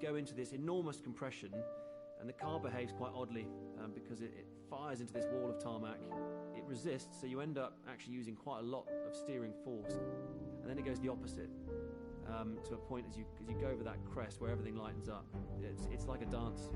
go into this enormous compression, and the car behaves quite oddly because it fires into this wall of tarmac. It resists, so you end up actually using quite a lot of steering force, and then it goes the opposite to a point as you go over that crest where everything lightens up. It's like a dance.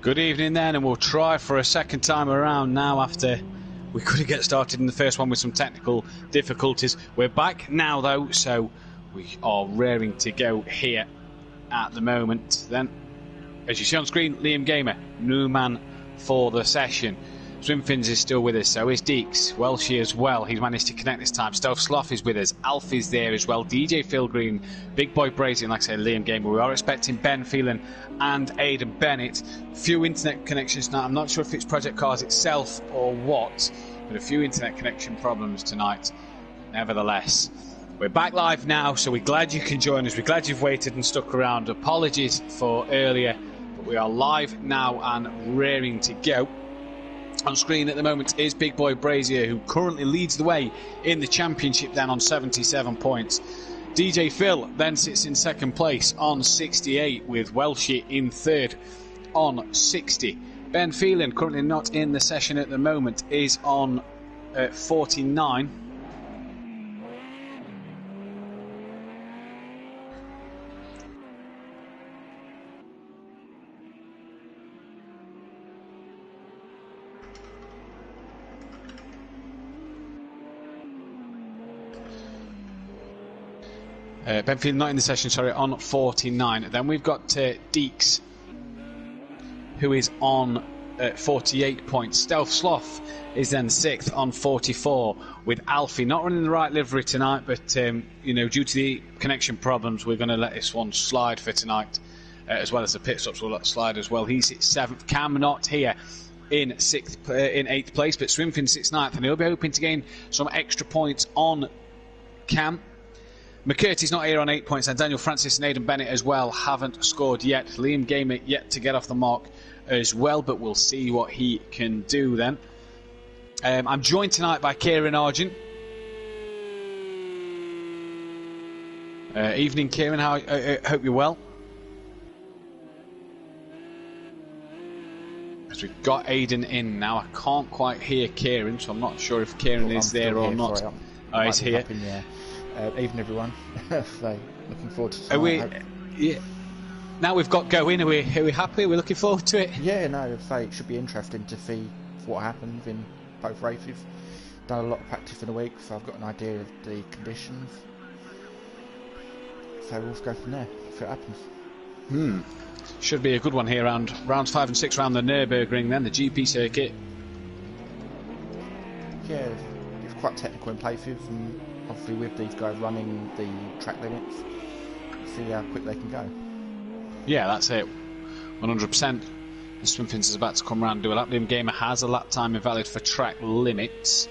Good evening then, and we'll try for a second time around now after we couldn't get started in the first one with some technical difficulties. We're back now though, so we are raring to go here at the moment. Then, as you see on screen, Liam Gamer, new man for the session. Swimfins is still with us, so is Deeks. Welshie as well, he's managed to connect this time. Stealth Sloth is with us, Alfie's there as well, DJ Phil Green, Big Boy Brazy, and like I said, Liam Gamer. We are expecting Ben Phelan and Aidan Bennett. Few internet connections now. I'm not sure if it's Project Cars itself or what, but a few internet connection problems tonight. Nevertheless, we're back live now, so we're glad you can join us. We're glad you've waited and stuck around. Apologies for earlier, but we are live now and raring to go. On screen at the moment is Big Boy Brazier, who currently leads the way in the championship then on 77 points. DJ Phil then sits in second place on 68, with Welshie in third on 60. Ben Phelan, currently not in the session at the moment, is on 49. Ben Phelan not in the session, sorry, on 49. Then we've got Deeks, who is on 48 points. Stealth Sloth is then 6th on 44, with Alfie not running the right livery tonight, but you know, due to the connection problems, we're going to let this one slide for tonight, as well as the pit stops will let slide as well. He's 7th. Cam not here in 8th place, but Swimfin sits 9th, and he'll be hoping to gain some extra points on Cam. McCurdy's not here on 8 points, and Daniel Francis and Aidan Bennett as well haven't scored yet. Liam Gamer yet to get off the mark as well, but we'll see what he can do then. I'm joined tonight by Kieran Argent. Evening, Kieran. How? Hope you're well. As we've got Aidan in now, I can't quite hear Kieran, so I'm not sure if Kieran is there or not. Sorry, he's here. Evening, everyone. So, looking forward to tonight. Are we? Yeah. Now we've got going. Are we happy? Are we looking forward to it? Yeah, no. I'd say it should be interesting to see what happens in both races. Done a lot of practice in a week, so I've got an idea of the conditions. So we'll go from there. See what happens. Should be a good one here around rounds 5 and 6 around the Nurburgring, then the GP circuit. Yeah, it's quite technical in places, and obviously with these guys running the track limits, see how quick they can go. Yeah, that's it. 100%. The Swimfins is about to come round and do a lap. Liam Gamer has a lap time invalid for track limits.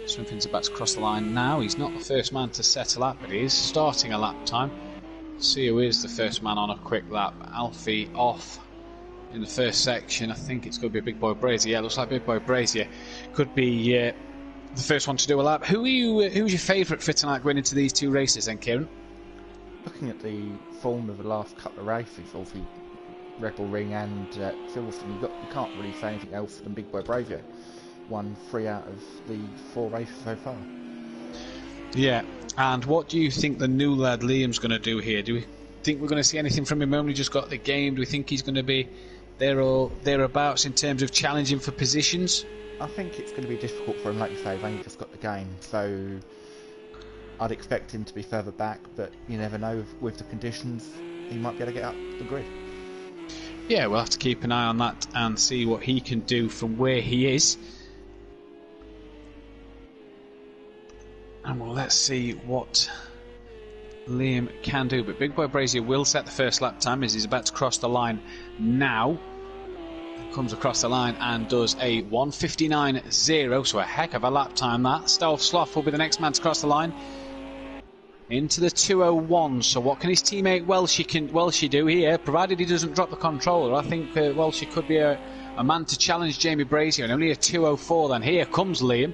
Swimfins about to cross the line now. He's not the first man to set a lap, but he is starting a lap time. See who is the first man on a quick lap. Alfie off in the first section. I think it's going to be Big Boy Brazier. Yeah, it looks like Big Boy Brazier could be the first one to do a lap. Who's your favourite for tonight going into these two races then, Kieran? Looking at the form of the last couple of races, obviously Red Bull Ring and Silverstone, you can't really say anything else than Big Boy Brazier. Won 3 out of the 4 races so far. Yeah, and what do you think the new lad Liam's going to do here? Do we think we're going to see anything from him? Only just got the game. Do we think he's going to be there or thereabouts in terms of challenging for positions? I think it's going to be difficult for him, like you say, they've only just got the game, so I'd expect him to be further back, but you never know, with the conditions, he might be able to get up the grid. Yeah, we'll have to keep an eye on that and see what he can do from where he is. And well, let's see what Liam can do. But Big Boy Brazier will set the first lap time as he's about to cross the line now. Comes across the line and does a 1:59.0, so a heck of a lap time that. Stealth Sloth will be the next man to cross the line into the 2:01. So what can his teammate Welshie do here, provided he doesn't drop the controller? I think Welshie could be a man to challenge Jamie Brazier, and only a 2:04. Then here comes Liam,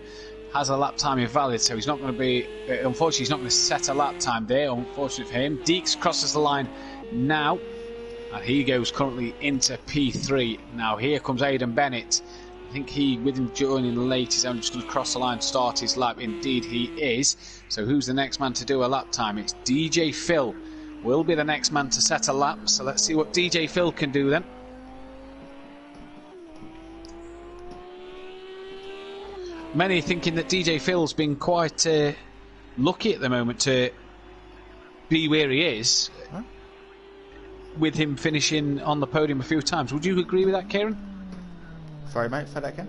has a lap time invalid, so he's not going to be, unfortunately he's not going to set a lap time there, unfortunately for him. Deeks crosses the line now, and he goes currently into P3. Now here comes Aidan Bennett. I think he, with him joining late, is only just going to cross the line, start his lap. Indeed he is. So who's the next man to do a lap time? It's DJ Phil will be the next man to set a lap, so let's see what DJ Phil can do then. Many thinking that DJ Phil's been quite lucky at the moment to be where he is, with him finishing on the podium a few times. Would you agree with that, Kieran? Sorry, mate, say that again?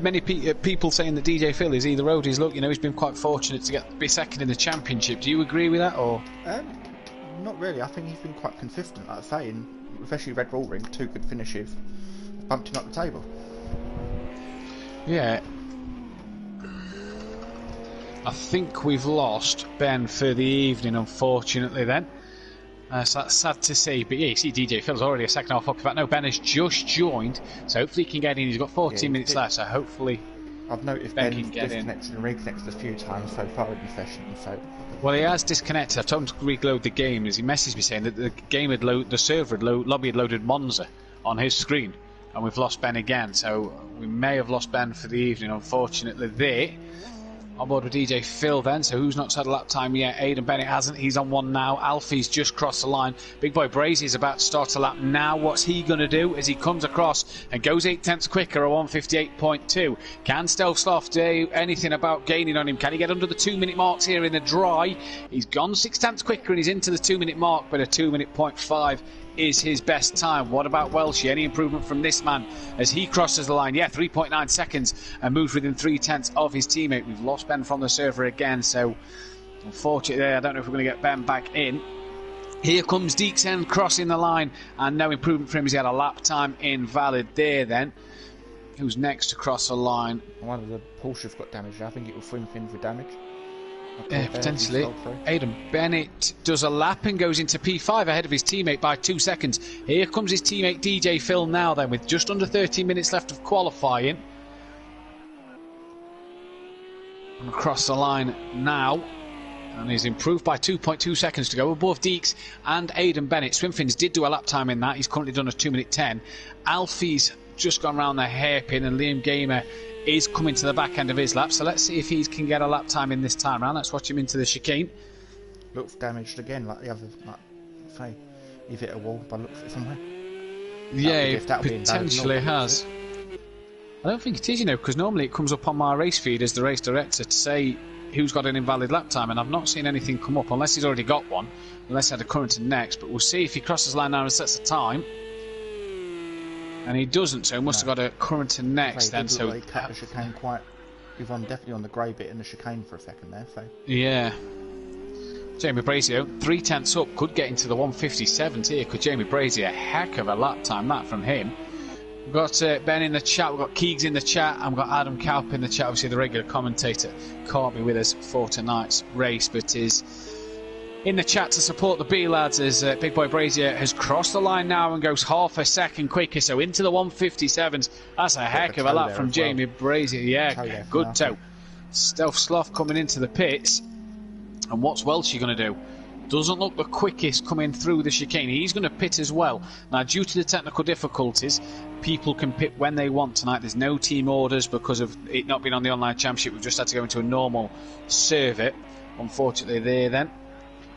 Many people saying that DJ Phil is either owed his luck. You know, he's been quite fortunate to be second in the championship. Do you agree with that, or? Not really. I think he's been quite consistent, like I say, especially Red Bull Ring. 2 good finishes bumped him up the table. Yeah. I think we've lost Ben for the evening, unfortunately, then. So that's sad to see. But yeah, you see DJ Phil's already a second half up. In fact, no, Ben has just joined, so hopefully he can get in. He's got 14 minutes left, so hopefully I've noticed Ben Ben's can get disconnected and reconnected a few times so far in the session. So. Well, he has disconnected. I've told him to reload the game, as he messaged me saying that the game had the server had lobby had loaded Monza on his screen, and we've lost Ben again. So we may have lost Ben for the evening, unfortunately. There. On board with DJ Phil then, so who's not had a lap time yet? Aidan Bennett hasn't, he's on one now. Alfie's just crossed the line. Big Boy Brazier's about to start a lap now. What's he going to do as he comes across and goes 8 tenths quicker, a 1:58.2? Can Stealth Sloth do anything about gaining on him? Can he get under the 2-minute marks here in the dry? He's gone 6 tenths quicker and he's into the 2-minute mark, but a 2:05 is his best time. What about Welshie? Any improvement from this man as he crosses the line? Yeah, 3.9 seconds and moves within 3 tenths of his teammate. We've lost Ben from the server again, so unfortunately I don't know if we're going to get Ben back in. Here comes Deeks crossing the line, and no improvement for him as he had a lap time invalid there then. Who's next to cross the line? One of the Porsches got damaged. I think it will swing in for damage. Potentially. Aidan Bennett does a lap and goes into P5 ahead of his teammate by 2 seconds. Here comes his teammate DJ Phil now then, with just under 13 minutes left of qualifying. And across the line now, and he's improved by 2.2 seconds to go above Deeks and Aidan Bennett. Swimfins did do a lap time in that. He's currently done a 2:10. Alfie's just gone round the hairpin, and Liam Gamer is coming to the back end of his lap, so let's see if he can get a lap time in this time round. Let's watch him into the chicane. Looks damaged again, like the other, like, say, he's hit a wall by looks at it somewhere. Yeah, he potentially has. I don't think it is, you know, because normally it comes up on my race feed as the race director to say who's got an invalid lap time, and I've not seen anything come up, unless he's already got one, unless he had a current in next, but we'll see if he crosses the line now and sets the time. And he doesn't, so he must have got a current in next then. So he cut the chicane quite. He was definitely on the grey bit in the chicane for a second there. So yeah, Jamie Brazier 3 tenths up, could get into the 1:57 here. Could Jamie Brazier? A heck of a lap time that from him. We've got Ben in the chat, we've got Keegs in the chat, and we've got Adam Kaup in the chat. Obviously, the regular commentator can't be with us for tonight's race, but is in the chat to support the B lads as Big Boy Brazier has crossed the line now and goes half a second quicker, so into the 1:57s. That's a heck of a lap from Jamie Brazier. Yeah, good toe. Stealth Sloth coming into the pits, and what's Welshie going to do? Doesn't look the quickest coming through the chicane. He's going to pit as well. Now, due to the technical difficulties, people can pit when they want tonight. There's no team orders because of it not being on the online championship. We've just had to go into a normal server, unfortunately, there then.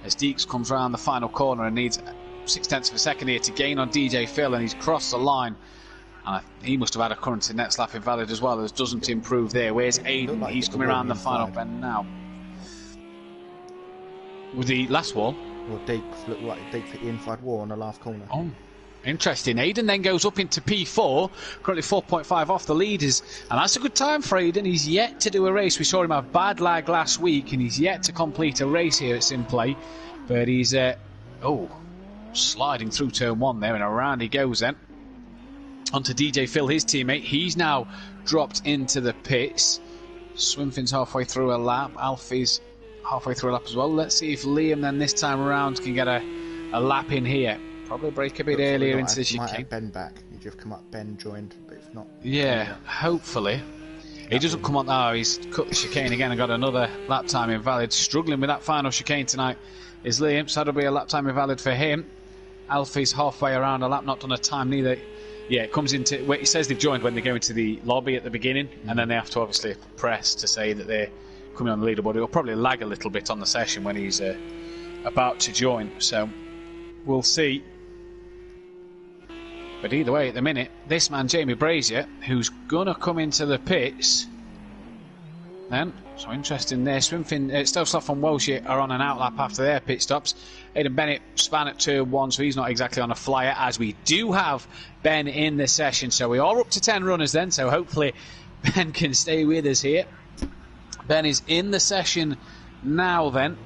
As Deeks comes round the final corner and needs 0.6 of a second here to gain on DJ Phil, and he's crossed the line. And he must have had a current in next lap invalid as well, as doesn't improve there. Where's Aiden? Like he's coming around the final bend now. With the last wall? Well, deep, looked like deep hit the inside wall on the last corner. Oh, interesting. Aiden then goes up into P4, currently 4.5 off the leaders, and that's a good time for Aiden. He's yet to do a race. We saw him have bad lag last week, and he's yet to complete a race here at Simplay. But he's, sliding through turn 1 there, and around he goes then. Onto DJ Phil, his teammate. He's now dropped into the pits. Swinfin's halfway through a lap. Alfie's halfway through a lap as well. Let's see if Liam then this time around can get a lap in here. Probably break a bit earlier into the chicane. Might have Ben back. He just come up, Ben joined, but if not... Yeah, hopefully. He doesn't come on... Oh, he's cut the chicane again and got another lap time invalid. Struggling with that final chicane tonight is Liam, so that'll be a lap time invalid for him. Alfie's halfway around a lap, not done a time neither. Yeah, it comes into... Well, it says they've joined when they go into the lobby at the beginning, and then they have to obviously press to say that they're coming on the leaderboard. It'll probably lag a little bit on the session when he's about to join, so we'll see. But either way, at the minute, this man, Jamie Brazier, who's going to come into the pits, then, so interesting there. Swinfin, Stovsloff and Walsh are on an outlap after their pit stops. Aidan Bennett span at turn 1, so he's not exactly on a flyer, as we do have Ben in the session. So we are up to 10 runners then, so hopefully Ben can stay with us here. Ben is in the session now then,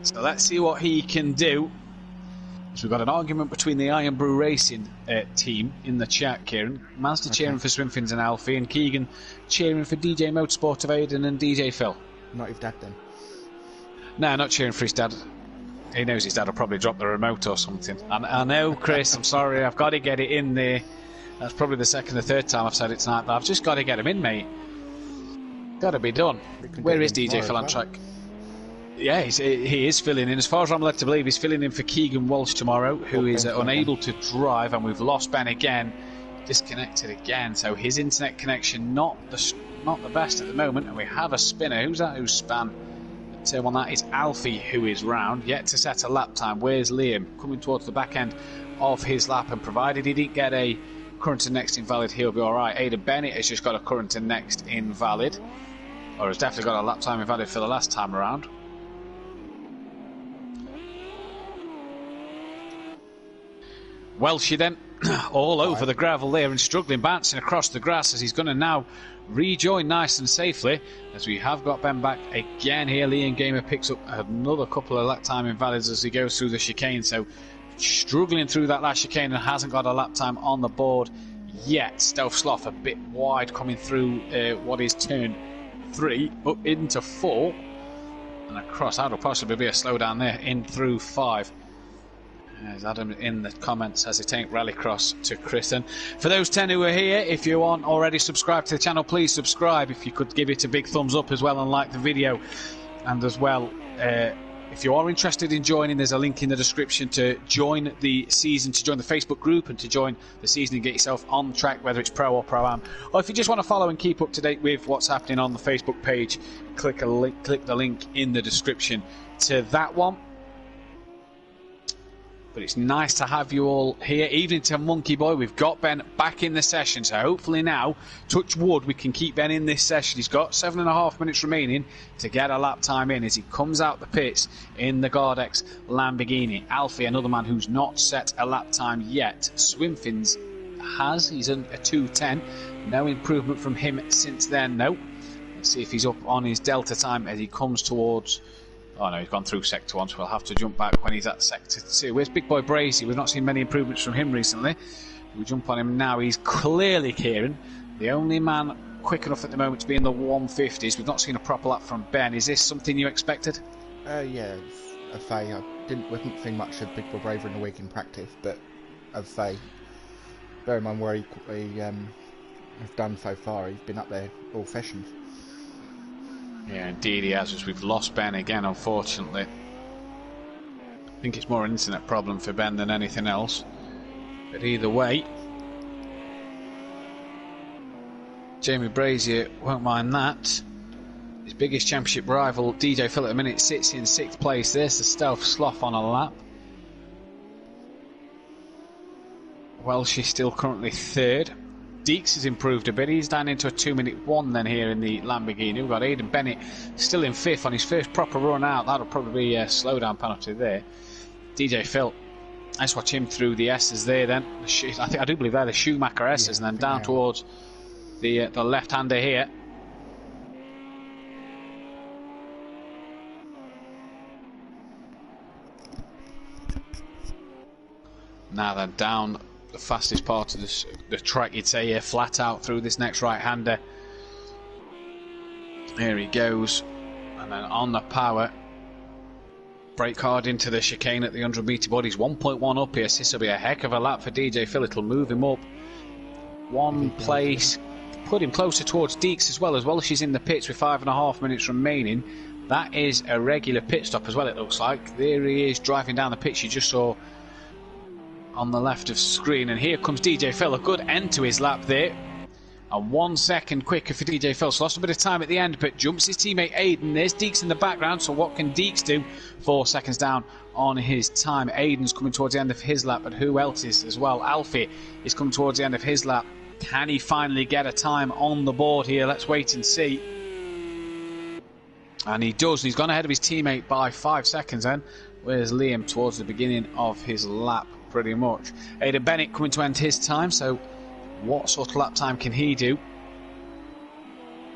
so let's see what he can do. So we've got an argument between the Iron Brew Racing team in the chat, Kieran. Mazda cheering for Swinfins and Alfie, and Keegan cheering for DJ Motorsport of Aiden and DJ Phil. Not his dad then? No, not cheering for his dad. He knows his dad will probably drop the remote or something. I know, Chris, I'm sorry, I've got to get it in there. That's probably the second or third time I've said it tonight, but I've just got to get him in, mate. Got to be done. Where is DJ Phil on track? Yeah, he is filling in. As far as I'm led to believe, he's filling in for Keegan Walsh tomorrow, who is unable to drive, and we've lost Ben again, disconnected again. So his internet connection not the best at the moment, and we have a spinner. Who's that? Who's span? Turn 1, that is Alfie, who is round, yet to set a lap time. Where's Liam? Coming towards the back end of his lap, and provided he didn't get a current and next invalid, he'll be alright. Aidan Bennett has just got a current and next invalid, or has definitely got a lap time invalid for the last time around. Welshie then, all over the gravel there and struggling, bouncing across the grass as he's going to now rejoin nice and safely, as we have got Ben back again here. Liam Gamer picks up another couple of lap time invalids as he goes through the chicane, so struggling through that last chicane and hasn't got a lap time on the board yet. Stealth Sloth a bit wide coming through what is turn 3 up into 4 and across. That'll possibly be a slowdown there in through 5. As Adam in the comments has a tank rallycross to Chris. And for those 10 who are here, if you aren't already subscribed to the channel, please subscribe. If you could give it a big thumbs up as well and like the video. And as well, if you are interested in joining, there's a link in the description to join the season, to join the Facebook group and to join the season and get yourself on track, whether it's Pro or Pro-Am. Or if you just want to follow and keep up to date with what's happening on the Facebook page, click the link in the description to that one. But it's nice to have you all here. Evening to Monkey Boy. We've got Ben back in the session, so hopefully now, touch wood, we can keep Ben in this session. He's got 7.5 minutes remaining to get a lap time in as he comes out the pits in the Gardex Lamborghini. Alfie, another man who's not set a lap time yet. Swinfins has. He's in a 2:10. No improvement from him since then, no. Let's see if he's up on his Delta time as he comes towards... Oh no, he's gone through Sector 1, so we'll have to jump back when he's at Sector 2. Where's Big Boy Brazy? We've not seen many improvements from him recently. We jump on him now. He's clearly, Kieran, the only man quick enough at the moment to be in the 150s. We've not seen a proper lap from Ben. Is this something you expected? Yeah, I'd say I wasn't seeing much of Big Boy Braver in the week in practice, but I'd say, bear in mind where he has done so far, he's been up there all sessions. Yeah, indeed he has, as we've lost Ben again, unfortunately. I think it's more an internet problem for Ben than anything else. But either way, Jamie Brazier won't mind that. His biggest championship rival, DJ Phil, at the minute sits in 6th place. There's the Stealth Sloth on a lap. Welsh is still currently third. Deeks has improved a bit. He's down into a 2-minute 1 then here in the Lamborghini. We've got Aidan Bennett still in fifth on his first proper run out. That'll probably be a slowdown penalty there. DJ Phil, let's watch him through the S's there then. I do believe they're the Schumacher S's, and then down towards the left-hander here. Now then, down the fastest part of the track, you'd say here, flat out through this next right-hander. Here he goes, and then on the power, brake hard into the chicane at the 100-metre board. He's 1.1 up here, so this will be a heck of a lap for DJ Phil. It'll move him up one place, put him closer towards Deeks as well. She's in the pits with 5.5 minutes remaining. That is a regular pit stop as well, it looks like. There he is driving down the pitch you just saw on the left of screen, and here comes DJ Phil. A good end to his lap there, and 1 second quicker for DJ Phil. So lost a bit of time at the end, but jumps his teammate Aidan. There's Deeks in the background, so what can Deeks do? 4 seconds down on his time. Aidan's coming towards the end of his lap, but who else is as well? Alfie is coming towards the end of his lap. Can he finally get a time on the board here? Let's wait and see. And he does. He's gone ahead of his teammate by 5 seconds then. Where's Liam towards the beginning of his lap? Pretty much. Aidan Bennett coming to end his time, so what sort of lap time can he do?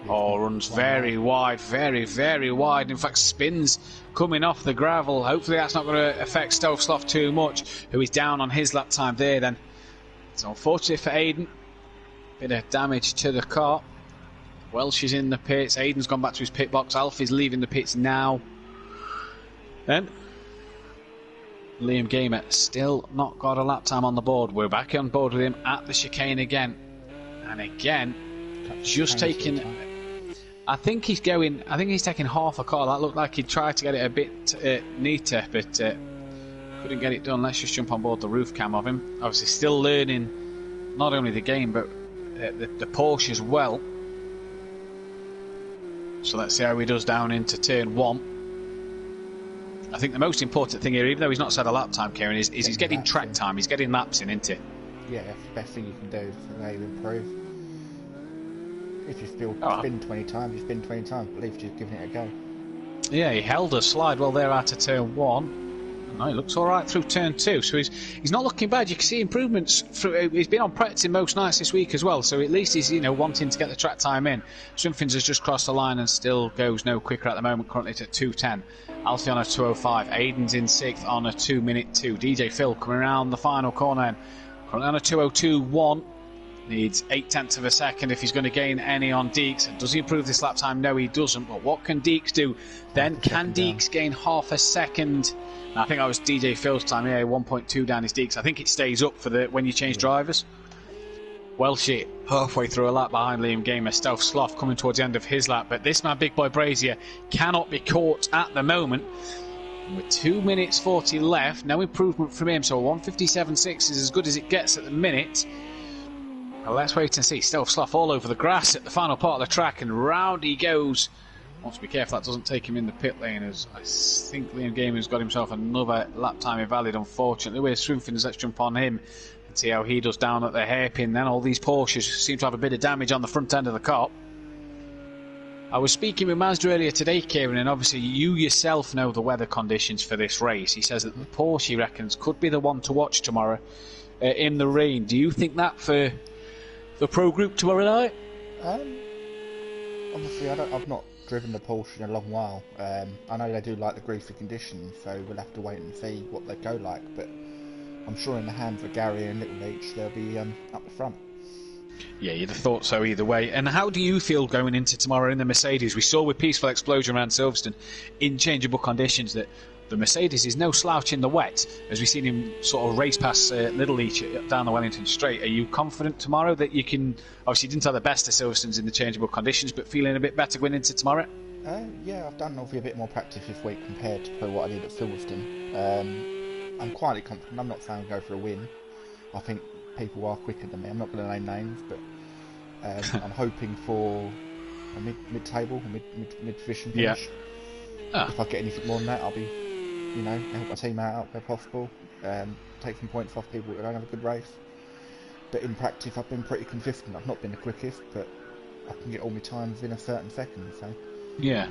Oh, runs very wide, very, very wide. In fact, spins coming off the gravel. Hopefully that's not going to affect Stovsloff too much, who is down on his lap time there then. It's unfortunate for Aidan. Bit of damage to the car. Welsh is in the pits. Aidan's gone back to his pit box. Alfie's leaving the pits now. Then Liam Gamer still not got a lap time on the board. We're back on board with him at the chicane again. And again, just taking... I think he's taking half a car. That looked like he tried to get it a bit neater, but couldn't get it done. Let's just jump on board the roof cam of him. Obviously still learning not only the game, but the Porsche as well. So let's see how he does down into turn 1. I think the most important thing here, even though he's not set a lap time, Kieran, is he's getting track time. He's getting laps in, isn't he? Yeah, that's the best thing you can do for how you improve. If you spin 20 times, you spin 20 times. Believe just giving it a go. Yeah, he held a slide well there out of turn 1. No, he looks all right through turn 2, so he's not looking bad. You can see improvements. He's been on practice in most nights this week as well, so at least he's wanting to get the track time in. Swinfins has just crossed the line and still goes no quicker at the moment. Currently at 2:10. Alfie on a 2:05. Aidan's in 6th on a 2-minute 2. DJ Phil coming around the final corner, currently on a 2:02.1. Needs 0.8 of a second if he's going to gain any on Deeks. And does he improve this lap time? No, he doesn't. But what can Deeks do? Then can Deeks gain half a second? I think that was DJ Phil's time. Yeah, 1.2 down his Deeks. I think it stays up for when you change drivers. Welsh halfway through a lap behind Liam Gamer. Stovsloff coming towards the end of his lap. But this man, Big Boy Brazier, cannot be caught at the moment. With 2 minutes 40 left, no improvement from him. So 1:57.6 is as good as it gets at the minute. Well, let's wait and see. Stovsloff all over the grass at the final part of the track, and round he goes. Wants to be careful that doesn't take him in the pit lane, as I think Liam Gamer's got himself another lap time invalid, unfortunately. Where's Swinfins? Let's jump on him and see how he does down at the hairpin. Then all these Porsches seem to have a bit of damage on the front end of the car. I was speaking with Mazda earlier today, Kieran, and obviously you yourself know the weather conditions for this race. He says that the Porsche, he reckons, could be the one to watch tomorrow in the rain. Do you think that for the Pro Group tomorrow night? Obviously, I've not driven the Porsche in a long while. I know they do like the greasy conditions, so we'll have to wait and see what they go like. But I'm sure in the hands of Gary and Little H, they'll be up the front. Yeah, you'd have thought so either way. And how do you feel going into tomorrow in the Mercedes? We saw with Peaceful Explosion around Silverstone in changeable conditions that the Mercedes is no slouch in the wet, as we've seen him sort of race past Little Leach down the Wellington Straight. Are you confident tomorrow that you can... Obviously, you didn't have the best of Silverstones in the changeable conditions, but feeling a bit better going into tomorrow? Yeah, I've done obviously a bit more practice this week compared to what I did at Silverstone. I'm quietly confident. I'm not saying go for a win. I think people are quicker than me. I'm not going to name names, but I'm hoping for a mid-table, mid-division finish. Yeah. If I get anything more than that, I'll be, help my team out where possible. Take some points off people that don't have a good race. but in practice I've been pretty consistent. I've not been the quickest, but I can get all my times in a certain second. So yeah.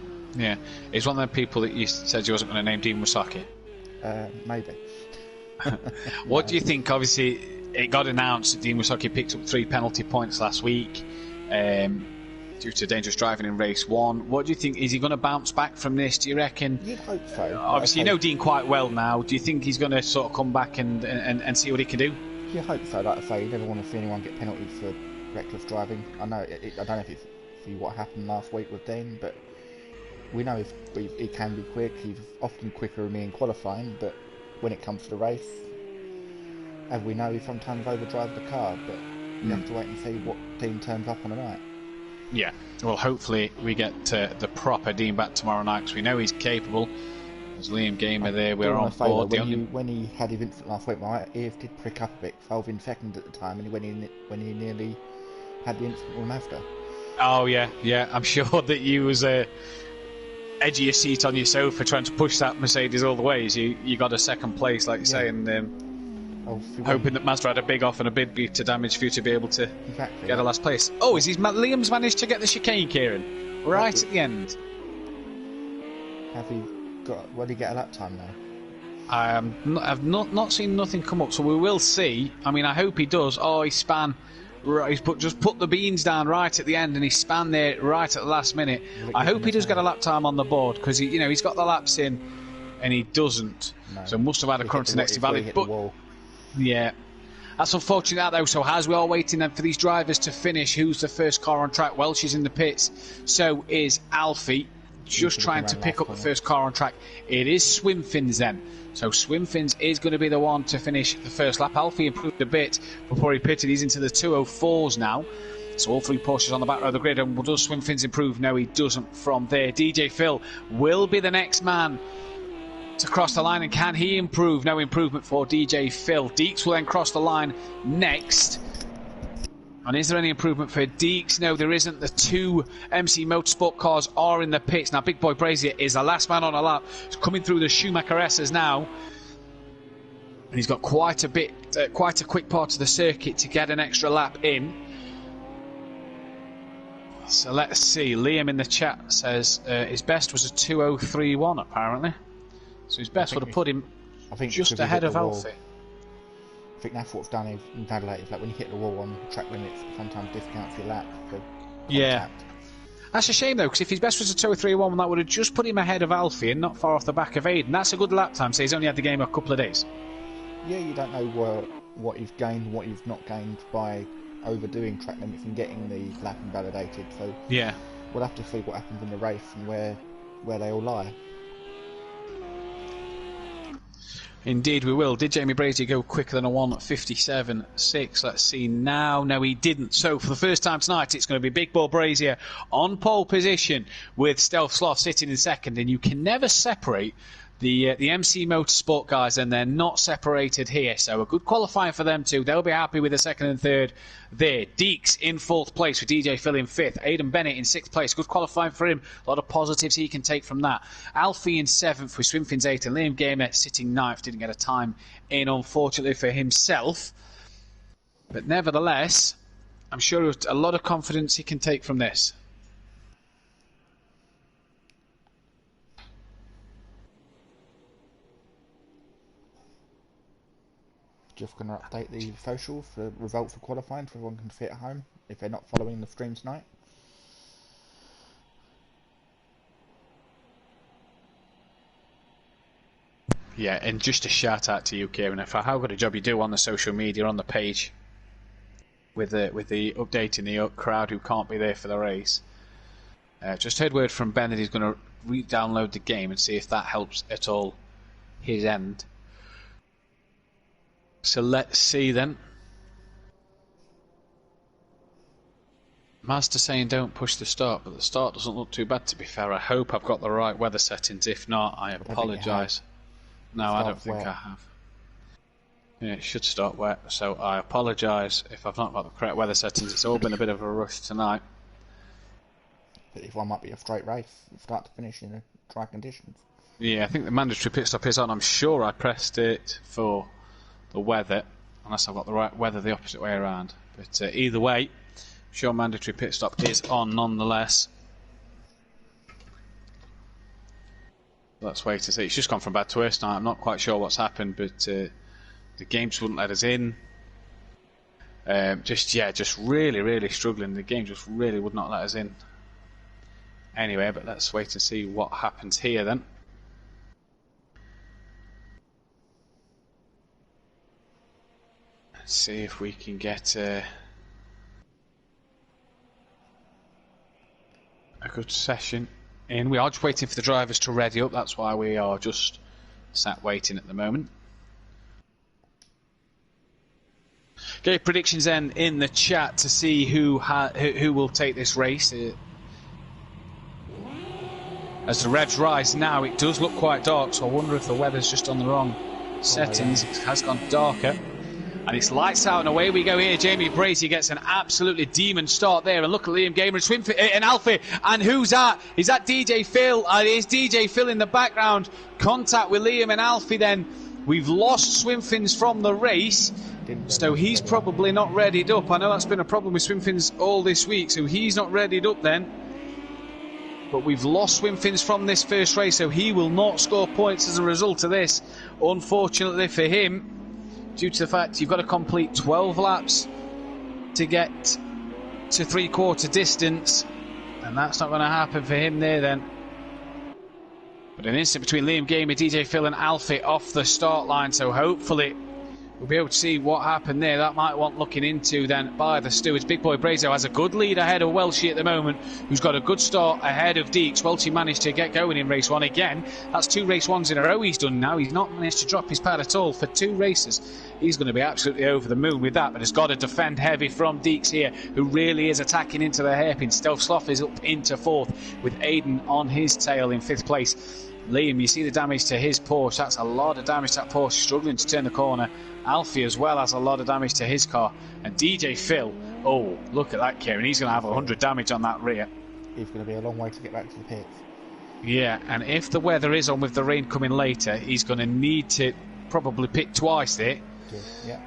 He's one of the people that you said you wasn't going to name Dean Wasaki. maybe. What do you think? Obviously, it got announced that Dean Wasaki picked up 3 penalty points last week due to dangerous driving in race 1. What do you think? Is he going to bounce back from this? Do you reckon? You'd hope so. Obviously, you know Dean quite well now. Do you think he's going to sort of come back and see what he can do? You hope so. Like I say, you never want to see anyone get penalties for reckless driving. I know. I don't know if it's what happened last week with Dean, but we know he can be quick. He's often quicker than me in qualifying, but when it comes to the race, as we know, he sometimes overdrives the car. But you have to wait and see what Dean turns up on the night. Yeah. Well, hopefully we get the proper Dean back tomorrow night, because we know he's capable. There's Liam Gamer there. We're on board. When he had his incident last week, my ears did prick up a bit. I was in second at the time, and when he nearly had the incident with Mazda. Oh yeah. I'm sure that you was edge of your seat on your sofa trying to push that Mercedes all the way. You got a second place, like you say, and hoping that Mazda had a big off and a big to damage for you to be able to get a last place. Oh, Liam's managed to get the chicane, Kieran, right at the end. Have he got? Will he get a lap time now? I've not seen nothing come up, so we will see. I mean, I hope he does. Oh, he span. Right, he's just put the beans down right at the end, and he span there right at the last minute. I hope he does get a lap time on the board, because he's got the laps in, and he doesn't. No. So must have had a current to next to Valley. But yeah, that's unfortunate though. So as we are waiting then for these drivers to finish, who's the first car on track? Welsh is in the pits. So is Alfie, just trying to pick up the first car on track. It is Swimfins then. So Swimfins is going to be the one to finish the first lap. Alfie improved a bit before he pitted. He's into the 204s now. So all 3 Porsches on the back row of the grid. And does Swimfins improve? No, he doesn't from there. DJ Phil will be the next man to cross the line. And can he improve? No improvement for DJ Phil. Deeks will then cross the line next. And is there any improvement for Deeks? No, there isn't. The 2 MC Motorsport cars are in the pits. Now, Big Boy Brazier is the last man on a lap. He's coming through the Schumacher S's now. And he's got quite a quick part of the circuit to get an extra lap in. So let's see. Liam in the chat says his best was a 2:03.1 apparently. So his best would have put him just ahead of Alfie. I think that's what's done is invalidated. Like when you hit the wall on track limits, sometimes discounts your lap for contact. Yeah. That's a shame though, because if his best was a 2:03.1, that would have just put him ahead of Alfie and not far off the back of Aiden. That's a good lap time, so he's only had the game a couple of days. Yeah, you don't know what you've gained, what you've not gained by overdoing track limits and getting the lap invalidated. So yeah, we'll have to see what happens in the race and where they all lie. Indeed we will. Did Jamie Brazier go quicker than a 1:57.6? Let's see now. No, he didn't. So for the first time tonight, it's going to be Big Ball Brazier on pole position with Stealth Sloth sitting in second. And you can never separate the MC Motorsport guys, and they're not separated here. So a good qualifying for them too. They'll be happy with the second and third there. Deeks in 4th place with DJ Phil in 5th. Aidan Bennett in 6th place. Good qualifying for him. A lot of positives he can take from that. Alfie in 7th with Swimfins 8th, and Liam Gamer sitting 9th. Didn't get a time in, unfortunately, for himself. But nevertheless, I'm sure a lot of confidence he can take from this. Just going to update the socials for results for qualifying so everyone can see at home if they're not following the stream tonight. Yeah, and just a shout out to you, Kieran, for how good a job you do on the social media, on the page, with the updating the crowd who can't be there for the race. Just heard word from Ben that he's going to re-download the game and see if that helps at all his end. So let's see then. Master saying don't push the start, but the start doesn't look too bad, to be fair. I hope I've got the right weather settings. If not, I apologise. No, I don't think I have. Yeah, it should start wet, so I apologise if I've not got the correct weather settings. It's all been a bit of a rush tonight. But if one might be a straight race, start to finish in dry conditions. Yeah, I think the mandatory pit stop is on. I'm sure I pressed it for the weather. unless I've got the right weather the opposite way around. But either way, sure, mandatory pit stop is on nonetheless. Let's wait to see. It's just gone from bad to worse now. I'm not quite sure what's happened, but the game just wouldn't let us in. Just really struggling. The game just really would not let us in. Anyway, but let's wait and see what happens here then. Let's see if we can get a good session in. We are just waiting for the drivers to ready up. That's why we are just sat waiting at the moment. Okay, predictions then in the chat to see who will take this race. As the revs rise now, it does look quite dark, so I wonder if the weather's just on the wrong settings. It has gone darker. And it's lights out and away we go here. Jamie Brazier gets an absolutely demon start there. And look at Liam Gamer and Alfie. And who's that? Is that DJ Phil? It is DJ Phil in the background. Contact with Liam and Alfie then. We've lost Swimfins from the race. So he's probably not readied up. I know that's been a problem with Swimfins all this week. So he's not readied up then. But we've lost Swimfins from this first race. So he will not score points as a result of this. Unfortunately for him. Due to the fact you've got to complete 12 laps to get to 3/4 distance, and that's not going to happen for him there then. But an instant between Liam Gamer, DJ Phil and Alfie off the start line, so hopefully we'll be able to see what happened there. That might want looking into then by the stewards. Big Boy Brazo has a good lead ahead of Welshie at the moment, who's got a good start ahead of Deeks. Welshie managed to get going in race 1 again. That's 2 race 1s in a row he's done now. He's not managed to drop his pad at all for 2 races. He's going to be absolutely over the moon with that, but has got to defend heavy from Deeks here, who really is attacking into the hairpin. Stealth Sloth is up into 4th, with Aiden on his tail in 5th place. Liam, you see the damage to his Porsche. That's a lot of damage to that Porsche, struggling to turn the corner. Alfie as well has a lot of damage to his car. And DJ Phil, oh, look at that, Kieran. He's going to have 100 damage on that rear. He's going to be a long way to get back to the pits. Yeah, and if the weather is on with the rain coming later, he's going to need to probably pit twice there. Yeah.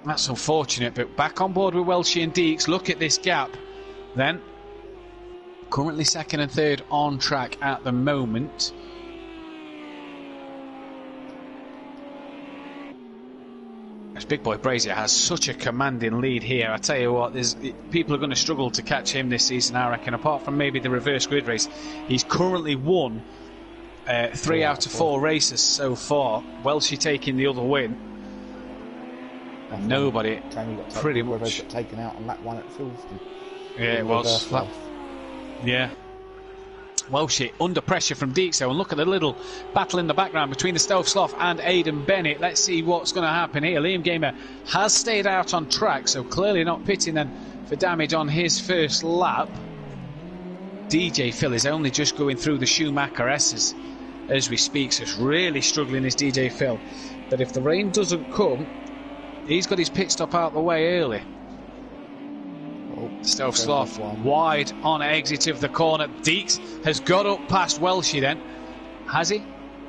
That's unfortunate, but back on board with Welshie and Deeks. Look at this gap then. Currently 2nd and 3rd on track at the moment. As Big Boy Brazier has such a commanding lead here. I tell you what, people are going to struggle to catch him this season, I reckon, apart from maybe the reverse grid race. He's currently won 3 out of 4 races so far. Welshie taking the other win. And nobody pretty much got taken out on lap 1 at Silverstone. Yeah, it was. Yeah. Welshie under pressure from Deeks, and look at the little battle in the background between the Stealth Sloth and Aidan Bennett. Let's see what's going to happen here. Liam Gamer has stayed out on track, so clearly not pitting then for damage on his first lap. DJ Phil is only just going through the Schumacher S's as we speak, so it's really struggling, is DJ Phil. But if the rain doesn't come, he's got his pit stop out the way early. Stealth Sloth wide on exit of the corner. Deeks has got up past Welshie then. Has he?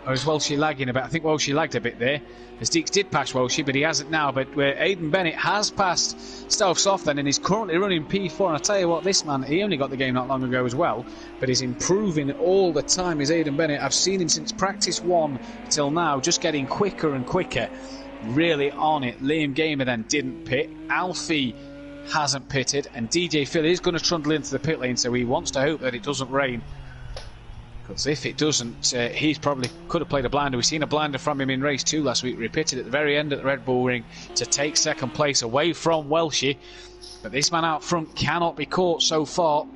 Or is Welshie lagging a bit? I think Welshie lagged a bit there, as Deeks did pass Welshie, but he hasn't now. But Aidan Bennett has passed Stealth Sloth then, and is currently running P4. And I tell you what, this man, he only got the game not long ago as well, but he's improving all the time, is Aidan Bennett. I've seen him since practice 1 till now, just getting quicker and quicker. Really on it. Liam Gamer then didn't pit. Alfie hasn't pitted, and DJ Phil is going to trundle into the pit lane, so he wants to hope that it doesn't rain, because if it doesn't, he probably could have played a blinder. We've seen a blinder from him in race 2 last week. He pitted at the very end at the Red Bull Ring to take 2nd place away from Welshie, but this man out front cannot be caught so far.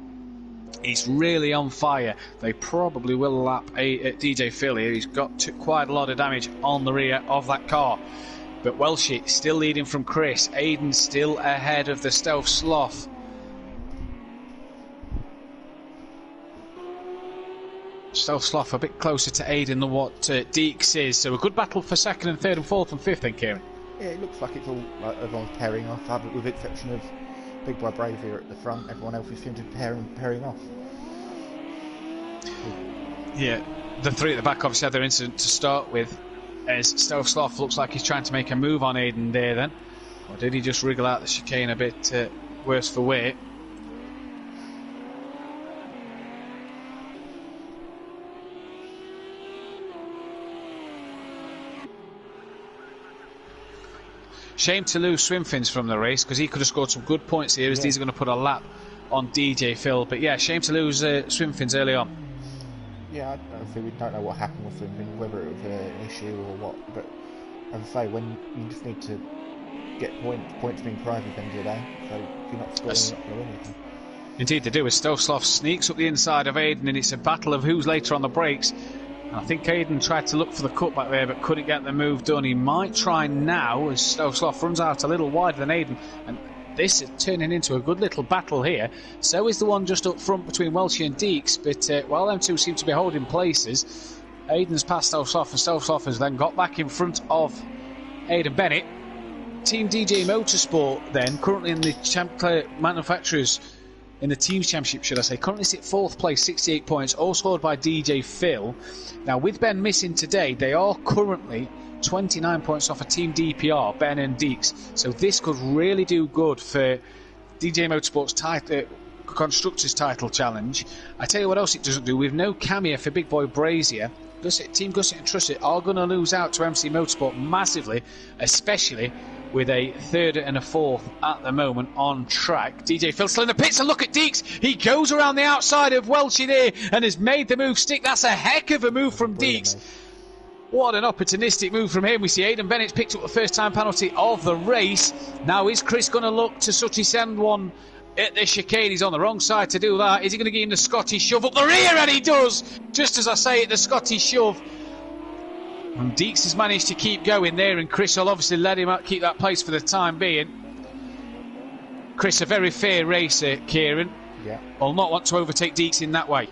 He's really on fire. They probably will lap DJ Phil here. He's got quite a lot of damage on the rear of that car. But Welshie still leading from Chris. Aiden still ahead of the Stealth Sloth. Stealth Sloth a bit closer to Aiden than what Deeks is. So a good battle for 2nd and 3rd and 4th and 5th then, Kieran. Yeah, it looks like it's all like everyone's pairing off, with the exception of Big Boy Brazier at the front. Everyone else seems to be pairing off. Yeah, the 3 at the back obviously had their incident to start with. as Stove Sloth looks like he's trying to make a move on Aiden there then. Or did he just wriggle out the chicane a bit worse for wear? Shame to lose Swimfins from the race, because he could have scored some good points here, as these are going to put a lap on DJ Phil. But yeah, shame to lose Swimfins early on. Yeah, we don't know what happened with them, whether it was an issue or what. But as I say, when you just need to get points being prized at the end of the day. So if you're not scoring, you're not going to win anything. Indeed they do, as Stove sneaks up the inside of Aiden, and it's a battle of who's later on the brakes. And I think Aiden tried to look for the cutback there, but couldn't get the move done. He might try now, as Stove runs out a little wider than Aiden. And this is turning into a good little battle here. So is the one just up front between Welchie and Deeks, but while them two seem to be holding places, Aiden's passed Stove and Stove has then got back in front of Aidan Bennett. Team DJ Motorsport then, currently in the manufacturers in the Teams Championship, should I say, currently sit 4th place, 68 points, all scored by DJ Phil. Now, with Ben missing today, they are currently 29 points off a Team DPR, Ben and Deeks. So this could really do good for DJ Motorsport's Constructors title challenge. I tell you what else it doesn't do. With no cameo for Big Boy Brazier, Team Gusset and Trusset are going to lose out to MC Motorsport massively, especially with a 3rd and a 4th at the moment on track. DJ Phil still in the pits, and look at Deeks. He goes around the outside of Welchie there and has made the move stick. That's a heck of a move from Deeks. What an opportunistic move from him. We see Aidan Bennett's picked up the first time penalty of the race. Now is Chris going to look to Sutty send one at the chicane? He's on the wrong side to do that. Is he going to give him the Scottish shove up the rear? And he does! Just as I say it, the Scottish shove. And Deeks has managed to keep going there, and Chris will obviously let him keep that place for the time being. Chris, a very fair racer, Kieran. Yeah. Will not want to overtake Deeks in that way.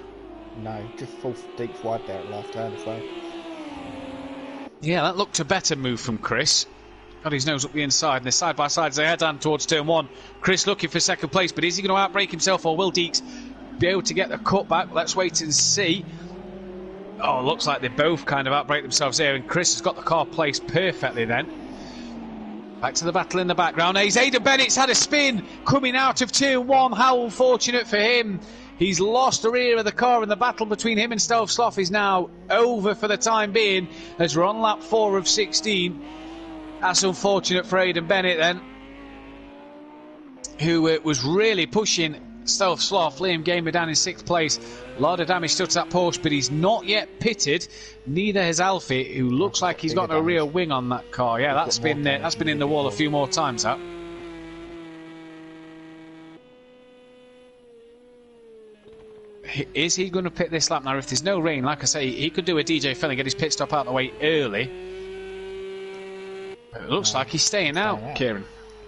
No, just forced Deeks wide there at last turn as well. Yeah, that looked a better move from Chris. Got his nose up the inside, and they're side by side as they head down towards turn 1. Chris looking for 2nd place, but is he going to outbrake himself, or will Deeks be able to get the cutback? Let's wait and see. Oh, looks like they both kind of outbrake themselves there, and Chris has got the car placed perfectly then. Back to the battle in the background. Aidan Bennett's had a spin coming out of turn 1. How unfortunate for him. He's lost the rear of the car, and the battle between him and Stove Sloth is now over for the time being, as we're on lap 4 of 16. That's unfortunate for Aidan Bennett then, who was really pushing Stove Sloth. Liam Gamer down in 6th place. A lot of damage still to that Porsche, but he's not yet pitted. Neither has Alfie, who looks like he's got no rear wing on that car. Yeah, that's been in the wall a few more times, that. Is he going to pit this lap now? If there's no rain, like I say, he could do a DJ Phil and get his pit stop out of the way early. But it looks like he's staying out, Kieran.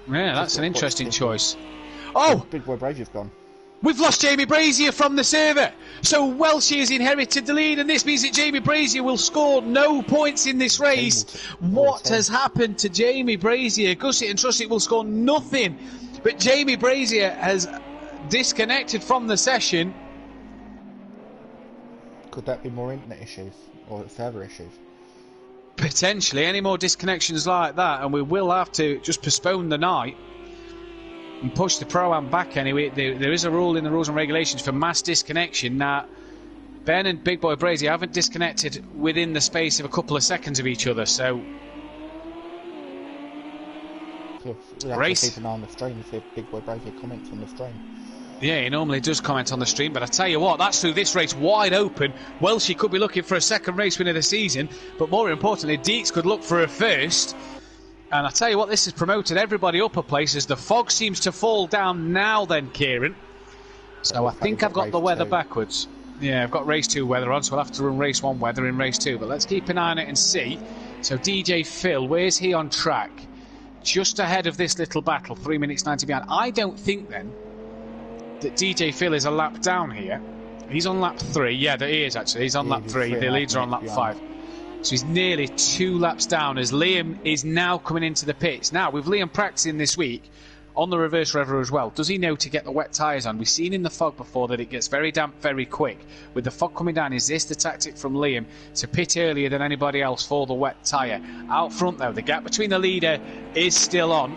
Yeah, that's an interesting choice. Oh! Big Boy Brazier's gone. We've lost Jamie Brazier from the server. So Welchie has inherited the lead, and this means that Jamie Brazier will score no points in this race. What has happened to Jamie Brazier? Gusset and Trusset will score nothing. But Jamie Brazier has disconnected from the session. Could that be more internet issues or server issues? Potentially. Any more disconnections like that, and we will have to just postpone the night and push the Pro-Am back anyway. There is a rule in the rules and regulations for mass disconnection. Now, Ben and Big Boy Brazier haven't disconnected within the space of a couple of seconds of each other, so... We'll have race. to keep an eye on the stream if Big Boy Brazier comments on the stream. Yeah, he normally does comment on the stream, but I tell you what, that's through this race wide open. Welchie could be looking for a 2nd race win of the season, but more importantly, Deeks could look for a 1st. And I tell you what, this has promoted everybody up a place as the fog seems to fall down now then, Kieran. So I think I've got the weather backwards. Yeah, I've got race 2 weather on, so I'll have to run race 1 weather in race 2. But let's keep an eye on it and see. So DJ Phil, where's he on track? Just ahead of this little battle, 3 minutes 90 behind. I don't think then that DJ Phil is a lap down here. He's on lap 3. Yeah, he is actually. He's on lap 3. The leads are on lap 5. So he's nearly 2 laps down as Liam is now coming into the pits. Now, with Liam practicing this week, on the reverse lever as well. Does he know to get the wet tyres on? We've seen in the fog before that it gets very damp very quick. With the fog coming down, is this the tactic from Liam to pit earlier than anybody else for the wet tyre? Out front though, the gap between the leader is still on.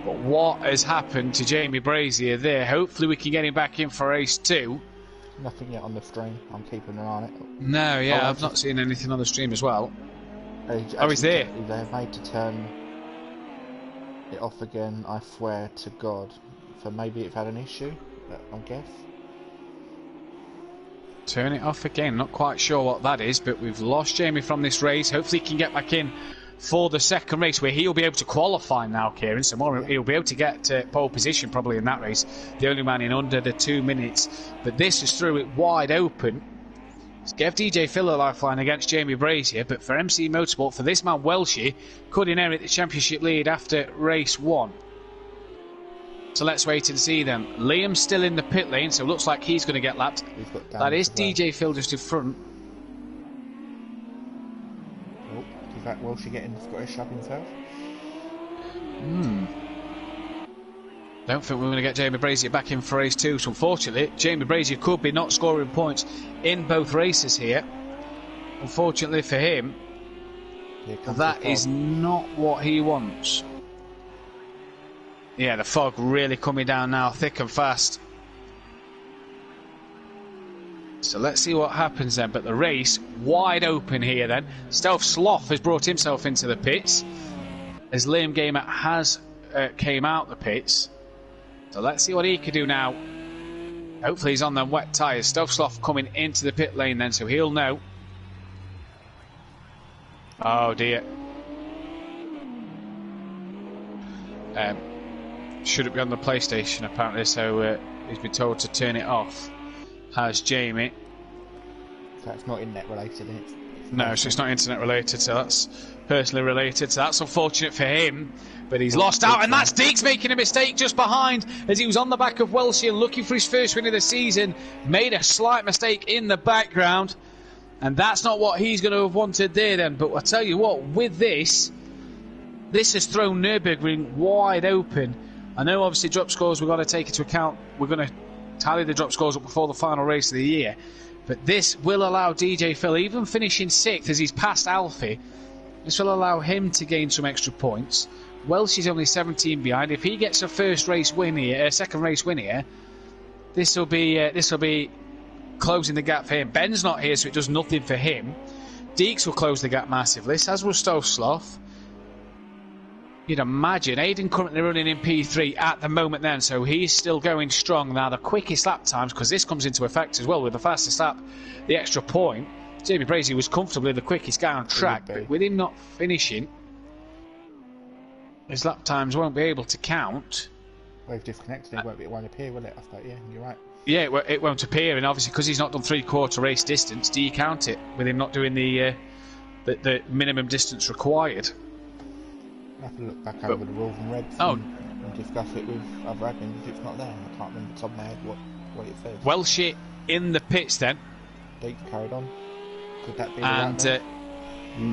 But what has happened to Jamie Brazier there? Hopefully we can get him back in for race 2. Nothing yet on the stream. I'm keeping an eye on it. No, yeah, I've not seen anything on the stream as well. He's there. They're made to turn it off again, I swear to God. So maybe it's had an issue, I guess. Turn it off again. Not quite sure what that is, but we've lost Jamie from this race. Hopefully he can get back in for the second race, where he'll be able to qualify now, Kieran. So he'll be able to get pole position probably in that race. The only man in under the 2 minutes. But this has threw it wide open. Gave DJ Phil a lifeline against Jamie Brazier, but for MC Motorsport, for this man Welshie, could inherit the championship lead after race 1. So let's wait and see then. Liam's still in the pit lane, so it looks like he's going to get lapped. That is DJ Phil just in front. Oh, is that Welshie getting the Scottish up himself? Don't think we're going to get Jamie Brazier back in for race 2. So unfortunately, Jamie Brazier could be not scoring points in both races here. Unfortunately for him, that is not what he wants. Yeah, the fog really coming down now, thick and fast. So let's see what happens then. But the race wide open here then. Stealth Sloth has brought himself into the pits, as Liam Gamer has came out the pits. So let's see what he can do now. Hopefully he's on them wet tyres. Stealth Sloth coming into the pit lane then, so he'll know. Oh dear. Shouldn't be on the PlayStation apparently, so he's been told to turn it off. Has Jamie. So it's not internet related, is it? No, so it's not internet related, so that's personally related. So that's unfortunate for him, but he's lost out, and that's Deeks making a mistake just behind, as he was on the back of Welshie and looking for his first win of the season. Made a slight mistake in the background, and that's not what he's going to have wanted there then. But I tell you what, with this has thrown Nurburgring wide open. I know obviously drop scores we've got to take into account. We're going to tally the drop scores up before the final race of the year. But this will allow DJ Phil, even finishing 6th as he's passed Alfie, this will allow him to gain some extra points. Welshie's only 17 behind. If he gets a second race win here, this will be closing the gap for him. Ben's not here, so it does nothing for him. Deeks will close the gap massively, as will Stealth Sloth. You'd imagine Aiden currently running in P3 at the moment then, so he's still going strong. Now the quickest lap times, because this comes into effect as well with the fastest lap, the extra point. Jamie Brazier was comfortably the quickest guy on track, but with him not finishing, his lap times won't be able to count. Well, if disconnected, it won't appear, will it? I thought, yeah, you're right. Yeah, it won't appear, and obviously because he's not done 3/4 race distance, do you count it with him not doing the minimum distance required? I have to look back over the rules and regs and discuss it with other admins if it's not there. I can't remember the top of my head what it says. Welshie in the pits then. Deeks carried on. Could that be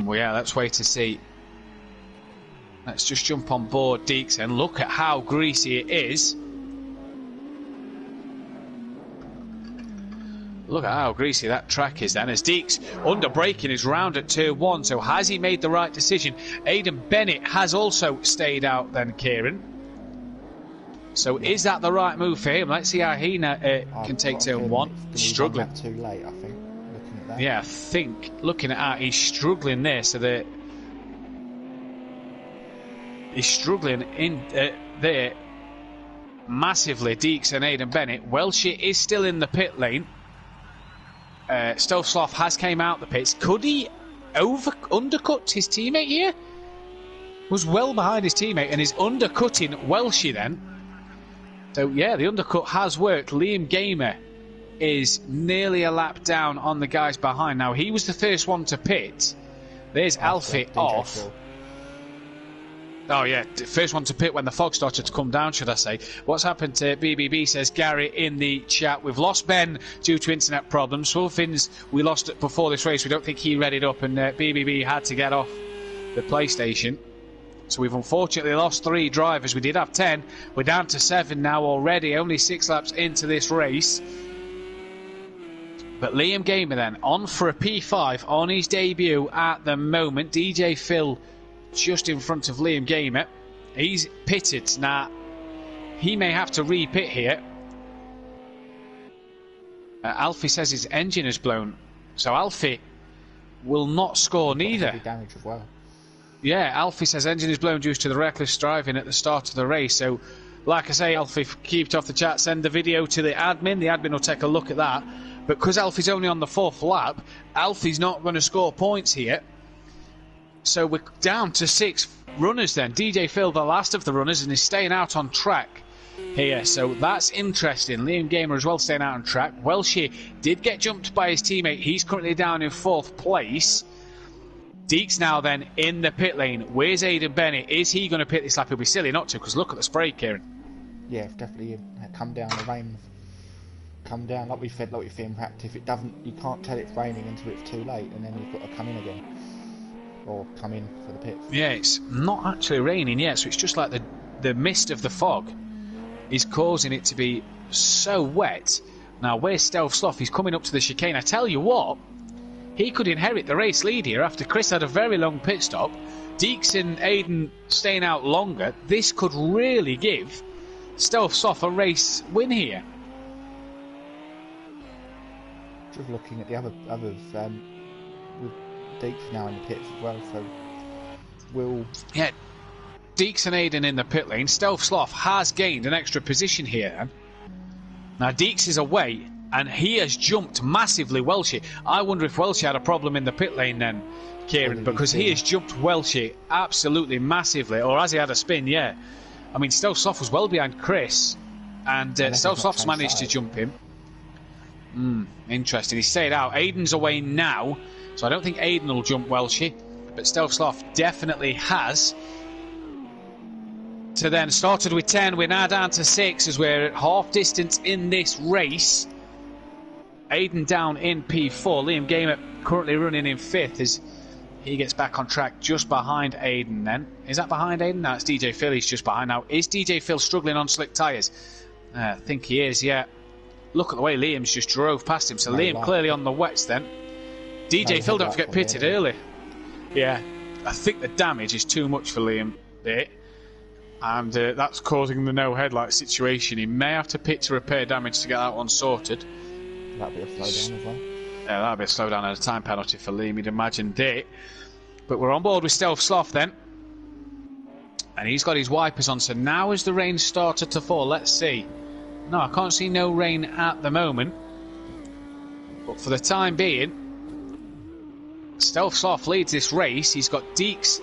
well, yeah, let's wait to see. Let's just jump on board Deeks and look at how greasy it is. Look at how greasy that track is then, as Deeks under braking is round at turn 1. So has he made the right decision? Aidan Bennett has also stayed out then, Kieran. So is that the right move for him? Let's see how he can take turn 1. He's struggling. Too late, I think. Looking at that. Yeah, I think looking at how he's struggling there. So he's struggling in there massively. Deeks and Aidan Bennett. Welshie is still in the pit lane. Stealth Sloth has came out the pits. Could he undercut his teammate here? Was well behind his teammate and is undercutting Welshie then. So yeah, the undercut has worked. Liam Gamer is nearly a lap down on the guys behind. Now he was the first one to pit. There's Alfie off. Oh yeah, first one to pit when the fog started to come down, should I say. What's happened to BBB, says Gary in the chat. We've lost Ben due to internet problems. Fulfins, we lost it before this race. We don't think he read it up, and BBB had to get off the PlayStation. So we've unfortunately lost 3 drivers. We did have 10. We're down to 7 now already, only 6 laps into this race. But Liam Gamer then, on for a P5 on his debut at the moment. DJ Phil just in front of Liam Gamer. He's pitted. Now, he may have to re-pit here. Alfie says his engine has blown. So Alfie will not score neither. Heavy damage as well. Yeah, Alfie says engine is blown due to the reckless driving at the start of the race. So, like I say, Alfie, keep it off the chat, send the video to the admin. The admin will take a look at that. But because Alfie's only on the 4th lap, Alfie's not going to score points here. So we're down to 6 runners then. DJ Phil, the last of the runners, and is staying out on track here. So that's interesting. Liam Gamer as well staying out on track. Welshie did get jumped by his teammate. He's currently down in 4th place. Deeks now then in the pit lane. Where's Aidan Bennett? Is he going to pit this lap? He'll be silly not to, because look at the spray, Kieran. Yeah, definitely come down. The rain come down like we said in practice. If it doesn't, you can't tell it's raining until it's too late, and then you've got to come in again or come in for the pits. Yeah, it's not actually raining yet, so it's just like the mist of the fog is causing it to be so wet. Now, where's Stealth Sloth? He's coming up to the chicane. I tell you what, he could inherit the race lead here after Chris had a very long pit stop. Deeks and Aidan staying out longer. This could really give Stealth Sloth a race win here. Just looking at the others, with Deeks now in the pits as well, so yeah, Deeks and Aidan in the pit lane. Stealth Sloth has gained an extra position here then. Now Deeks is away and he has jumped massively Welshie. I wonder if Welshie had a problem in the pit lane then, Kieran, because he has jumped Welshie absolutely massively. Or has he had a spin? Yeah. I mean, Stealth Sloth was well behind Chris, and Stealth Sloth's managed to jump him. Interesting. He stayed out. Aidan's away now, so I don't think Aidan will jump Welshie, but Stealth Sloth definitely has. So then, started with 10, we're now down to 6 as we're at half distance in this race. Aidan down in P4. Liam Gamer currently running in 5th as he gets back on track just behind Aidan then. Is that behind Aidan? No, it's DJ Phil. He's just behind now. Is DJ Phil struggling on slick tyres? I think he is, yeah. Look at the way Liam's just drove past him. So Liam clearly on the wets then. DJ Phil don't forget pitted early. Yeah, I think the damage is too much for Liam there. And that's causing the no headlight situation. He may have to pit to repair damage to get that one sorted. That'll be a slowdown as well. Yeah, that'll be a slowdown and a time penalty for Liam, you'd imagine there. But we're on board with Stealth Sloth then. And he's got his wipers on, so now as the rain started to fall, let's see. No, I can't see no rain at the moment. But for the time being, Stealth Sloth leads this race. He's got Deeks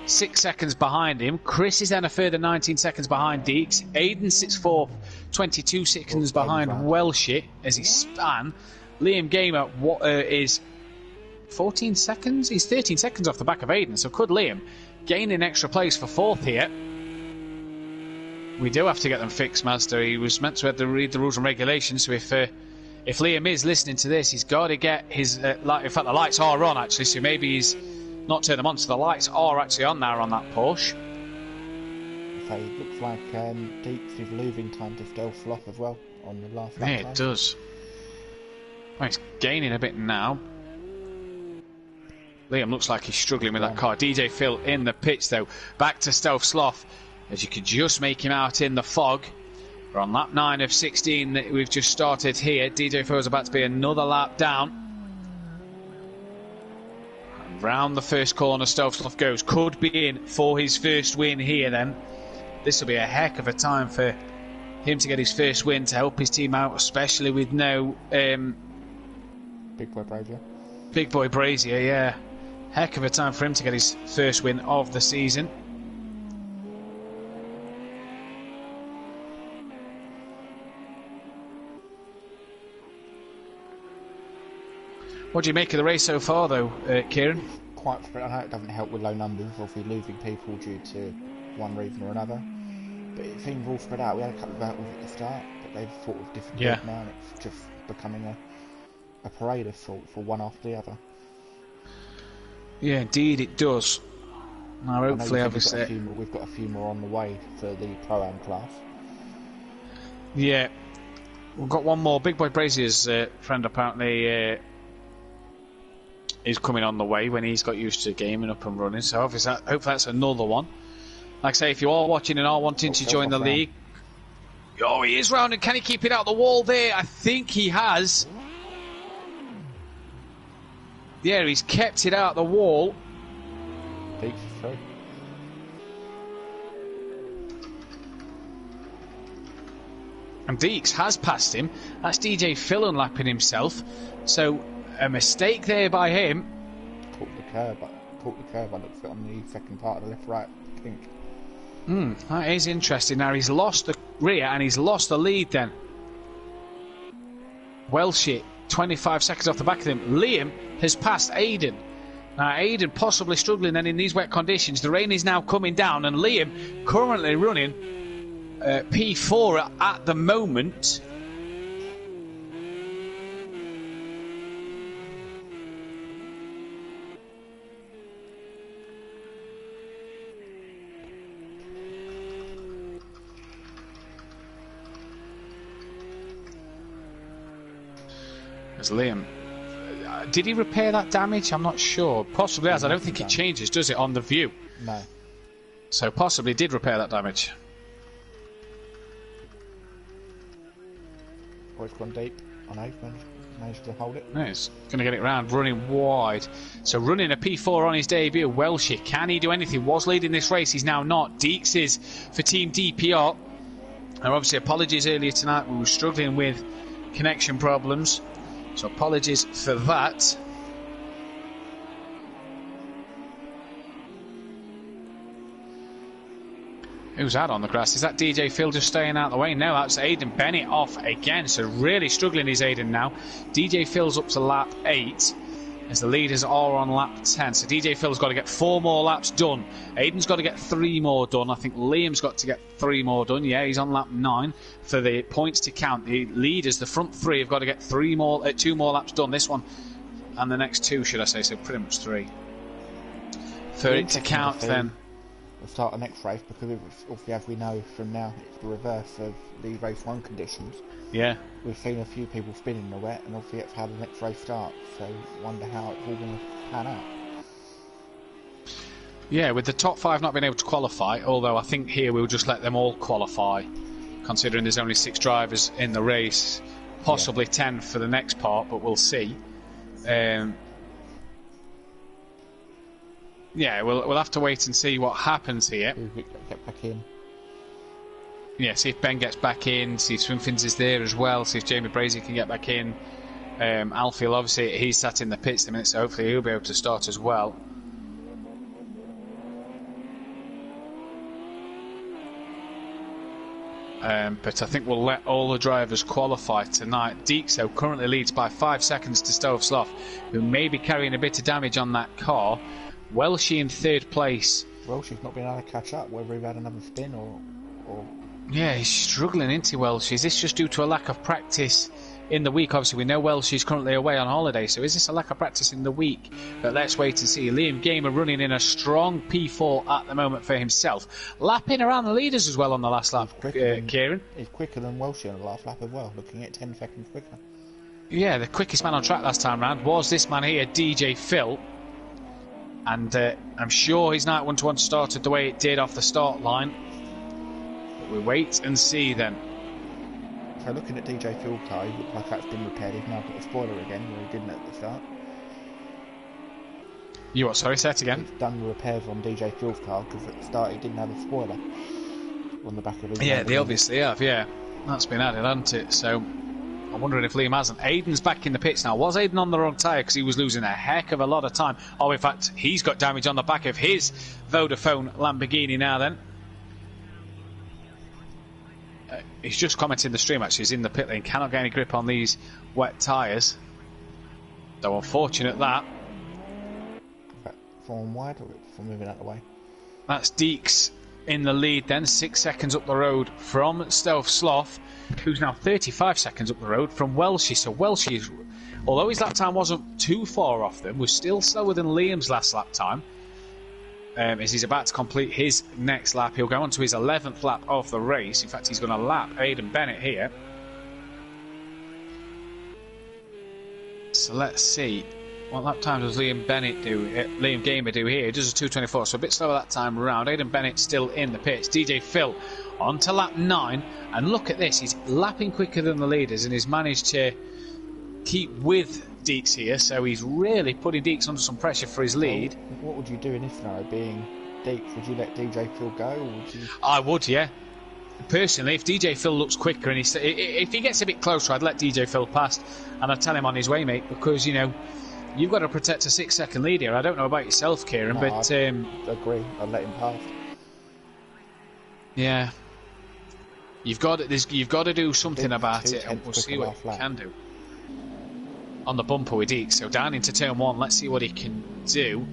6 seconds behind him. Chris is then a further 19 seconds behind Deeks. Aidan sits fourth, 22 seconds behind Welshie as he span. Liam Gamer is 14 seconds? He's 13 seconds off the back of Aidan, so could Liam gain an extra place for 4th here? We do have to get them fixed, Master. He was meant to have to read the rules and regulations, so if Liam is listening to this, he's got to get his... light. In fact, the lights are on, actually, so maybe he's not turned them on, so the lights are actually on now on that Porsche. So it looks like Deeks is losing time to Stealth Sloth as well on the last lap. Yeah, it does. Well, he's gaining a bit now. Liam looks like he's struggling with that car. DJ Phil in the pits, though. Back to Stealth Sloth, as you could just make him out in the fog. We're on lap 9 of 16 that we've just started here. DJ Phil's about to be another lap down. And round the first corner, Stealth Sloth goes. Could be in for his first win here, then. This will be a heck of a time for him to get his first win, to help his team out, especially with no... Big Boy Brazier. Big Boy Brazier, yeah. Heck of a time for him to get his first win of the season. What do you make of the race so far, though, Kieran? Quite spread. I know it doesn't help with low numbers, obviously losing people due to one reason or another. But it seems all spread out. We had a couple of battles at the start, but they've fought with different people now, and it's just becoming a parade of for one after the other. Yeah, indeed it does. Now, hopefully, obviously, we've got a few more on the way for the Pro-Am class. Yeah, we've got one more. Big Boy Brazier's friend apparently is coming on the way when he's got used to gaming up and running. So obviously, hopefully that's another one. Like I say, if you are watching and are wanting to join the league, oh, he is round, and can he keep it out the wall there? I think he has. Yeah, he's kept it out the wall. Deeks is through. And Deeks has passed him. That's DJ Phil unlapping himself. So a mistake there by him. Caught the curve. I looked at it on the second part of the left-right kink. That is interesting. Now he's lost the rear and he's lost the lead then. Welshie, 25 seconds off the back of him. Liam has passed Aiden. Now Aiden possibly struggling then in these wet conditions. The rain is now coming down and Liam currently running P4 at the moment. As Liam, did he repair that damage? I'm not sure. Possibly has. I don't think it changes, does it, on the view? No. So possibly did repair that damage. Oh, it's gone deep. I know, managed to hold it. No, he's going to get it round, running wide. So running a P4 on his debut. Welshie, can he do anything? Was leading this race, he's now not. Deeks is for Team DPR. Now obviously apologies earlier tonight, we were struggling with connection problems. So apologies for that. Who's that on the grass? Is that DJ Phil just staying out of the way? No, that's Aidan Bennett off again. So really struggling is Aidan now. DJ Phil's up to lap 8 as the leaders are on lap 10. So DJ Phil's got to get 4 more laps done. Aidan's got to get 3 more done. I think Liam's got to get 3 more done. Yeah, he's on lap 9 for the points to count. The leaders, the front 3, have got to get 2 more laps done. This one and the next 2, should I say. So pretty much 3. For it to count then. We'll start the next race because obviously, as we know from now, it's the reverse of the race 1 conditions. Yeah. We've seen a few people spin in the wet, and obviously that's how the next race starts. So wonder how it's all going to pan out. Yeah, with the top 5 not being able to qualify, although I think here we'll just let them all qualify, considering there's only 6 drivers in the race, possibly 10 for the next part, but we'll see. Yeah, we'll have to wait and see what happens here. Get back in. Yeah, see if Ben gets back in, see if Swimfins is there as well, see if Jamie Brazier can get back in. Alfie, obviously, he's sat in the pits a minute, so hopefully he'll be able to start as well. But I think we'll let all the drivers qualify tonight. Deeks, currently leads by 5 seconds to Stove Slough, who may be carrying a bit of damage on that car. Welshie in 3rd place. Welshie's not been able to catch up, whether he had another spin or... Yeah, he's struggling into Welshie. Is this just due to a lack of practice in the week? Obviously, we know Welshie's currently away on holiday, so is this a lack of practice in the week? But let's wait and see. Liam Gamer running in a strong P4 at the moment for himself. Lapping around the leaders as well on the last lap, Kieran. He's quicker than Welshie on the last lap as well, looking at 10 seconds quicker. Yeah, the quickest man on track last time round was this man here, DJ Phil. And I'm sure his night 1-to-1 started the way it did off the start line. But we wait and see then. So looking at DJ Phil car, he looks like that's been repaired. He's now got a spoiler again, where he didn't at the start. You what, sorry, say it again? He's done the repairs on DJ Phil's car, because at the start he didn't have a spoiler on the back of his... Yeah, they obviously have, yeah. That's been added, hasn't it? So I'm wondering if Liam hasn't. Aiden's back in the pits now. Was Aiden on the wrong tyre? Because he was losing a heck of a lot of time. Oh, in fact, he's got damage on the back of his Vodafone Lamborghini now then. He's just commenting the stream, actually. He's in the pit lane. Cannot get any grip on these wet tyres. Though unfortunate that. From wide or from moving out of the way? That's Deeks in the lead then. 6 seconds up the road from Stove Slough, who's now 35 seconds up the road from Welshie. So Welshie, although his lap time wasn't too far off them, was still slower than Liam's last lap time. as he's about to complete his next lap. He'll go on to his 11th lap of the race. In fact, he's going to lap Aidan Bennett here. So let's see. What lap time does Liam Gamer do here? He does a 2:24, so a bit slower that time around. Aidan Bennett still in the pits. DJ Phil on to lap 9. And look at this. He's lapping quicker than the leaders and he's managed to keep with Deeks here. So he's really putting Deeks under some pressure for his lead. What would you do in this scenario, being Deeks? Would you let DJ Phil go? Or would you... I would, yeah. Personally, if DJ Phil looks quicker and if he gets a bit closer, I'd let DJ Phil past and I'd tell him on his way, mate, because, you know, you've got to protect a 6-second lead here. I don't know about yourself, Kieran, but... I agree. I'd let him pass. Yeah. You've got to do something about it, and we'll see what he can do. On the bumper with Deeks, so down into turn 1, let's see what he can do.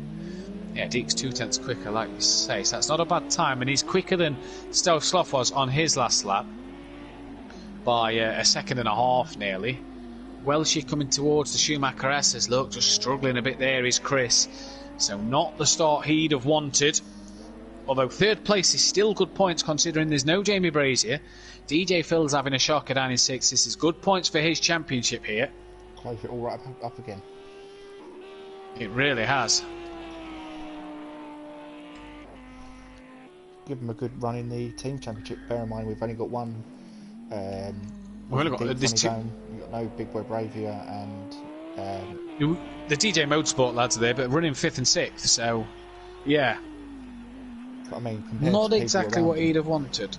Yeah, Deeks 2/10 quicker, like you say, so that's not a bad time, and he's quicker than Stealth Sloth was on his last lap by a second and a half nearly. Welshie coming towards the Schumacher S's, look, just struggling a bit there is Chris, so not the start he'd have wanted, although 3rd place is still good points considering there's no Jamie Brazier. DJ Phil's having a shocker down in 6th. This is good points for his championship here. Close it all right up again. It really has. Give him a good run in the team championship. Bear in mind we've only got one. We've only got this two. You've got no Big Boy Brazier and the DJ Motorsport lads are there, but running 5th and 6th. So, yeah. I mean, not exactly what he'd have wanted.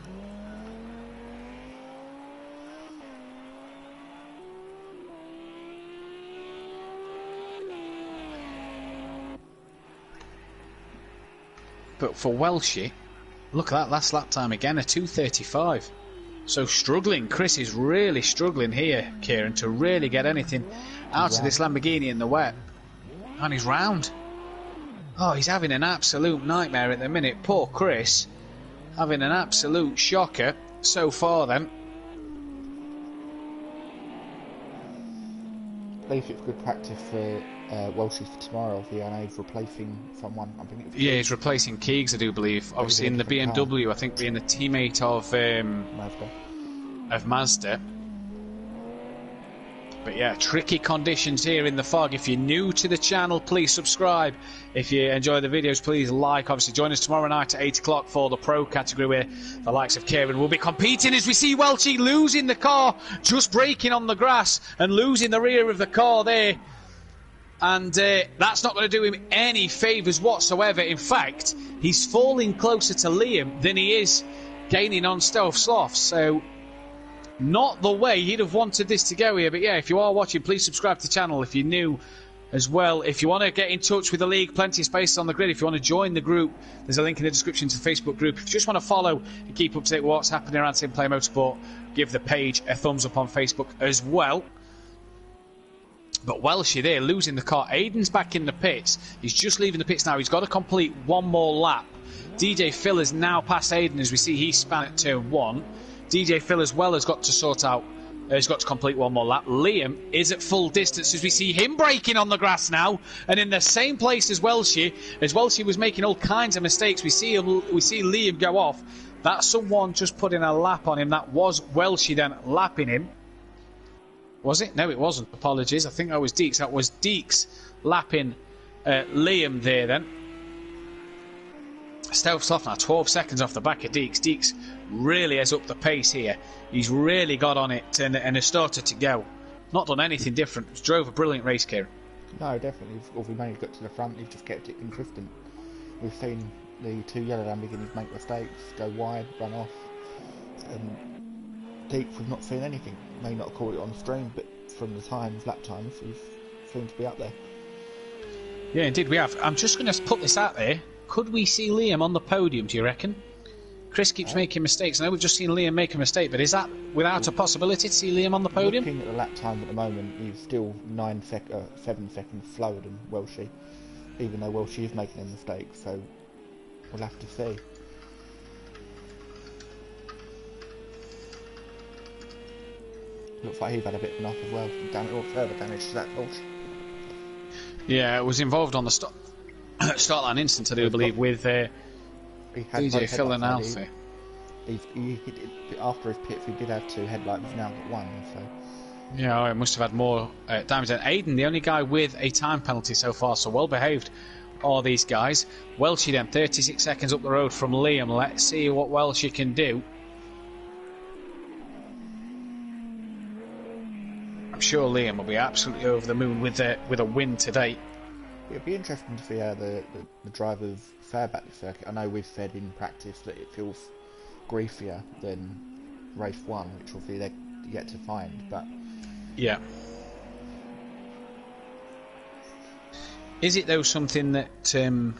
But for Welshie, look at that last lap time again, a 2:35. So struggling. Chris is really struggling here, Kieran, to really get anything out of this Lamborghini in the wet. And he's round. Oh, he's having an absolute nightmare at the minute. Poor Chris. Having an absolute shocker so far then. At least it's good practice for Welshie for tomorrow. He's replacing someone. I think yeah, he's replacing Keegs, I do believe. Obviously in the BMW, I think being the teammate of Mazda. But yeah, tricky conditions here in the fog. If you're new to the channel, please subscribe. If you enjoy the videos, please like. Obviously, join us tomorrow night at 8 o'clock for the Pro category, where the likes of Kieran will be competing, as we see Welchie losing the car, just braking on the grass and losing the rear of the car there. And that's not going to do him any favours whatsoever. In fact, he's falling closer to Liam than he is gaining on Stealth Sloth. So, not the way he'd have wanted this to go here. But yeah, if you are watching, please subscribe to the channel if you're new as well. If you want to get in touch with the league, plenty of space on the grid. If you want to join the group, there's a link in the description to the Facebook group. If you just want to follow and keep up to date with what's happening around Simplay Motorsport, give the page a thumbs up on Facebook as well. But Welshie there, losing the car. Aidan's back in the pits. He's just leaving the pits now. He's got to complete one more lap. DJ Phil is now past Aidan, as we see he span at turn 1. DJ Phil as well has got to sort out, has got to complete one more lap. Liam is at full distance, as we see him braking on the grass now, and in the same place as Welshie was making all kinds of mistakes. We see Liam go off. That's someone just putting a lap on him. That was Welshie then lapping him. Was it? No, it wasn't. Apologies. I think that was Deeks. That was Deeks lapping Liam there then. Stealth Sloth now 12 seconds off the back of Deeks. Deeks really has upped the pace here. He's really got on it and has started to go. Not done anything different. Drove a brilliant race, Kieran. No, definitely. If we managed to get to the front, he's just kept it consistent. We've seen the two yellow Lamborghinis make mistakes, go wide, run off. And Deeks, we've not seen anything. May not call it on stream, but from the lap times, we've seemed to be up there. Yeah, indeed we have. I'm just going to put this out there. Could we see Liam on the podium, do you reckon? Chris keeps making mistakes. I know we've just seen Liam make a mistake, but is that without a possibility to see Liam on the podium? Looking at the lap time at the moment, he's still 7 seconds slower than Welshie, even though Welshie is making a mistake, so we'll have to see. Looks like he's had a bit of enough as well, or further damage to that Welsh. Yeah, it was involved on the stop. start line instant, I do believe, with DJ Phil and Alfie. After his pits, we did have 2 headlights. We've now got 1. So. Yeah, I must have had more damage than Aiden, the only guy with a time penalty so far, so well behaved are these guys. Welshie then, 36 seconds up the road from Liam. Let's see what Welshie can do. I'm sure Liam will be absolutely over the moon with a win today. It'd be interesting to see how the drivers fare back the circuit. I know we've said in practice that it feels griefier than race 1, which obviously they're yet to find, but yeah. Is it though something that the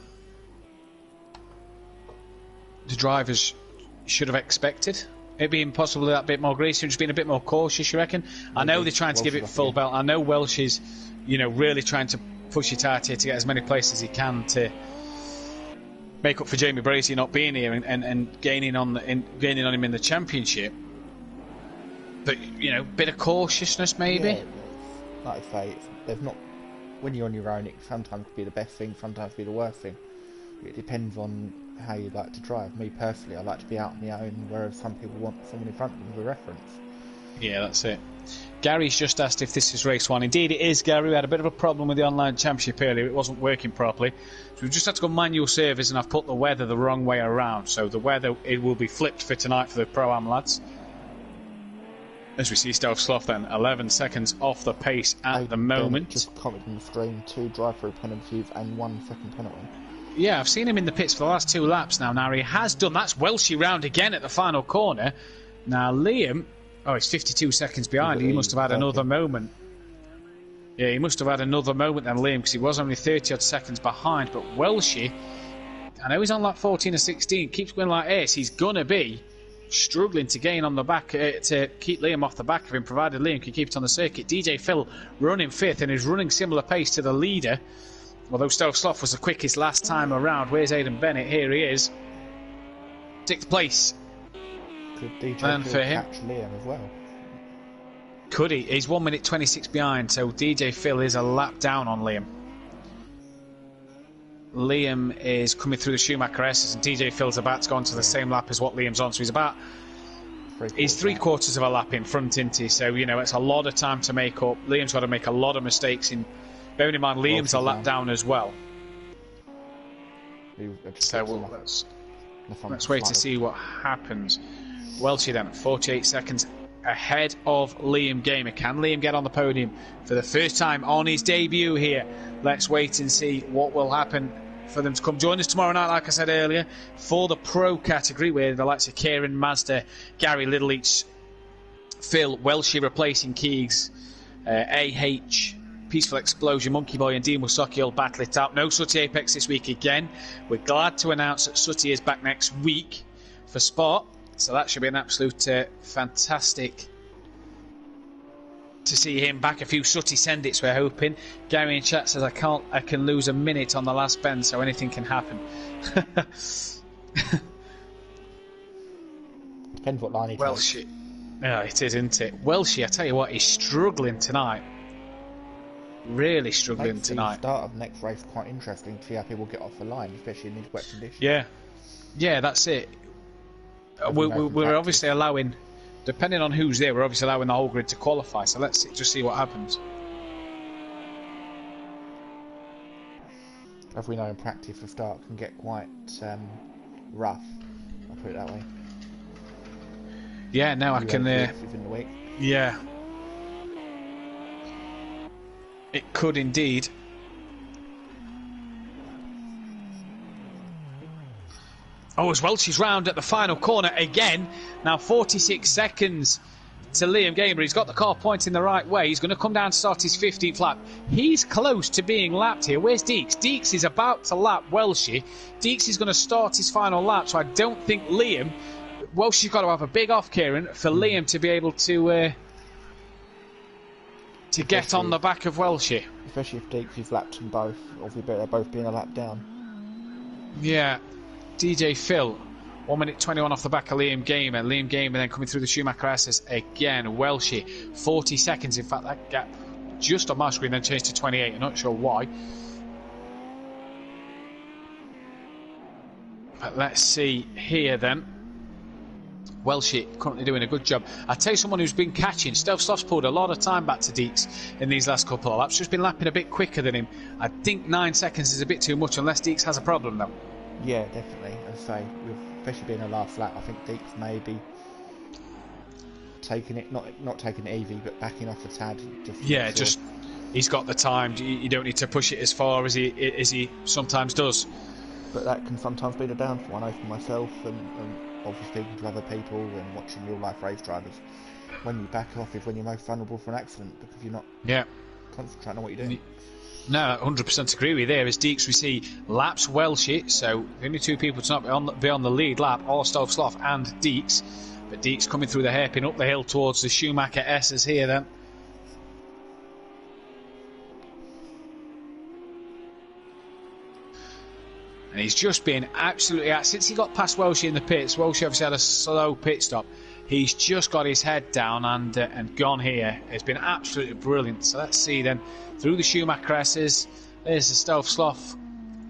drivers should have expected? It being possibly that bit more greasy and just being a bit more cautious, you reckon? Maybe. I know they're trying to give it full belt. I know Welsh is, really trying to push it out here to get as many places as he can to make up for Jamie Bracey not being here and gaining on him in the championship. But bit of cautiousness maybe. Yeah, like I say, there's not. When you're on your own, it sometimes can be the best thing, sometimes be the worst thing. It depends on how you like to drive. Me personally, I like to be out on my own, whereas some people want someone in front of them as a reference. Yeah, that's it. Gary's just asked if this is race 1. Indeed it is, Gary. We had a bit of a problem with the online championship earlier. It wasn't working properly. So we've just had to go manual service, and I've put the weather the wrong way around. So the weather, it will be flipped for tonight for the Pro-Am lads. As we see Stealth Sloth then, 11 seconds off the pace at the moment. Just commented on the stream, 2 drive-through penalties and 1 second penalty. Yeah, I've seen him in the pits for the last 2 laps now. Now he has done, that's Welshie round again at the final corner. Now Liam, he's 52 seconds behind. He must have had another moment. Yeah, he must have had another moment then, Liam, because he was only 30 odd seconds behind. But Welshie, I know he's on lap 14 or 16, keeps going like this. He's going to be struggling to gain on the back, to keep Liam off the back of him, provided Liam can keep it on the circuit. DJ Phil running 5th and is running similar pace to the leader, although Stealth Sloth was the quickest last time around. Where's Aidan Bennett? Here he is, 6th place. Could DJ Phil catch Liam as well? Could he? He's 1 minute 26 behind, so DJ Phil is a lap down on Liam. Liam is coming through the Schumacher S's, and DJ Phil's about to go onto the same lap as what Liam's on, so he's 3/4 of a lap in front, isn't he? So it's a lot of time to make up. Liam's got to make a lot of mistakes, bearing in mind Liam's a lap down as well. So let's wait to see what happens. Welshie then, 48 seconds ahead of Liam Gamer. Can Liam get on the podium for the first time on his debut here? Let's wait and see what will happen for them to come join us tomorrow night, like I said earlier, for the Pro category, where the likes of Kieran, Mazda, Gary Littleleach, Phil, Welshie replacing Keegs, AH, Peaceful Explosion, Monkey Boy and Dean Wasaki will battle it out. No Sooty Apex this week again. We're glad to announce that Sooty is back next week for Sport, so that should be an absolute fantastic to see him back. A few Sooty Sendits we're hoping. Gary in chat says I can lose a minute on the last bend, so anything can happen. Depends what line he Welshie. Yeah, it is, isn't it? Welshie, I tell you what, he's struggling tonight. Really struggling tonight. The start of the next race quite interesting to see how people get off the line, especially in these wet conditions. Yeah, that's it. We're obviously allowing, depending on who's there, we're obviously allowing the whole grid to qualify, so let's just see what happens. As we know in practice, the start can get quite rough, I'll put it that way. Yeah, now I can... within the week. Yeah. It could indeed. As Welshie's round at the final corner again. Now 46 seconds to Liam Gamer. He's got the car pointing the right way. He's going to come down to start his 15th lap. He's close to being lapped here. Where's Deeks? Deeks is about to lap Welshie. Deeks is going to start his final lap, so I don't think Welshie's got to have a big off, Kieran, for Liam to be able to get on the back of Welshie. Especially if Deeks is lapped them both, or if they're both being a lap down. Yeah. DJ Phil, 1 minute 21 off the back of Liam Gamer. Liam Gamer then coming through the Schumacher S's again. Welshie, 40 seconds. In fact, that gap just on my screen then changed to 28. I'm not sure why. Let's see here then. Welshie currently doing a good job. I tell you, someone who's been catching, Stealth Sloth's pulled a lot of time back to Deeks in these last couple of laps. Just been lapping a bit quicker than him. I think 9 seconds is a bit too much, unless Deeks has a problem though. Yeah, definitely. As I say, especially being a last lap, I think Deeks maybe taking it, not taking it easy, but backing off a tad. Just he's got the time. You don't need to push it as far as he sometimes does. But that can sometimes be the downfall. I know for myself and obviously speaking to other people and watching real life race drivers. When you back off is when you're most vulnerable for an accident, because you're not concentrating on what you're doing. No, 100% agree with you there. As Deeks, we see laps Welshie, so the only 2 people to not be on the lead lap are Stealth Sloth and Deeks. But Deeks coming through the hairpin up the hill towards the Schumacher S's here then. And he's just been absolutely since he got past Welshie in the pits. Welshie obviously had a slow pit stop. He's just got his head down and gone here. It's been absolutely brilliant. So let's see then through the Schumacher S's. There's the Stealth Sloth.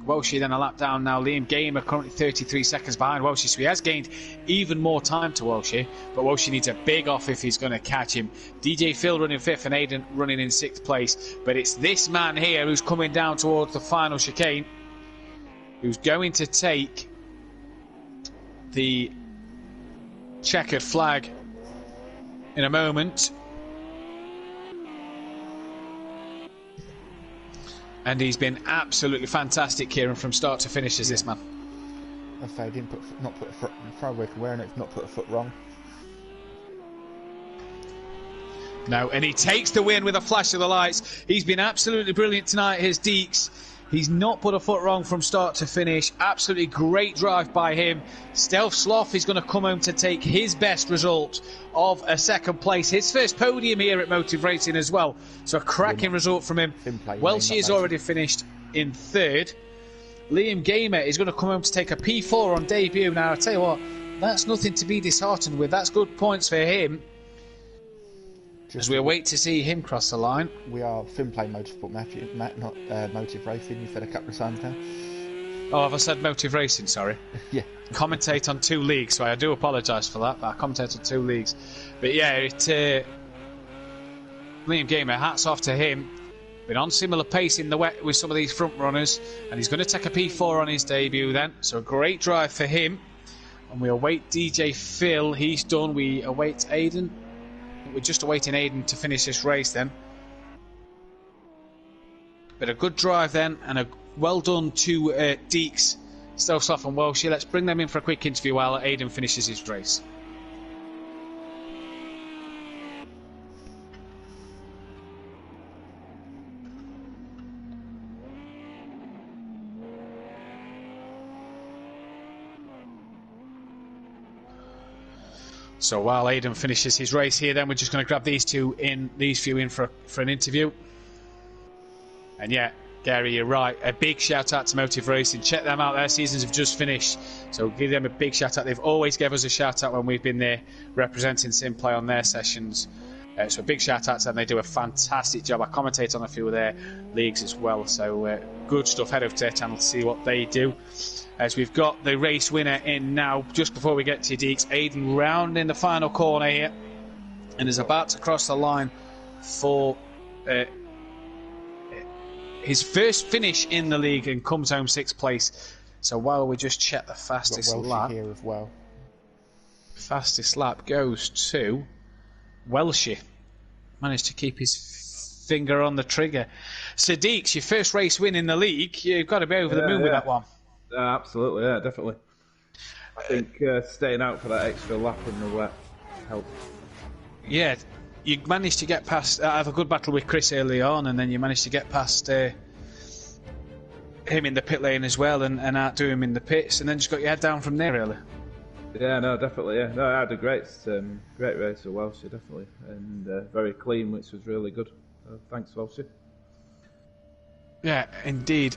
Welshie then a lap down now. Liam Gamer currently 33 seconds behind Welshie, so he has gained even more time to Welshie, but Welshie needs a big off if he's going to catch him. DJ Phil running 5th and Aidan running in 6th place, but it's this man here who's coming down towards the final chicane who's going to take the checkered flag in a moment. And he's been absolutely fantastic, Kieran, from start to finish as this man. I say, didn't not put a foot, far away from wearing it, not put a foot wrong. No, and he takes the win with a flash of the lights. He's been absolutely brilliant tonight, here's Deeks. He's not put a foot wrong from start to finish. Absolutely great drive by him. Stealth Sloth is going to come home to take his best result of a 2nd place. His first podium here at Motive Racing as well. So a cracking result from him. Welshie is already finished in 3rd. Liam Gamer is going to come home to take a P4 on debut. Now, I tell you what, that's nothing to be disheartened with. That's good points for him. As we await to see him cross the line. We are Simplay Motorsport, Matt, not Motive Racing. You said a couple of times now. Oh, have I said Motive Racing? Sorry. Yeah. Commentate on 2 leagues, so I do apologise for that, but I commentate on 2 leagues. But yeah, Liam Gamer, hats off to him. Been on similar pace in the wet with some of these front runners, and he's going to take a P4 on his debut then. So a great drive for him. And we await DJ Phil. He's done. We await Aidan. We're just awaiting Aidan to finish this race then. But a good drive then, and a well done to Deeks, Stealth Sloth and Welshie. Let's bring them in for a quick interview while Aidan finishes his race. So while Aidan finishes his race here, then we're just going to grab these few in for an interview. And yeah, Gary, you're right. A big shout out to Motive Racing. Check them out. Their seasons have just finished, so give them a big shout out. They've always given us a shout out when we've been there representing Simplay on their sessions. So a big shout out to them. They do a fantastic job. I commentate on a few of their leagues as well. So good stuff. Head over to their channel to see what they do. As we've got the race winner in now, just before we get to Deeks, Aidan rounding the final corner here and is about to cross the line for his first finish in the league and comes home 6th place. So while we just check the fastest lap here as well. Fastest lap goes to Welshie. Managed to keep his finger on the trigger. So Deeks, your first race win in the league, you've got to be over the moon with that one. Absolutely, yeah, definitely. I think staying out for that extra lap in the wet helped. Yeah, you managed to get past. Have a good battle with Chris early on, and then you managed to get past him in the pit lane as well, and outdo him in the pits, and then just got your head down from there, really. Yeah, no, definitely. Yeah, no, I had a great race with Welshie, definitely, and very clean, which was really good. Thanks, Welshie. Yeah, indeed.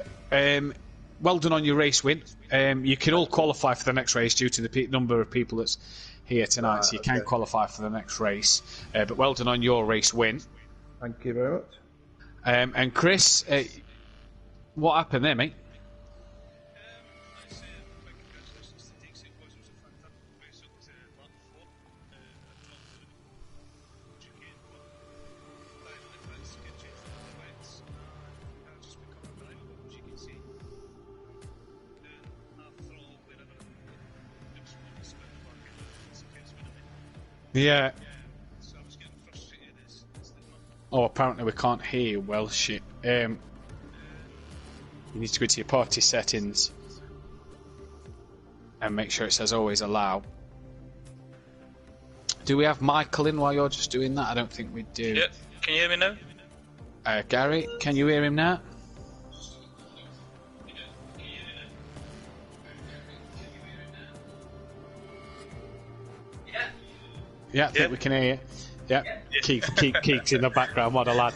Well done on your race win. You can all qualify for the next race due to the number of people that's here tonight, so you can qualify for the next race. But well done on your race win. Thank you very much. And Chris, what happened there, mate? Yeah. Oh, apparently we can't hear you well, shit. You need to go to your party settings and make sure it says always allow. Do we have Michael in while you're just doing that? I don't think we do. Yep. Can you hear me now? Gary, can you hear him now? Yeah, I think we can hear you. Yeah, Keith's in the background, what a lad.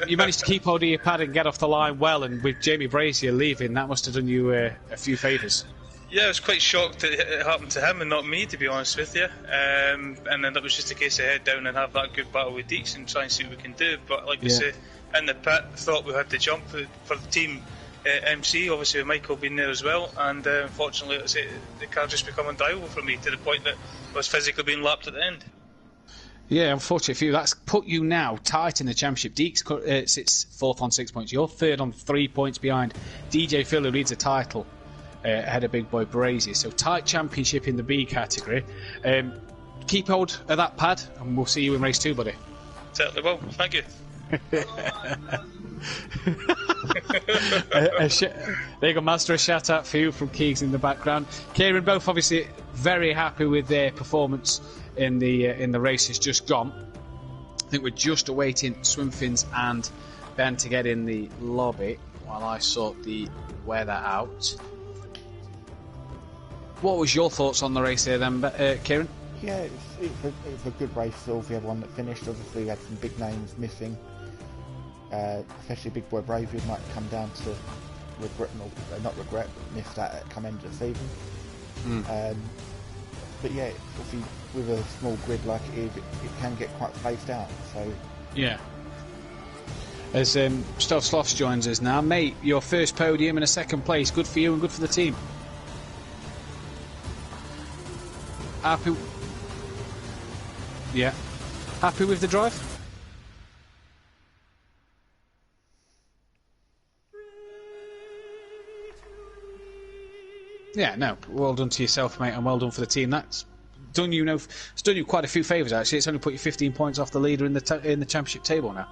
You managed to keep hold of your pad and get off the line well, and with Jamie Brazier leaving, that must have done you a few favours. Yeah, I was quite shocked that it happened to him and not me, to be honest with you. And then that was just a case of head down and have that good battle with Deeks and try and see what we can do. But like I say, in the pit, thought we had to jump for the team MC, obviously with Michael being there as well. And unfortunately, the car just became undrivable for me to the point that I was physically being lapped at the end. Yeah, unfortunately for you, that's put you now tight in the championship. Deeks sits fourth on 6 points. You're third on 3 points behind DJ Phil, who leads the title ahead of Big Boy Brazier. So tight championship in the B category. Keep hold of that pad, and we'll see you in race 2, buddy. Certainly will. Thank you. There you go, Master. A shout out for you from Keegs in the background. Kieran, both obviously very happy with their performance in the races just gone. I think we're just awaiting Swimfins and Ben to get in the lobby while I sort the weather out. What was your thoughts on the race there then, Kieran? Yeah, it was a good race for the one that finished. Obviously, we had some big names missing, especially Big Boy Brazier might come down to miss that at come end of the season. But yeah, obviously with a small grid like it is, it can get quite spaced out. So yeah. As Stealth Sloths joins us now, mate, your first podium and a second place. Good for you and good for the team. Happy? Yeah. Happy with the drive? Yeah, no. Well done to yourself, mate, and well done for the team. That's done you it's done you quite a few favours actually. It's only put you 15 points off the leader in the championship table now.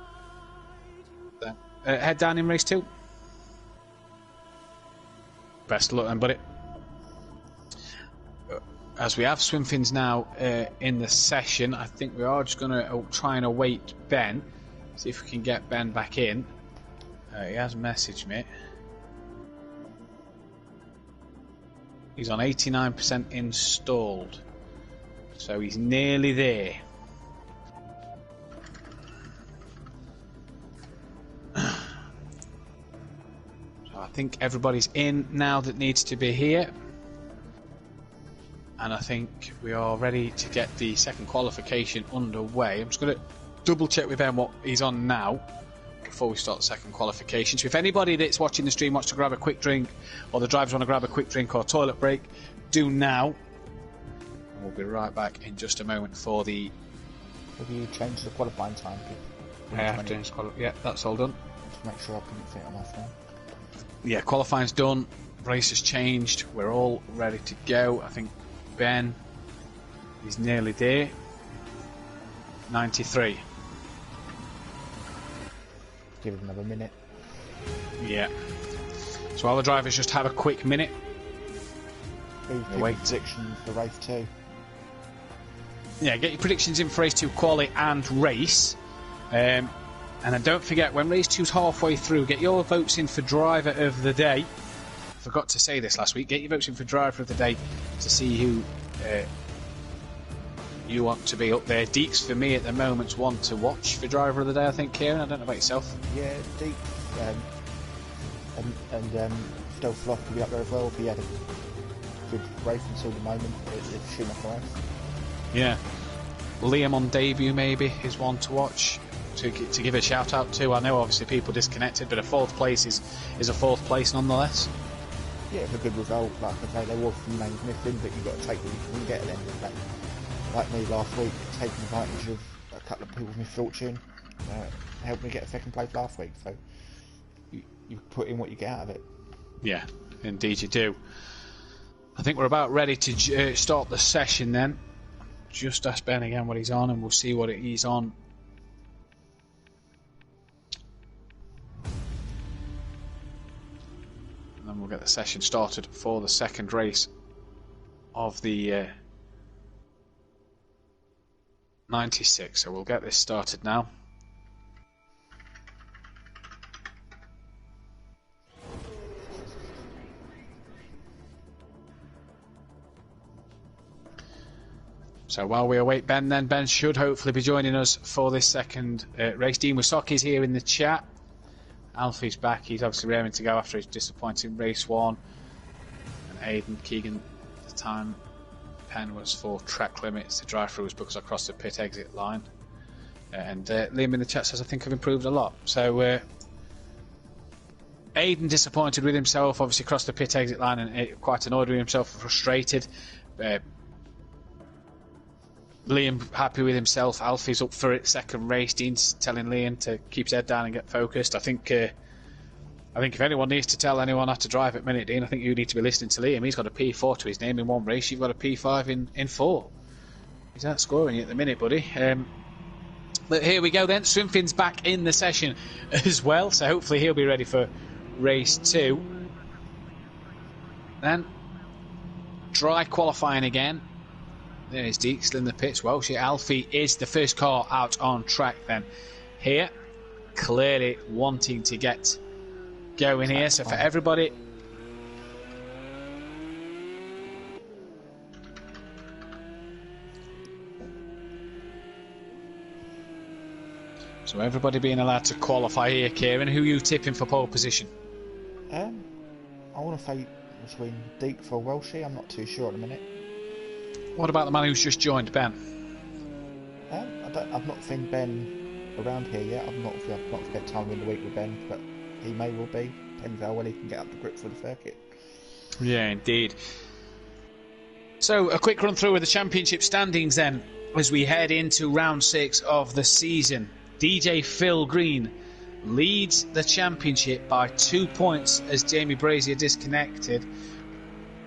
So, head down in race 2. Best of luck then, buddy. As we have Swimfins now in the session, I think we are just going to try and await Ben. See if we can get Ben back in. He has messaged me. He's on 89% installed. So he's nearly there. So I think everybody's in now that needs to be here. And I think we are ready to get the second qualification underway. I'm just going to double check with Ben what he's on now before we start the second qualification. So if anybody that's watching the stream wants to grab a quick drink, or the drivers want to grab a quick drink or toilet break, do now. And we'll be right back in just a moment for the... Have you changed the qualifying time? I have changed yeah, that's all done. Just make sure I couldn't fit on my phone. Yeah, qualifying's done. Race has changed. We're all ready to go. I think Ben is nearly there. 93. Give it another minute. Yeah. So while the drivers just have a quick minute. Wait. Predictions for race 2. Yeah, get your predictions in for race 2, quali and race. And then don't forget, when race 2's halfway through, get your votes in for driver of the day. Forgot to say this last week. Get your votes in for driver of the day to see who you want to be up there. Deeks for me at the moment's one to watch for driver of the day, I think. Kieran, I don't know about yourself. Yeah, Deeks and Stealth Sloth could be up there as well if he had a good race until the moment. It's Schumacher race. Yeah. Liam on debut maybe is one to watch. To give a shout out to. I know obviously people disconnected, but a fourth place is a fourth place nonetheless. Yeah, it's a good result. Like I say, there was some names missing, but you've got to take what you can get at the end of the day. Like me last week, taking advantage of a couple of people's misfortune, helped me get a second place last week. So you put in what you get out of it. Yeah, indeed you do. I think we're about ready to start the session then. just ask Ben again what he's on, and we'll see what he's on. And then we'll get the session started for the second race of the 96. So we'll get this started now. So while we await Ben, then Ben should hopefully be joining us for this second race. Dean Wisoki's here in the chat. Alfie's back. He's obviously raring to go after his disappointing race 1. And Aidan Keegan, the time pen was for track limits. The drive-through was because I crossed the pit exit line. And Liam in the chat says I think I've improved a lot. So Aidan disappointed with himself, obviously crossed the pit exit line and quite annoyed with himself, frustrated. Liam happy with himself. Alfie's up for it, second race. Dean's telling Liam to keep his head down and get focused. I think if anyone needs to tell anyone how to drive at minute, Dean, I think you need to be listening to Liam. He's got a P4 to his name in one race. You've got a P5 in 4. He's outscoring you at the minute, buddy. But here we go then. Swinfin's back in the session as well, so hopefully he'll be ready for race 2. Then dry qualifying again. There's Deeks in the pits. Well, Alfie is the first car out on track then. Here, clearly wanting to get going here. So for everybody, being allowed to qualify here. Kieran, who are you tipping for pole position? I want to say between Deeks or Welshie. I'm not too sure at the minute. What about the man who's just joined, Ben? I've not seen Ben around here yet. I've not spent time in the week with Ben, but he may well be. Depends how well he can get up to grips with the circuit. Yeah, indeed. So, a quick run through of the championship standings then, as we head into round 6 of the season. DJ Phil Green leads the championship by 2 points as Jamie Brazier disconnected.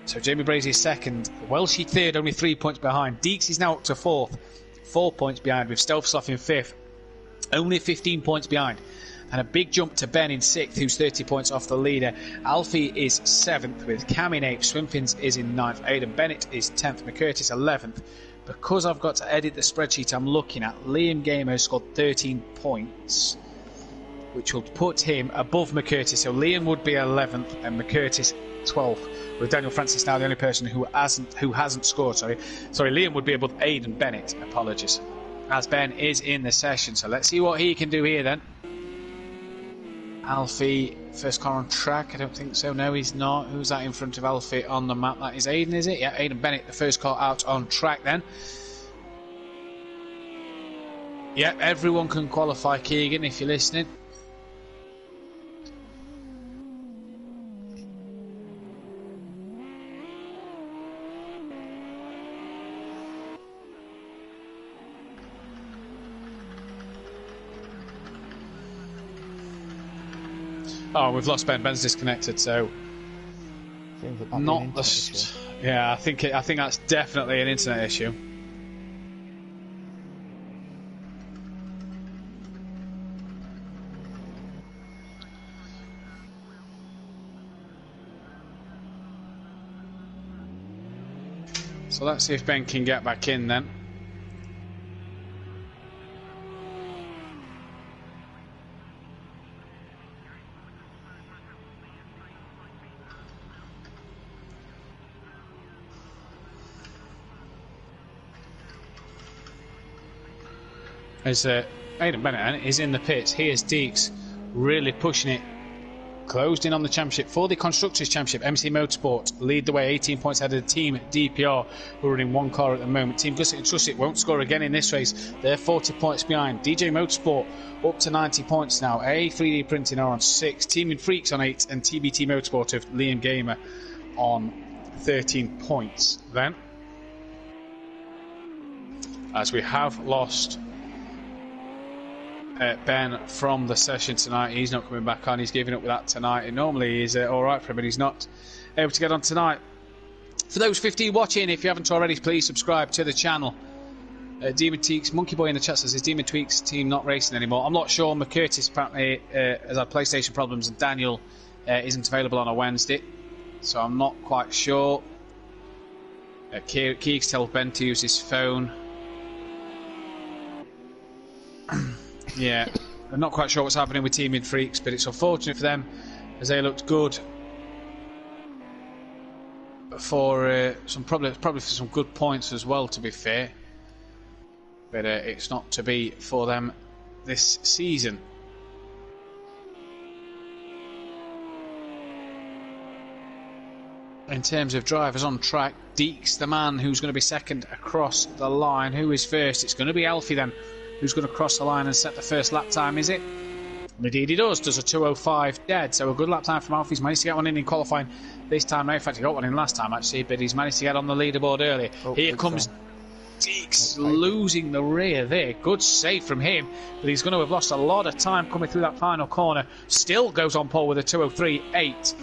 So Jamie Brazier second, Welshie third, only 3 points behind. Deeks is now up to 4th, 4 points behind, with Stelfsloff in 5th, only 15 points behind. And a big jump to Ben in 6th, who's 30 points off the leader. Alfie is 7th, with Cam in 8th, Swinfins is in 9th, Aidan Bennett is 10th, McCurtis 11th. Because I've got to edit the spreadsheet I'm looking at, Liam Gamer has scored 13 points, which will put him above McCurtis. So Liam would be 11th and McCurtis 12th. With Daniel Francis now the only person who hasn't scored. Sorry, Liam would be above Aidan Bennett. Apologies. As Ben is in the session, so let's see what he can do here then. Alfie, first car on track. I don't think so. No, he's not. Who's that in front of Alfie on the map? That is Aidan, is it? Yeah, Aidan Bennett, the first car out on track then. Yeah, everyone can qualify, Keegan, if you're listening. Oh, we've lost Ben. Ben's disconnected, so not the. Yeah, I think that's definitely an internet issue. So let's see if Ben can get back in then. As Aidan Bennett is in the pits, here's Deeks really pushing it, closed in on the championship for the Constructors' Championship. MC Motorsport lead the way, 18 points ahead of the team DPR, who are running one car at the moment. Team Gusset and Trussit won't score again in this race, they're 40 points behind. DJ Motorsport up to 90 points now. 3D Printing are on 6, Teaming Freaks on 8, and TBT Motorsport of Liam Gamer on 13 points. Then, as we have lost Ben from the session tonight, he's not coming back on, he's giving up with that tonight, and normally he's alright for him, but he's not able to get on tonight. For those 15 watching, if you haven't already, please subscribe to the channel Demon Tweaks, Monkey Boy in the chat says, is Demon Tweaks team not racing anymore? I'm not sure. McCurtis apparently has had PlayStation problems, and Daniel isn't available on a Wednesday, so I'm not quite sure. Keeks tells Ben to use his phone. Yeah, I'm not quite sure what's happening with Team Freaks, but it's unfortunate for them, as they looked good for probably for some good points as well, to be fair. But it's not to be for them this season. In terms of drivers on track, Deeks, the man who's going to be second across the line. Who is first? It's going to be Alfie then, who's going to cross the line and set the first lap time, is it? Indeed he does a 2:05 dead, so a good lap time from Alfie. He's managed to get one in qualifying this time now. In fact, he got one in last time actually, but he's managed to get on the leaderboard earlier. Here comes Deeks losing the rear there. Good save from him, but he's going to have lost a lot of time coming through that final corner. Still goes on pole with a 2:03.8.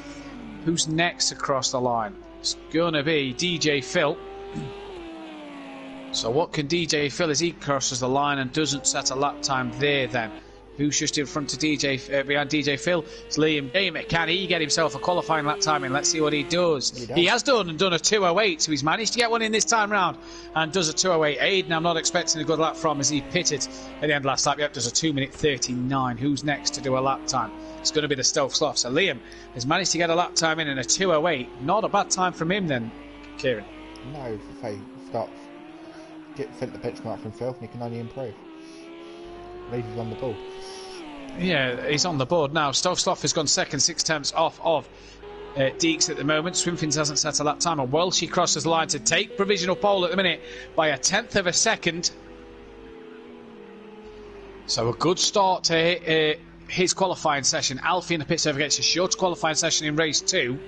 Who's next across the line? It's going to be DJ Phil. So what can DJ Phil as he crosses the line and doesn't set a lap time there then? Who's just in front of behind DJ Phil? It's Liam Gamer. Can he get himself a qualifying lap time in? Let's see what he does. He has done a 2:08, so he's managed to get one in this time round and does a 2:08. Aiden, I'm not expecting a good lap from, as he pitted at the end last lap. Yep, does a 2:39. Who's next to do a lap time? It's going to be the Stealth Sloth. So Liam has managed to get a lap time in a 2:08. Not a bad time from him then, Kieran. No, if they start fit the benchmark for himself, and he can only improve. He's on the ball. Yeah, he's on the board now. Stealth Sloth has gone second, 6 tenths off of Deeks at the moment. Swimfins hasn't set a lap time, and Welshie crosses the line to take provisional pole at the minute by a 1/10 of a second. So a good start to his qualifying session. Alfie in the pits over gets a short qualifying session in race 2.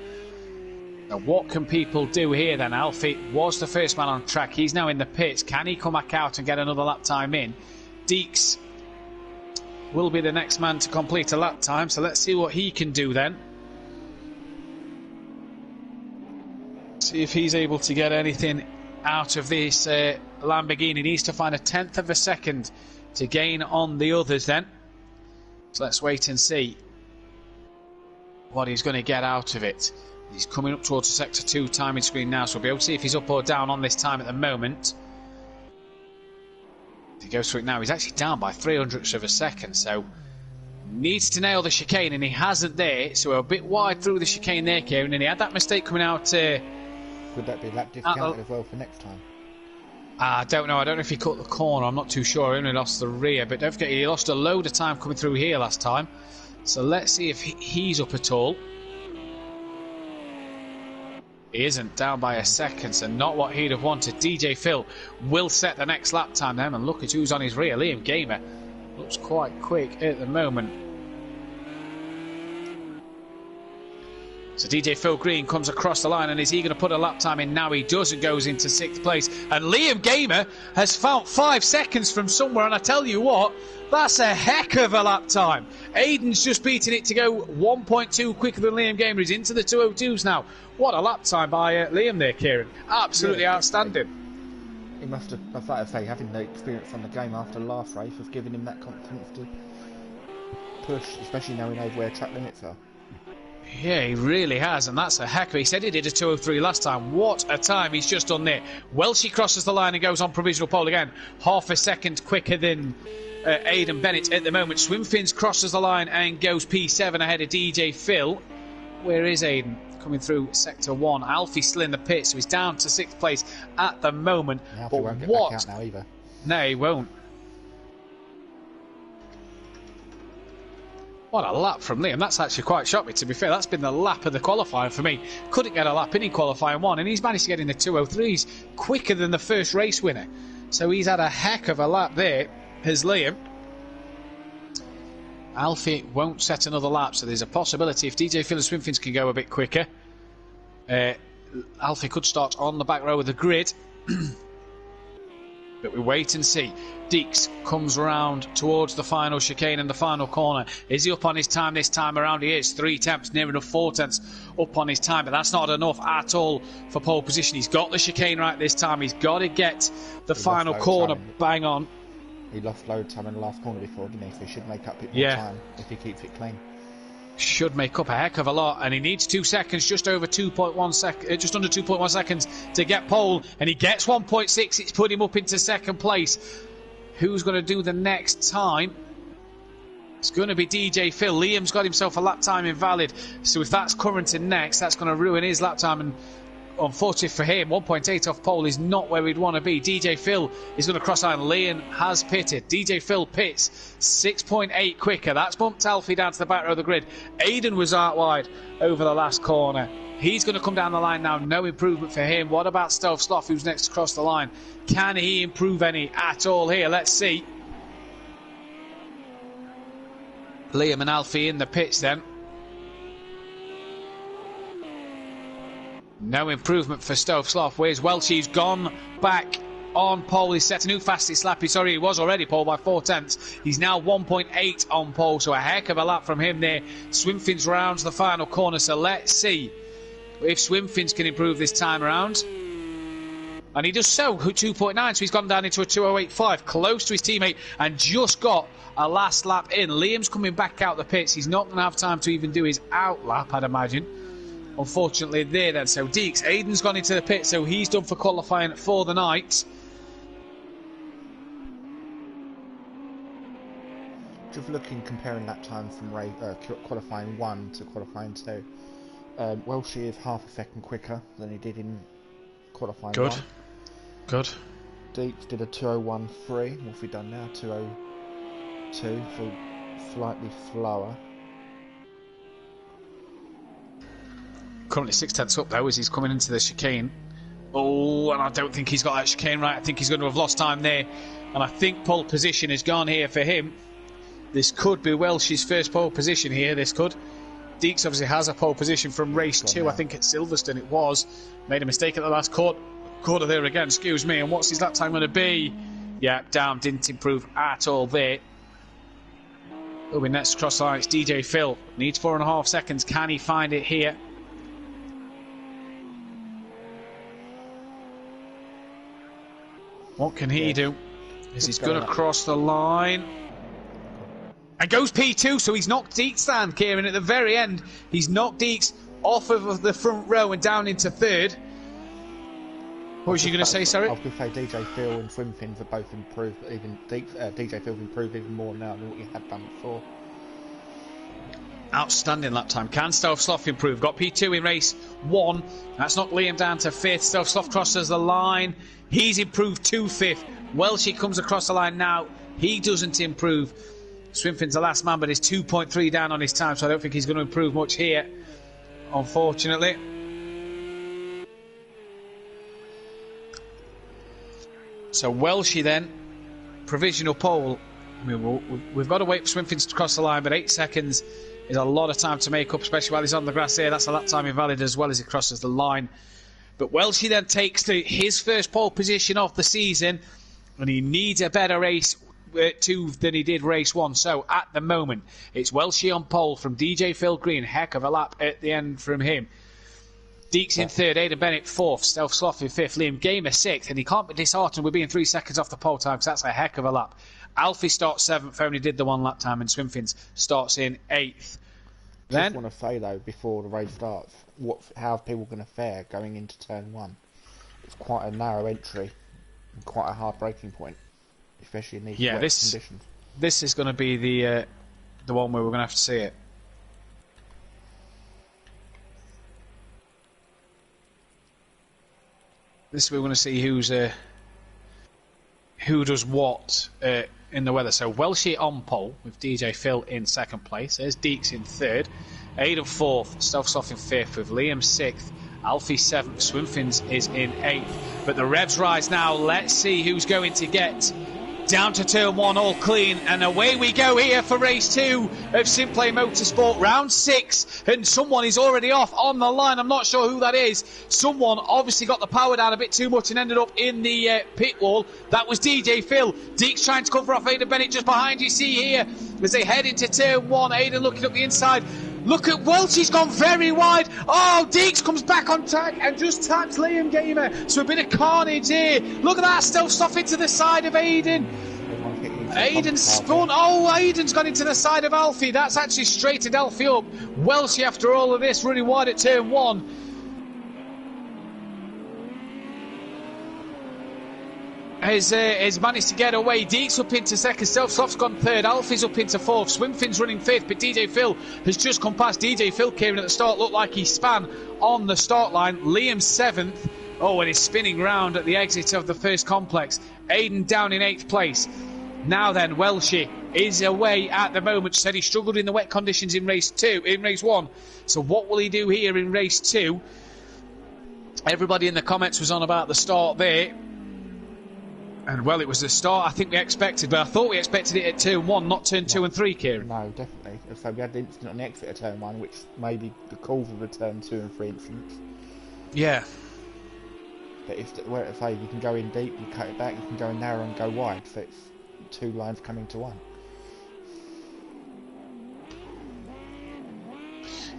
Now what can people do here then? Alfie was the first man on track. He's now in the pits. Can he come back out and get another lap time in? Deeks will be the next man to complete a lap time, so let's see what he can do then. See if he's able to get anything out of this Lamborghini. He needs to find a 1/10 of a second to gain on the others then. So let's wait and see what he's going to get out of it. He's coming up towards the Sector 2 timing screen now, so we'll be able to see if he's up or down on this time at the moment. He goes through it now. He's actually down by 300ths of a second, so needs to nail the chicane, and he hasn't there. So we're a bit wide through the chicane there, Kieran, and he had that mistake coming out. Would that be lap discounted as well for next time? I don't know. I don't know if he cut the corner. I'm not too sure. He only lost the rear, but don't forget he lost a load of time coming through here last time. So let's see if he's up at all. He isn't, down by a second, so not what he'd have wanted. DJ Phil will set the next lap time then, and look at who's on his rear. Liam Gamer looks quite quick at the moment. So DJ Phil Green comes across the line, and is he going to put a lap time in? Now he does, and goes into 6th place. And Liam Gamer has found 5 seconds from somewhere, and I tell you what, that's a heck of a lap time. Aiden's just beating it to go 1.2 quicker than Liam Gamer. He's into the 2:02s now. What a lap time by Liam there, Kieran. Absolutely outstanding. He must have, like I say, having the experience on the game after the last race has given him that confidence to push, especially now he knows where track limits are. Yeah, he really has, and that's a heck of it. He said he did a 2:03 last time. What a time he's just done there. Welshie crosses the line and goes on provisional pole again. Half a second quicker than Aidan Bennett at the moment. Swimfins crosses the line and goes P7 ahead of DJ Phil. Where is Aidan? Coming through Sector 1. Alfie's still in the pit, so he's down to 6th place at the moment. Alfie won't get back out now either. No, he won't. What a lap from Liam. That's actually quite shocked me, to be fair. That's been the lap of the qualifying for me. Couldn't get a lap in qualifying 1, and he's managed to get in the 2:03s quicker than the first race winner. So he's had a heck of a lap there, as Liam. Alfie won't set another lap, so there's a possibility if DJ Phil and Swimfins can go a bit quicker. Alfie could start on the back row of the grid. But we wait and see. Deeks comes round towards the final chicane and the final corner. Is he up on his time this time around? He is. 3/10, near enough 4/10 up on his time. But that's not enough at all for pole position. He's got the chicane right this time. He's got to get the final corner bang on. He lost load of time in the last corner before, didn't he? So he should make up a bit more time if he keeps it clean. Should make up a heck of a lot, and he needs 2 seconds, just under 2.1 seconds to get pole, and he gets 1.6. It's put him up into second place. Who's going to do the next time? It's going to be DJ Phil. Liam's got himself a lap time invalid, so if that's current in next, that's going to ruin his lap time, and unfortunately for him, 1.8 off pole is not where he'd want to be. DJ Phil is going to cross line. Liam has pitted. DJ Phil pits 6.8 quicker. That's bumped Alfie down to the back row of the grid. Aiden was out wide over the last corner. He's going to come down the line now. No improvement for him. What about Stove Sloth, who's next to cross the line? Can he improve any at all here? Let's see. Liam and Alfie in the pits then. No improvement for Stove Sloth. Where's Welsh? He's gone back on pole. He's set a new fastest lap. He was already pole by 4/10. He's now 1.8 on pole, so a heck of a lap from him there. Swimfins rounds the final corner, so let's see if Swimfins can improve this time around. And he does so, 2.9, so he's gone down into a 2.085, close to his teammate, and just got a last lap in. Liam's coming back out the pits. He's not going to have time to even do his out lap, I'd imagine. Unfortunately there then. So Deeks, Aiden's gone into the pit, so he's done for qualifying for the night. Just looking, comparing that time from qualifying 1 to qualifying 2. Welshie is half a second quicker than he did in qualifying 1. Good. Deeks did a 2:01.3. What have we done now? 2:02, so slightly slower. Currently 6/10 up though as he's coming into the chicane. Oh, and I don't think he's got that chicane right. I think he's going to have lost time there. And I think pole position is gone here for him. This could be Welsh's first pole position here. This could. Deeks obviously has a pole position from race 2. I think at Silverstone it was. Made a mistake at the last quarter there again. Excuse me. And what's his lap time going to be? Yeah, down. Didn't improve at all there. Oh, we next cross line. It's DJ Phil. Needs 4.5 seconds. Can he find it here? What can he do? He's going to cross the line. And goes P2, so he's knocked Deeks down, Kieran, at the very end. He's knocked Deeks off of the front row and down into third. What was you going to say, sorry? I was going to say DJ Phil and Swimfins have both improved. Even DJ Phil's improved even more now than what he had done before. Outstanding lap time. Can Stove Sloth improve? Got P2 in race 1. That's knocked Liam down to 5th. Stove Sloth crosses the line. He's improved to 5th. Welshie comes across the line now. He doesn't improve. Swimfin's the last man, but he's 2.3 down on his time, so I don't think he's going to improve much here, unfortunately. So Welshie then, provisional pole. I mean, we've got to wait for Swimfins to cross the line, but 8 seconds is a lot of time to make up, especially while he's on the grass here. That's a lap time invalid as well as he crosses the line. But Welshie then takes his first pole position of the season, and he needs a better race 2 than he did race 1. So at the moment, it's Welshie on pole from DJ Phil Green. Heck of a lap at the end from him. Deeks in 3rd, Aidan Bennett 4th, Stove Sloth in 5th, Liam Gamer 6th, and he can't be disheartened with being 3 seconds off the pole time, because that's a heck of a lap. Alfie starts 7th, only did the 1 lap time, and Swimfins starts in 8th. I just want to say though, before the race starts, how are people going to fare going into turn 1? It's quite a narrow entry and quite a hard braking point, especially in these wet conditions. This is going to be the one where we're going to have to see it. This we're going to see who does what in the weather. So Welshie on pole with DJ Phil in 2nd place. There's Deeks in 3rd, Aidan 4th, Stove Sloth in 5th with Liam 6th, Alfie 7th, Swimfins is in 8th. But the revs rise now. Let's see who's going to get down to turn 1, all clean, and away we go here for race 2 of Simplay Motorsport, round 6, and someone is already off on the line. I'm not sure who that is. Someone obviously got the power down a bit too much and ended up in the pit wall. That was DJ Phil. Deeks trying to cover off Aidan Bennett just behind you see here as they head into turn 1. Aidan looking up the inside. Look at Welch, he's gone very wide. Oh, Deeks comes back on track and just taps Liam Gamer. So a bit of carnage here. Look at that, stealth stuff into the side of Aidan. Aidan spun. Oh, Aidan's gone into the side of Alfie. That's actually straightened Alfie up. Welsh, after all of this, running wide at turn 1. Has managed to get away. Deeks up into second, Self-Soft's gone third, Alfie's up into fourth, Swimfin's running fifth, but DJ Phil has just come past. DJ Phil came in at the start, looked like he span on the start line. Liam seventh. Oh, and he's spinning round at the exit of the first complex. Aidan down in 8th place. Now then, Welshie is away at the moment. Said he struggled in the wet conditions in race 1. So what will he do here in race 2? Everybody in the comments was on about the start there. And well, it was the start I think we expected, but I thought we expected it at turn 1, not turn 2 and 3, Kieran. No, definitely. So we had the incident on the exit of turn 1, which may be the cause of the turn 2 and 3 incidents. Yeah. But if you can go in deep, you cut it back, you can go in narrow and go wide, so it's 2 lines coming to 1.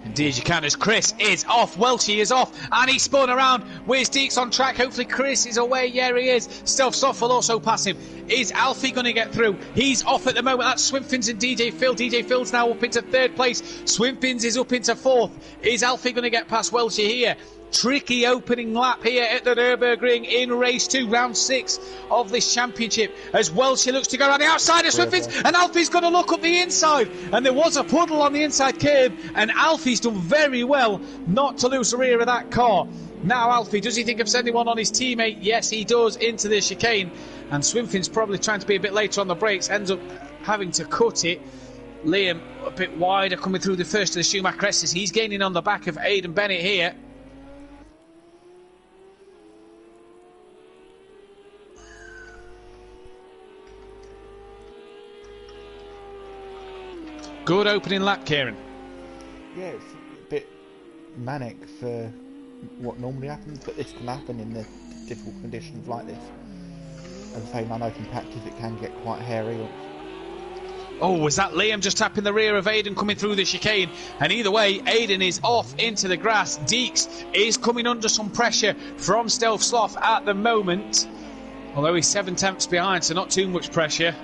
Indeed you can, as Chris is off, Welshie is off, and he spun around. Where's Deeks on track? Hopefully Chris is away. Yeah, he is. Stealth Soft will also pass him. Is Alfie going to get through? He's off at the moment. That's Swimfins and DJ Phil. DJ Phil's now up into 3rd place. Swimfins is up into 4th. Is Alfie going to get past Welshie here? Tricky opening lap here at the Nurburgring in race 2, round 6 of this championship, as Welshie looks to go around the outside of Swimfins, and Alfie's going to look up the inside, and there was a puddle on the inside curb, and Alfie's done very well not to lose the rear of that car. Now Alfie, does he think of sending one on his teammate? Yes, he does, into the chicane, and Swimfin's probably trying to be a bit later on the brakes, ends up having to cut it. Liam a bit wider coming through the first of the Schumacher S's. He's gaining on the back of Aidan Bennett here. Good opening lap, Kieran. Yeah, it's a bit manic for what normally happens, but this can happen in the difficult conditions like this. As I say, in open practice it can get quite hairy. Oh, was that Liam just tapping the rear of Aidan coming through the chicane? And either way, Aidan is off into the grass. Deeks is coming under some pressure from Stealth Sloth at the moment. Although he's 7/10 behind, so not too much pressure.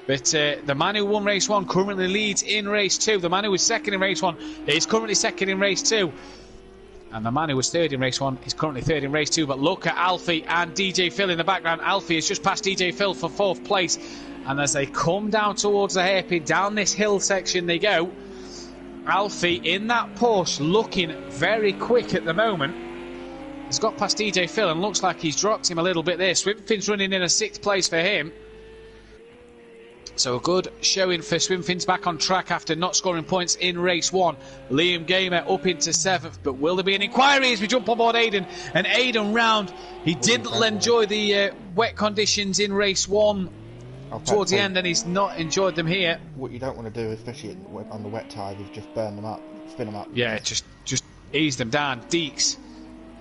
But the man who won race 1 currently leads in race 2. The man who was second in race 1 is currently second in race 2. And the man who was third in race 1 is currently third in race 2. But look at Alfie and DJ Phil in the background. Alfie has just passed DJ Phil for 4th place. And as they come down towards the hairpin, down this hill section they go. Alfie in that Porsche looking very quick at the moment. He's got past DJ Phil and looks like he's dropped him a little bit there. Swimfin's running in a 6th place for him. So a good showing for Swimfins, back on track after not scoring points in race 1. Liam Gamer up into 7th, but will there be an inquiry as we jump on board Aidan? And Aidan round. He didn't enjoy the wet conditions in race 1 towards the end, and he's not enjoyed them here. What you don't want to do, especially on the wet tyres, is just burn them up, spin them up. Yeah, just ease them down. Deeks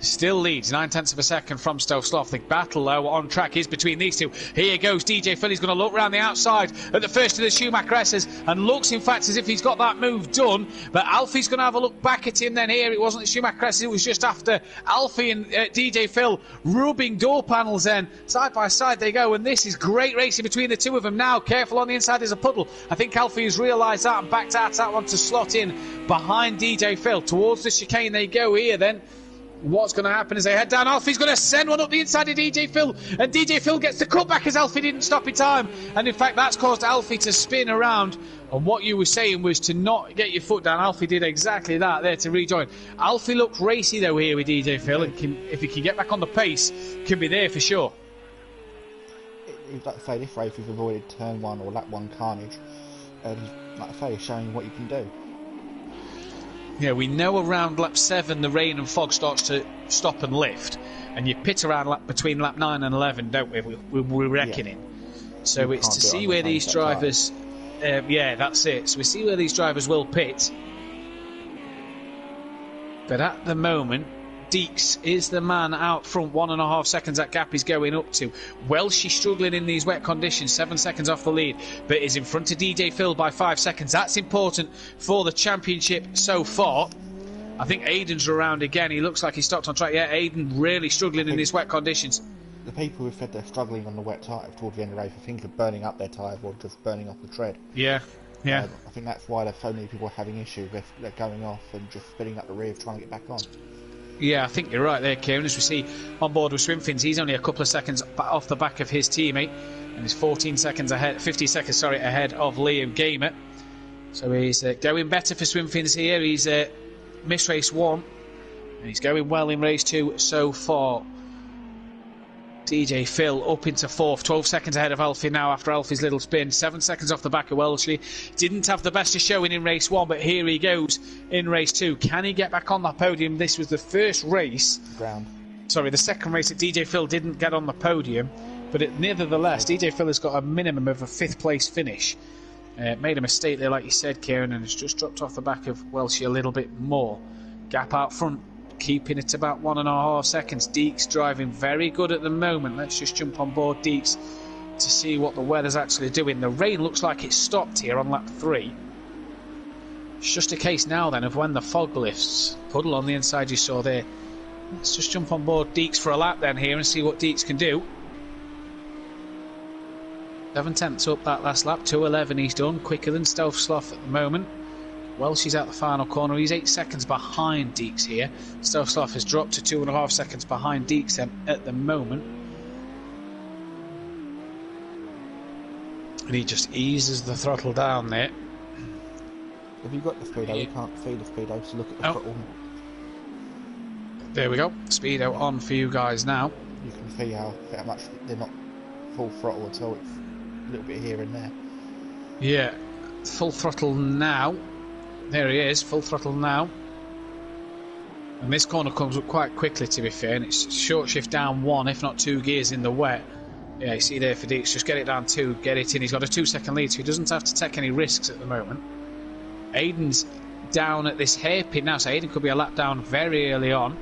still leads 9/10 of a second from Stealth Sloth. The battle, though, on track is between these two. Here goes DJ Phil. He's going to look round the outside at the first of the Schumacher S's and looks, in fact, as if he's got that move done. But Alfie's going to have a look back at him then here. It wasn't the Schumacher S's, it was just after Alfie and DJ Phil rubbing door panels then. Side by side they go, and this is great racing between the two of them now. Careful on the inside, there's a puddle. I think Alfie has realised that and backed out that one to slot in behind DJ Phil. Towards the chicane they go here then. What's going to happen as they head down? Alfie's going to send one up the inside of DJ Phil, and DJ Phil gets the cutback as Alfie didn't stop in time, and in fact that's caused Alfie to spin around. And what you were saying was to not get your foot down. Alfie did exactly that there to rejoin. Alfie looked racy though here with DJ Phil, and if he can get back on the pace, can be there for sure. Like I say, this race has avoided turn 1 or lap 1 carnage, and like I say, showing you what you can do. Yeah, we know around lap 7 the rain and fog starts to stop and lift. And you pit around between lap 9 and 11, don't we? We're reckoning. So You it's can't to do it see on the where same these set drivers... yeah, that's it. So we see where these drivers will pit. But at the moment, Deeks is the man out front. 1.5 seconds that gap is going up to. Welsh is struggling in these wet conditions, 7 seconds off the lead, but is in front of DJ Phil by 5 seconds. That's important for the championship so far. I think Aiden's around again. He looks like he stopped on track. Yeah, Aiden really struggling in these wet conditions. The people who said they're struggling on the wet tyre towards the end of the race, I think, are burning up their tyres or just burning off the tread. Yeah. I think that's why there's so many people having issues. They're going off and just spinning up the rear, trying to get back on. Yeah, I think you're right there, Kieran. As we see on board with Swimfins, he's only a couple of seconds off the back of his teammate, and he's 50 seconds ahead of Liam Gamer. So he's going better for Swimfins here. He's missed race 1, and he's going well in race 2 so far. DJ Phil up into 4th, 12 seconds ahead of Alfie now after Alfie's little spin, 7 seconds off the back of Wellesley. Didn't have the best of showing in race 1, but here he goes in race 2. Can he get back on that podium? This was the first race, the second race that DJ Phil didn't get on the podium, but nevertheless DJ Phil has got a minimum of a 5th place finish. Made a mistake there, like you said, Kieran, and has just dropped off the back of Welsh a little bit more. Gap out front, keeping it about 1.5 seconds. Deeks driving very good at the moment. Let's just jump on board Deeks to see what the weather's actually doing. The rain looks like it's stopped here on lap 3. It's just a case now then of when the fog lifts. Puddle on the inside you saw there. Let's just jump on board Deeks for a lap then here and see what Deeks can do. 7 tenths up that last lap, 2:11 he's done, quicker than Stealth Sloth at the moment. Welsh is out the final corner. He's 8 seconds behind Deeks here. Stealth Sloth has dropped to 2.5 seconds behind Deeks at the moment. And he just eases the throttle down there. Have you got the speedo? You can't see the speedo, so look at the throttle. There we go. Speedo on for you guys now. You can see how much they're not full throttle at all. It's a little bit here and there. Yeah, full throttle now. There he is, full throttle now. And this corner comes up quite quickly, to be fair, and it's short shift down 1, if not 2 gears in the wet. Yeah, you see there for Deeks, just get it down 2, get it in. He's got a 2-second lead, so he doesn't have to take any risks at the moment. Aiden's down at this hairpin now, so Aiden could be a lap down very early on.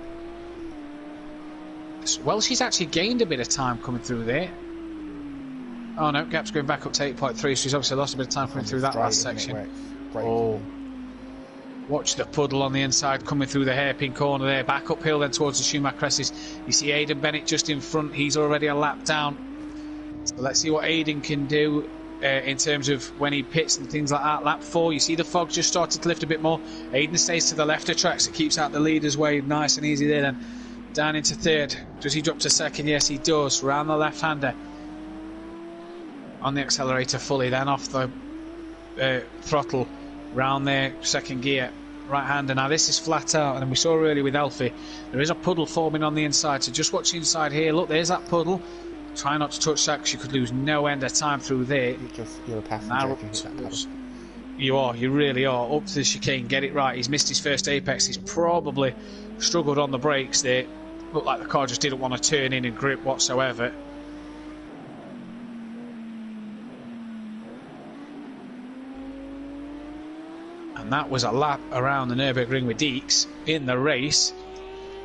Well, she's actually gained a bit of time coming through there. Oh no, gap's going back up to 8.3, so he's obviously lost a bit of time coming through that last section. Oh. Watch the puddle on the inside coming through the hairpin corner there. Back uphill then towards the Schumacher crosses. You see Aidan Bennett just in front. He's already a lap down. So let's see what Aidan can do in terms of when he pits and things like that. Lap 4, you see the fog just started to lift a bit more. Aidan stays to the left of track, so keeps out the leader's way. Nice and easy there then. Down into 3rd. Does he drop to 2nd? Yes, he does. Round the left-hander. On the accelerator fully, then off the throttle. Round there, 2nd gear. Right-hander. Now this is flat out, and we saw earlier with Alfie, there is a puddle forming on the inside, so just watch the inside here. Look, there's that puddle. Try not to touch that, because you could lose no end of time through there. You're a passenger if you hit that puddle. You are, you really are. Up to the chicane, get it right. He's missed his first apex. He's probably struggled on the brakes there. Looked like the car just didn't want to turn in and grip whatsoever. And that was a lap around the Nurburgring with Deeks in the race.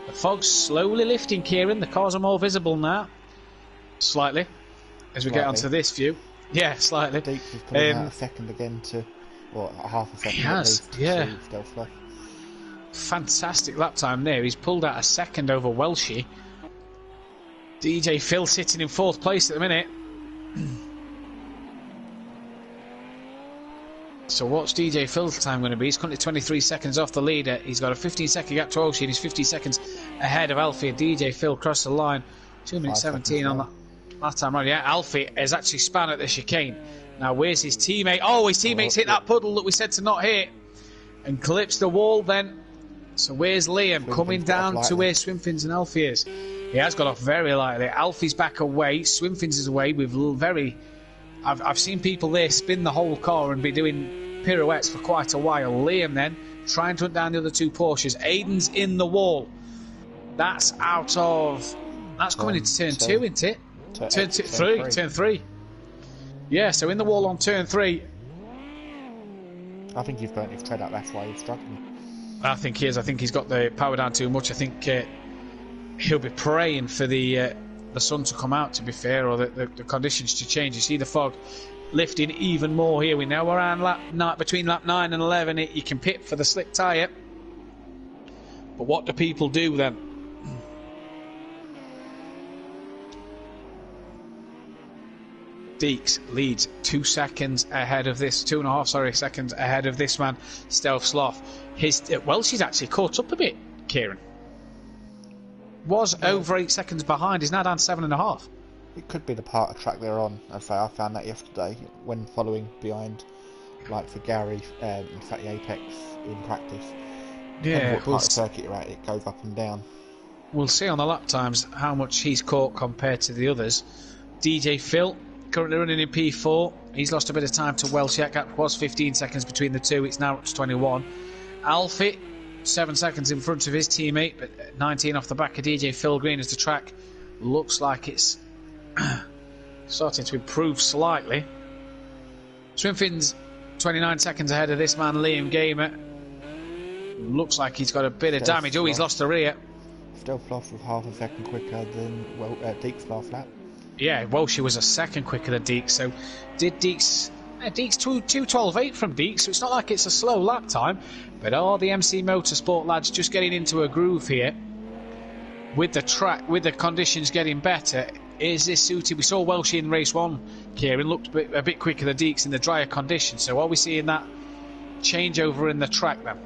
The fog's slowly lifting, Kieran. The cars are more visible now. Slightly. As we get onto this view. Yeah, slightly. Deeks is putting out a second again to, or half a second. He has, yeah. Fantastic lap time there. He's pulled out a second over Welshie. DJ Phil sitting in 4th place at the minute. So what's DJ Phil's time going to be? He's currently 23 seconds off the leader. He's got a 15-second gap to Welshie, and he's 50 seconds ahead of Alfie. DJ Phil crossed the line. 2 minutes 17 on that last time round. Yeah, Alfie has actually span at the chicane. Now where's his teammate? Oh, his teammate's hit that puddle that we said to not hit and clips the wall then. So where's Liam? Coming down to where Swimfins and Alfie is. He has got off very lightly. Alfie's back away. Swimfins is away with very... I've seen people there spin the whole car and be doing pirouettes for quite a while. Liam then trying to hunt down the other 2 Porsches. Aiden's in the wall. That's out of That's coming into turn 2, isn't it? Turn 3. Turn 3. Yeah, so in the wall on turn 3. I think he's burnt his tread up, that's why he's struggling. I think he is. I think he's got the power down too much. I think he'll be praying for the sun to come out, to be fair, or the conditions to change. You see the fog lifting even more here. We know around between lap 9 and 11 you can pit for the slick tyre. But what do people do then? Deeks leads 2 seconds ahead of this, 2.5 seconds ahead of this man, Stealth Sloth. She's actually caught up a bit, Kieran. Was over 8 seconds behind, he's now down 7.5. It could be the part of track they're on. I found that yesterday when following behind, like for Gary in Fatty Apex in practice. Yeah, what part of the circuit you're at, it goes up and down. We'll see on the lap times how much he's caught compared to the others. DJ Phil, currently running in P4. He's lost a bit of time to Welsh. That gap was 15 seconds between the two. It's now up to 21. Alfie, 7 seconds in front of his teammate, but 19 off the back of DJ Phil Green as the track looks like it's starting to improve slightly. Swinfin's 29 seconds ahead of this man, Liam Gamer. Looks like he's got a bit of damage. Oh, he's lost the rear. Stealth Sloth was half a second quicker than Deeks last lap. Yeah, Welsh was a second quicker than Deeks. So did Deeks 2:12.8 from Deeks, so it's not like it's a slow lap time. But are the MC Motorsport lads just getting into a groove here? With the track, with the conditions getting better, is this suited? We saw Welsh in race 1, Kieran, looked a bit quicker than Deeks in the drier conditions. So are we seeing that changeover in the track then?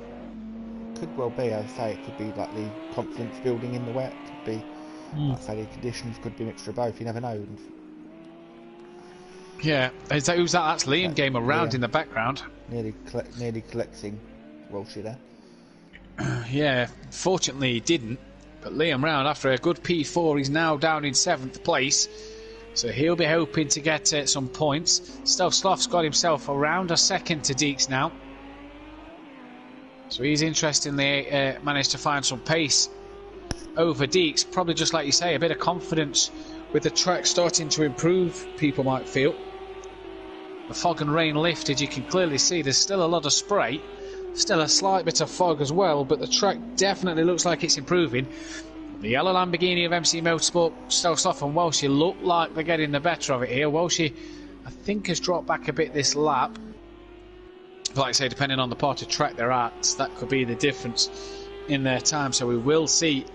Could well be, as I say, it could be like the confidence building in the wet, could be, like I say, the conditions could be a mixture of both, you never know. Yeah, who's that? That's Liam Gamer around in the background. Nearly collecting Welshie there. Yeah, fortunately he didn't, but Liam Round, after a good P4, he's now down in 7th place, so he'll be hoping to get some points. Stealth Sloth's got himself around a second to Deeks now. So he's interestingly managed to find some pace over Deeks. Probably just like you say, a bit of confidence with the track starting to improve, people might feel. The fog and rain lifted, you can clearly see there's still a lot of spray. Still a slight bit of fog as well, but the track definitely looks like it's improving. The yellow Lamborghini of MC Motorsport, Stealth Sloth and Welshie look like they're getting the better of it here. Welshie, I think, has dropped back a bit this lap. Like I say, depending on the part of track they're at, that could be the difference in their time. So we will see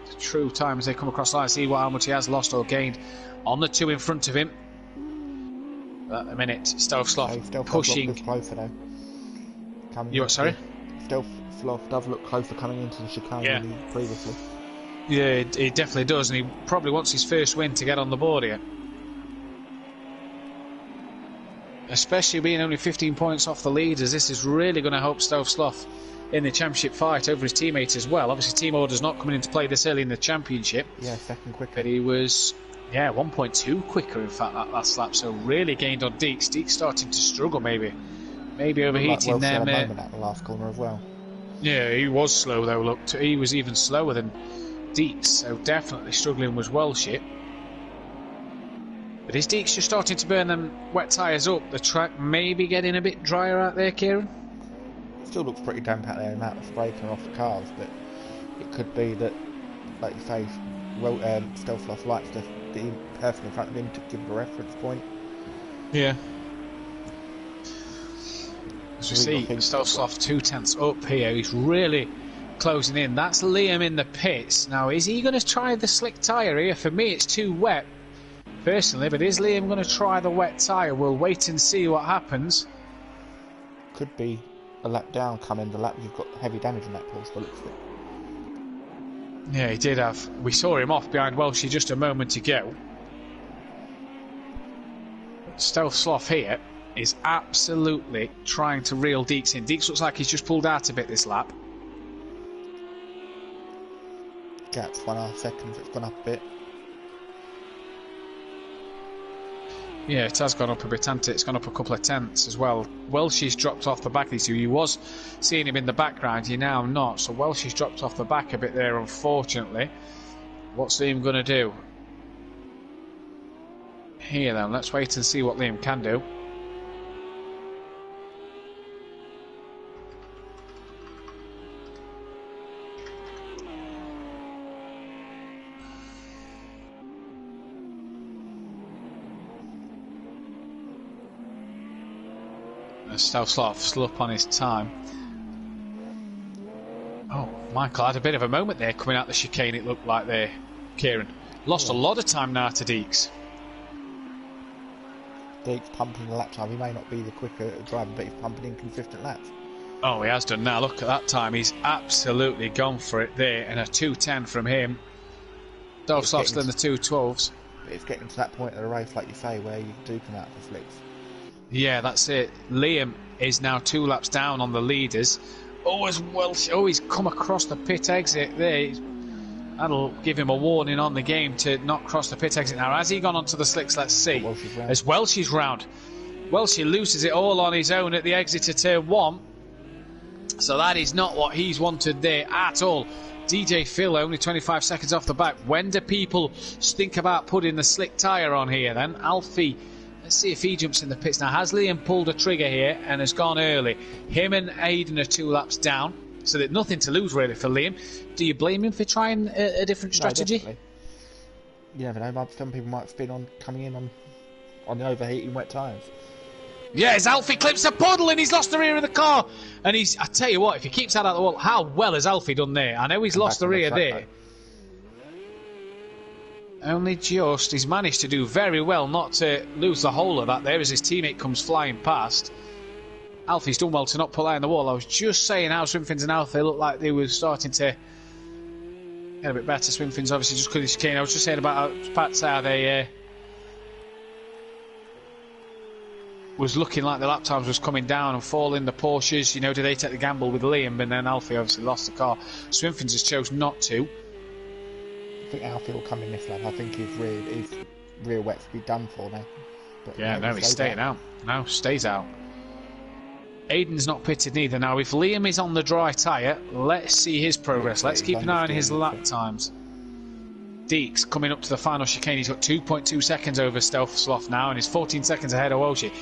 the true time as they come across the line, see how much he has lost or gained on the two in front of him. At the minute, Stealth Sloth pushing. Closer, though. You what, sorry? Stealth Sloth does look closer coming into the chicane than previously. Yeah, he definitely does, and he probably wants his first win to get on the board here. Especially being only 15 points off the leaders, this is really going to help Stealth Sloth in the championship fight over his teammates as well. Obviously, team order's not coming into play this early in the championship. Yeah, second quicker. But he was, 1.2 quicker, in fact, that last lap. So really gained on Deeks. Deeks starting to struggle, maybe overheating them. At the last corner as well. Yeah, he was slow though. Look, he was even slower than Deeks. So definitely struggling was Welshie. But is Deeks just starting to burn them wet tyres up? The track may be getting a bit drier out there, Kieran? Still looks pretty damp out there, the amount of spray coming off the cars, but it could be that, like you say, Stealth Sloth likes the person in front of him to give him a reference point. Yeah. As we see, Stealth Sloth 2/10 up here. He's really closing in. That's Liam in the pits. Now, is he going to try the slick tyre here? For me, it's too wet, personally, but is Liam going to try the wet tyre? We'll wait and see what happens. Could be a lap down coming. The lap, you've got heavy damage in that Porsche, but looks good. Yeah, he did have. We saw him off behind Welshie just a moment ago. Stealth Sloth here is absolutely trying to reel Deeks in. Deeks looks like he's just pulled out a bit this lap. Gap's 1.5 seconds, it's gone up a bit. Yeah, it has gone up a bit, hasn't it? It's gone up a couple of tenths as well. Welshie's dropped off the back of these two. You was seeing him in the background, you're now not. So Welshie's dropped off the back a bit there, unfortunately. What's Liam going to do? Here then, let's wait and see what Liam can do. Self-slot still up on his time. Oh, Michael had a bit of a moment there coming out the chicane, it looked like there, Kieran. Lost a lot of time now to Deeks. Deeks pumping the lap time. He may not be the quicker driver, but he's pumping in consistent laps. Oh, he has done now. Look at that time. He's absolutely gone for it there. And a 2:10 from him. Self-slot's still in the 2:12s. It's getting to that point of the race, like you say, where you do come out for flicks. Yeah, that's it. Liam is now 2 laps down on the leaders. Oh, as well. Oh, he's come across the pit exit there. That'll give him a warning on the game to not cross the pit exit. Now, has he gone onto the slicks? Let's see. As Welsh's round. Welsh loses it all on his own at the exit of turn 1. So that is not what he's wanted there at all. DJ Phil only 25 seconds off the back. When do people think about putting the slick tyre on here then? Alfie. Let's see if he jumps in the pits now. Has Liam pulled a trigger here and has gone early? Him and Aiden are 2 laps down, so there's nothing to lose really for Liam. Do you blame him for trying a different strategy? No, you never know. Some people might spin on coming in on the overheating wet tyres. Yes, Alfie clips a puddle and he's lost the rear of the car. And I tell you what, if he keeps that out of the wall, how well has Alfie done there? I know he's lost the rear there. Though. Only just. He's managed to do very well not to lose the whole of that there as his teammate comes flying past. Alfie's done well to not pull out in the wall. I was just saying how Swimfins and Alfie looked like they were starting to get a bit better. Swimfins obviously just because of chicane. I was just saying about Pat's how they was looking like the lap times was coming down and falling. The Porsches, you know, did they take the gamble with Liam? And then Alfie obviously lost the car. Swimfins has chose not to. I think Alfie will come in this lap. I think his rear wet's be done for now. But yeah, no, he's staying out. No, stays out. Aiden's not pitted neither. Now, if Liam is on the dry tyre, let's see his progress. Let's keep an eye on his lap times. Deeks coming up to the final chicane. He's got 2.2 seconds over Stealth Sloth now, and he's 14 seconds ahead of Welshie.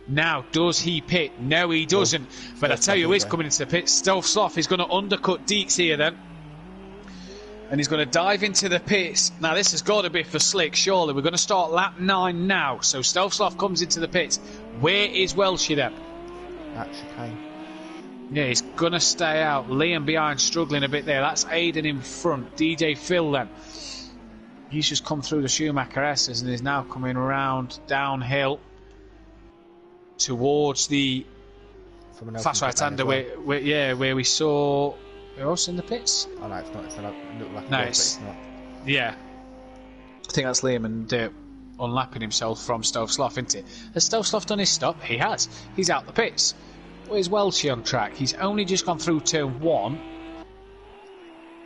Now, does he pit? No, he doesn't. But I tell you who is coming into the pit. Stealth Sloth is going to undercut Deeks here then. And he's going to dive into the pits. Now, this has got to be for slick, surely. We're going to start lap 9 now. So, Stealth Sloth comes into the pits. Where is Welshie then? That chicane. Yeah, he's going to stay out. Liam behind, struggling a bit there. That's Aiden in front. DJ Phil then. He's just come through the Schumacher S's and is now coming around downhill towards the fast right-hander where we saw... Who else in the pits? Oh no, it's not. It's not. It looked like no, it's not. Yeah. I think that's Liam and unlapping himself from Stealth Sloth, isn't it? Has Stealth Sloth done his stop? He has. He's out the pits. Where's Welshie on track? He's only just gone through turn 1.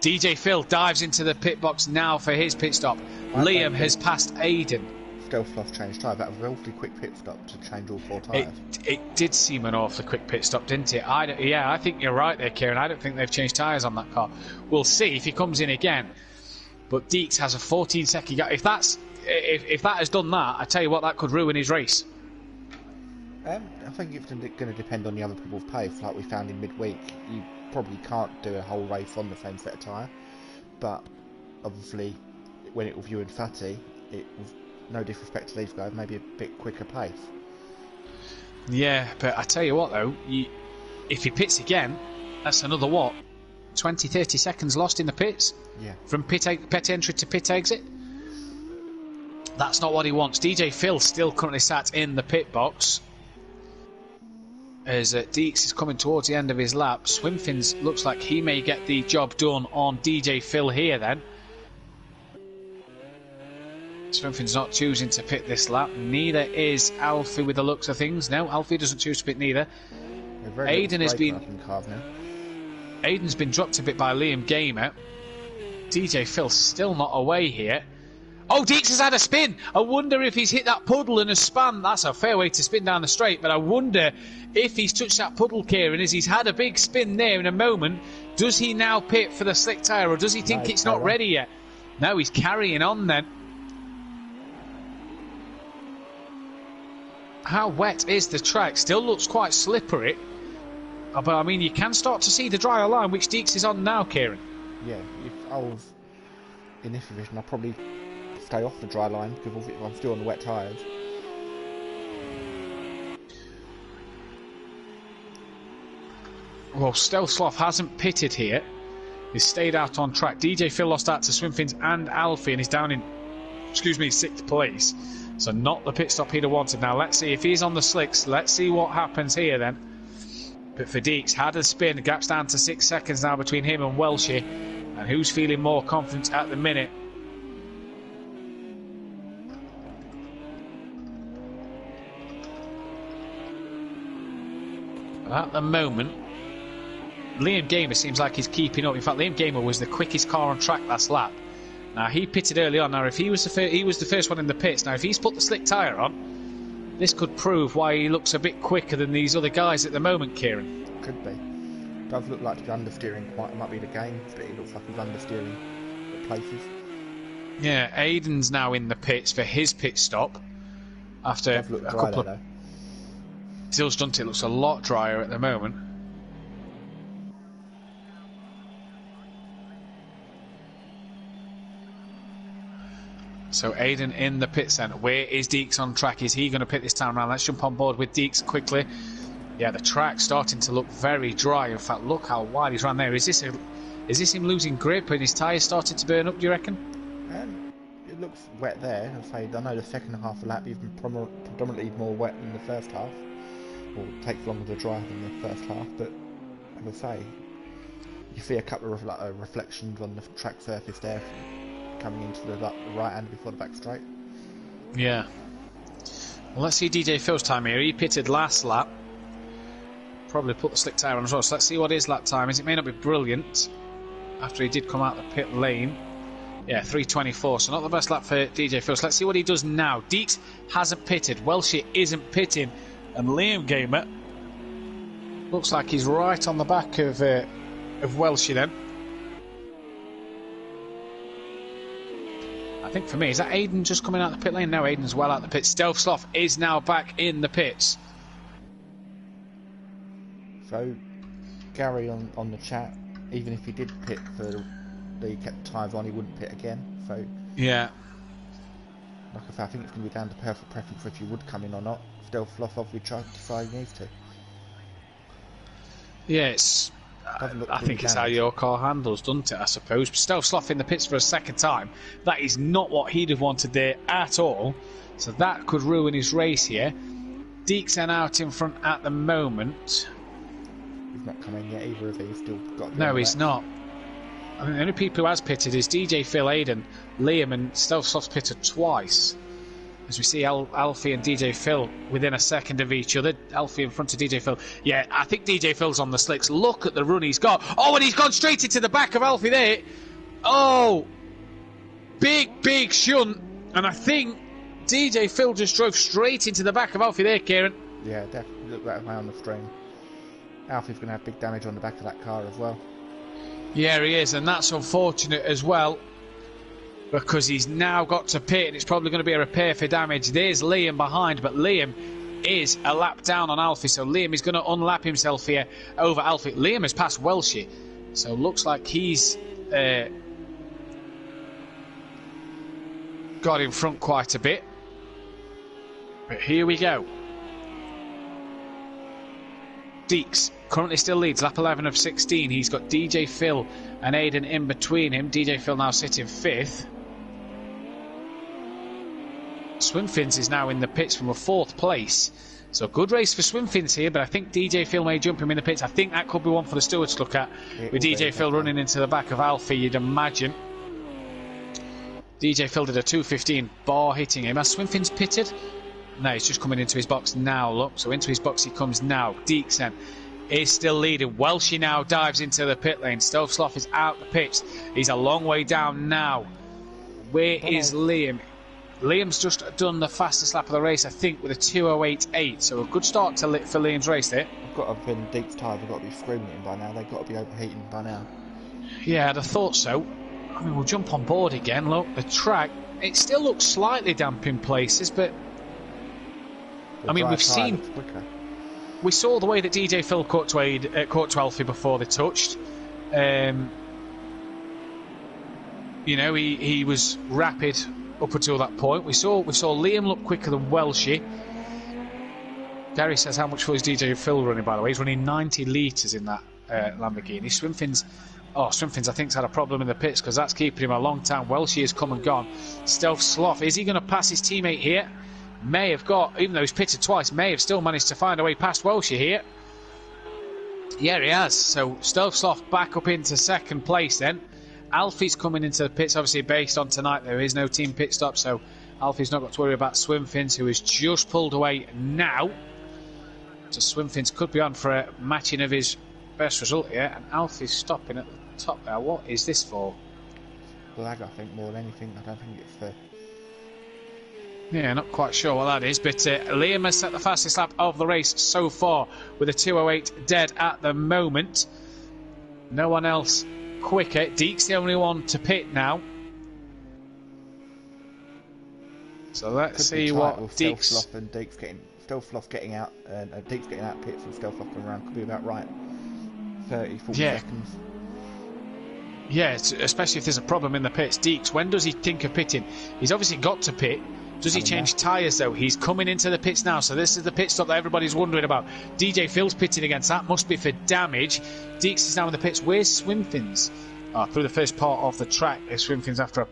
DJ Phil dives into the pit box now for his pit stop. Liam has passed Aiden. Stealth Sloth changed tyre. That was a relatively quick pit stop to change all 4 tyres. It did seem an awfully quick pit stop, didn't it? I think you're right there, Kieran. I don't think they've changed tyres on that car. We'll see if he comes in again. But Deeks has a 14-second gap. If that has done that, I tell you what, that could ruin his race. I think it's going to depend on the other people's pace. Like we found in midweek, you probably can't do a whole race on the same set of tyre. But obviously, when it was you and Fatty, it was, no disrespect to these guys, maybe a bit quicker pace. Yeah, but I tell you what though, if he pits again, that's another 20, 30 seconds lost in the pits? Yeah. From pit entry to pit exit? That's not what he wants. DJ Phil still currently sat in the pit box. As Deeks is coming towards the end of his lap. Swimfins looks like he may get the job done on DJ Phil here then. Swimfin's not choosing to pit this lap. Neither is Alfie with the looks of things. No, Alfie doesn't choose to pit neither. Aiden's been dropped a bit by Liam Gamer. DJ Phil still not away here. Oh, Deeks has had a spin. I wonder if he's hit that puddle and has spun. That's a fair way to spin down the straight, but I wonder if he's touched that puddle, Kieran, as he's had a big spin there in a moment. Does he now pit for the slick tyre, or does he think it's not ready yet? No, he's carrying on then. How wet is the track? Still looks quite slippery. But I mean, you can start to see the drier line, which Deeks is on now, Kieran. Yeah, if I was in this division, I'd probably stay off the dry line, because if I'm still on the wet tyres. Well, Stealth Sloth hasn't pitted here. He's stayed out on track. DJ Phil lost out to Swimfins and Alfie, and he's down in, 6th place. So not the pit stop he'd have wanted. Now let's see if he's on the slicks. Let's see what happens here then. But for Deeks, had a spin. Gap's down to 6 seconds now between him and Welshie. And who's feeling more confident at the minute? At the moment, Liam Gamer seems like he's keeping up. In fact, Liam Gamer was the quickest car on track last lap. Now, he pitted early on. Now, if he was the first one in the pits. Now, if he's put the slick tyre on, this could prove why he looks a bit quicker than these other guys at the moment, Kieran. Could be. Does look like he's understeering quite. It might be the game, but it looks like he's understeering at places. Yeah, Aiden's now in the pits for his pit stop after a couple of... Zill's done it looks a lot drier at the moment. So Aiden in the pit centre. Where is Deeks on track? Is he going to pit this time around? Let's jump on board with Deeks quickly. Yeah, the track's starting to look very dry. In fact, look how wide he's ran there. Is this him losing grip and his tyres started to burn up, do you reckon? It looks wet there. I know the second half of the lap is predominantly more wet than the first half. Or it takes longer to dry than the first half, but as I say, you see a couple of reflections on the track surface there coming into the right hand before the back straight. Yeah. Well, let's see DJ Phil's time here. He pitted last lap. Probably put the slick tyre on as well. So let's see what his lap time is. It may not be brilliant after he did come out the pit lane. Yeah, 3:24. So not the best lap for DJ Phil. So let's see what he does now. Deeks hasn't pitted. Welshie isn't pitting. And Liam Gamer looks like he's right on the back of Welshie then. I think for me, is that Aiden just coming out the pit lane? No, Aiden's well out the pit. Stealth Sloth is now back in the pits. So, Gary on the chat, even if he did pit for the kept tyres on, he wouldn't pit again. So, yeah. Like I say, I think it's going to be down to personal preference if you would come in or not. Stealth Sloth obviously tried to decide he needs to. Yeah, I think it's how your car handles, doesn't it, I suppose. Stealth Sloth in the pits for a second time. That is not what he'd have wanted there at all. So that could ruin his race here. Deeks out in front at the moment. He's not come in yet either, is he? He's still got. No, he's not. I mean, the only people who has pitted is DJ Phil, Aiden, Liam, and Stealth Sloth's pitted twice. As we see Alfie and DJ Phil within a second of each other. Alfie in front of DJ Phil. Yeah, I think DJ Phil's on the slicks. Look at the run he's got. Oh, and he's gone straight into the back of Alfie there. Oh, big shunt. And I think DJ Phil just drove straight into the back of Alfie there, Kieran. Yeah, definitely. Look that way on the stream. Alfie's going to have big damage on the back of that car as well. Yeah, he is, and that's unfortunate as well, because he's now got to pit, and it's probably going to be a repair for damage. There's Liam behind, but Liam is a lap down on Alfie, so Liam is going to unlap himself here over Alfie. Liam has passed Welshie, so looks like he's got in front quite a bit. But here we go. Deeks currently still leads, lap 11 of 16. He's got DJ Phil and Aiden in between him. DJ Phil now sitting 5th. Swimfins is now in the pits from a 4th place. So good race for Swimfins here, but I think DJ Phil may jump him in the pits. I think that could be one for the stewards to look at, with DJ Phil running into the back of Alfie, you'd imagine. DJ Phil did a 2:15 bar hitting him. Has Swimfins pitted? No, he's just coming into his box now, look. So into his box he comes now. Deeks then is still leading. Welshie now dives into the pit lane. Stealth Sloth is out the pits. He's a long way down now. Where is Liam? Liam's just done the fastest lap of the race, I think, with a 2:08.8. So a good start for Liam's race there. I've got to have been Deeks' tyres have got to be screaming at him by now. They've got to be overheating by now. Yeah, I'd have thought so. I mean, we'll jump on board again. Look, the track, it still looks slightly damp in places, but I mean, we saw the way that DJ Phil caught to Alfie before they touched. You know, he was rapid up until that point. We saw Liam look quicker than Welshie. Gary says how much fuel is DJ Phil running, by the way. He's running 90 litres in that Lamborghini. Swimfins I think has had a problem in the pits because that's keeping him a long time. Welshie has come and gone. Stealth Sloth, is he going to pass his teammate here? May have got, even though he's pitted twice, may have still managed to find a way past Welshie here. Yeah, he has. So Stealth Sloth back up into second place then. Alfie's coming into the pits, obviously based on tonight there is no team pit stop, so Alfie's not got to worry about Swimfins, who has just pulled away now. So Swimfins could be on for a matching of his best result here, and Alfie's stopping at the top there. What is this for? Lag, I think, more than anything. I don't think it's fair. Yeah, not quite sure what that is, but Liam has set the fastest lap of the race so far with a 2:08 dead at the moment. No one else quicker. Deke's the only one to pit now. So let's see what Deke's... Stealth and Deke's getting out, and Deke's getting out of pits and Stealth coming around. Could be about right. 30, 40 seconds. Yeah, especially if there's a problem in the pits. Deeks, when does he think of pitting? He's obviously got to pit. Does he change tyres though? He's coming into the pits now, so this is the pit stop that everybody's wondering about. DJ Phil's pitting against that, must be for damage. Deeks is now in the pits. Where's Swimfins? Through the first part of the track, there's Swimfins after a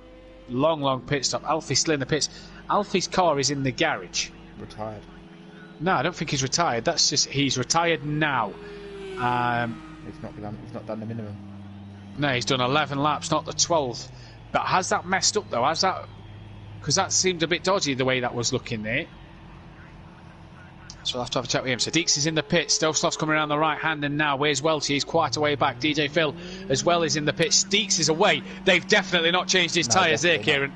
long pit stop. Alfie's still in the pits. Alfie's car is in the garage. Retired. No, I don't think he's retired. That's just, he's retired now. He's not done the minimum. No, he's done 11 laps, not the 12th. But has that messed up though? Has that... Because that seemed a bit dodgy the way that was looking there. So we'll have to have a chat with him. So Deeks is in the pit. Stealth Sloth's coming around the right hand, and now where's Welchie? He's quite a way back. DJ Phil as well is in the pit. Deeks is away. They've definitely not changed his tyres there, Kieran.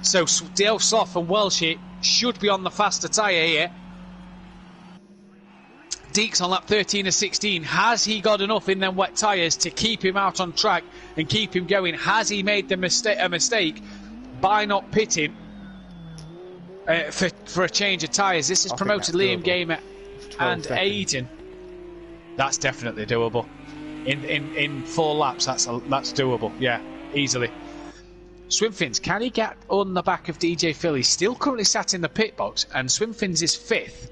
So Stealth Sloth and Welchie should be on the faster tyre here. Deeks on lap 13 of 16. Has he got enough in them wet tyres to keep him out on track and keep him going? Has he made a mistake by not pitting for a change of tyres? This has promoted Liam Gamer and Aiden. That's definitely doable. In 4 laps, that's doable. Yeah, easily. Swimfins, can he get on the back of DJ Phil? He's still currently sat in the pit box, and Swimfins is 5th.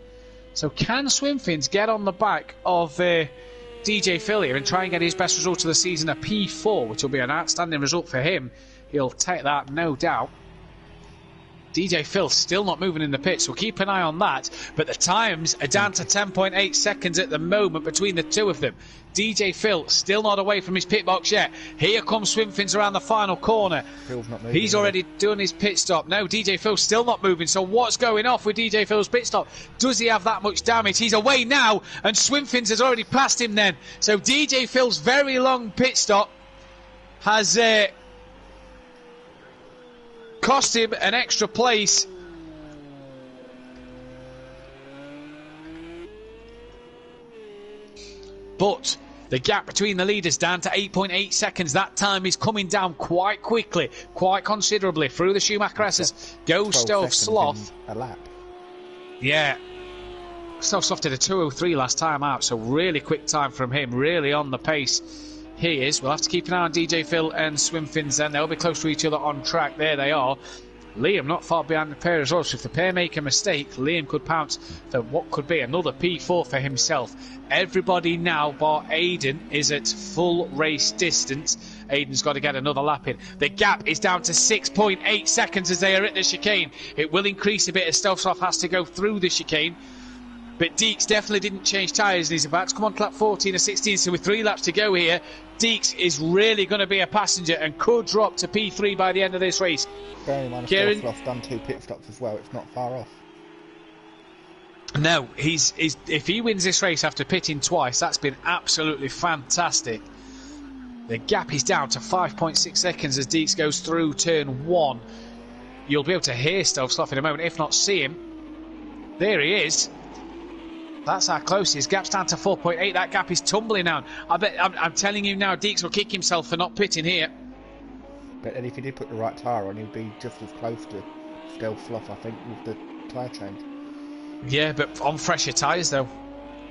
So can Swimfins get on the back of DJ Phil here and try and get his best result of the season, a P4, which will be an outstanding result for him? He'll take that, no doubt. DJ Phil still not moving in the pits, so we'll keep an eye on that. But the times are down to 10.8 seconds at the moment between the two of them. DJ Phil still not away from his pit box yet. Here comes Swimfins around the final corner. Phil's not moving. He's already done his pit stop. No, DJ Phil's still not moving. So what's going off with DJ Phil's pit stop? Does he have that much damage? He's away now, and Swimfins has already passed him then. So DJ Phil's very long pit stop has... cost him an extra place. But the gap between the leaders down to 8.8 seconds. That time is coming down quite quickly, quite considerably. Through the Schumacher S's go Stealth Sloth. A lap. Yeah. Stealth Sloth did a 2:03 last time out, so really quick time from him, really on the pace. He is. We'll have to keep an eye on DJ Phil and Swimfins then. They'll be close to each other on track. There they are. Liam not far behind the pair as well, so if the pair make a mistake, Liam could pounce for what could be another P4 for himself. Everybody now, bar Aiden, is at full race distance. Aiden's got to get another lap in. The gap is down to 6.8 seconds as they are at the chicane. It will increase a bit as Stealth Sloth has to go through the chicane. But Deeks definitely didn't change tyres, and he's about to come on to lap 14 or 16, so with 3 laps to go here, Deeks is really going to be a passenger and could drop to P3 by the end of this race. Bearing in mind, Stealth Sloth's done 2 pit stops as well, it's not far off. No, if he wins this race after pitting twice, that's been absolutely fantastic. The gap is down to 5.6 seconds as Deeks goes through turn 1. You'll be able to hear Stealth Sloth in a moment, if not see him. There he is. That's our closest. Gap's down to 4.8. That gap is tumbling down. I'm telling you now, Deeks will kick himself for not pitting here. But then if he did put the right tyre on, he'd be just as close to Stelfloff, I think, with the tyre change. Yeah, but on fresher tyres though.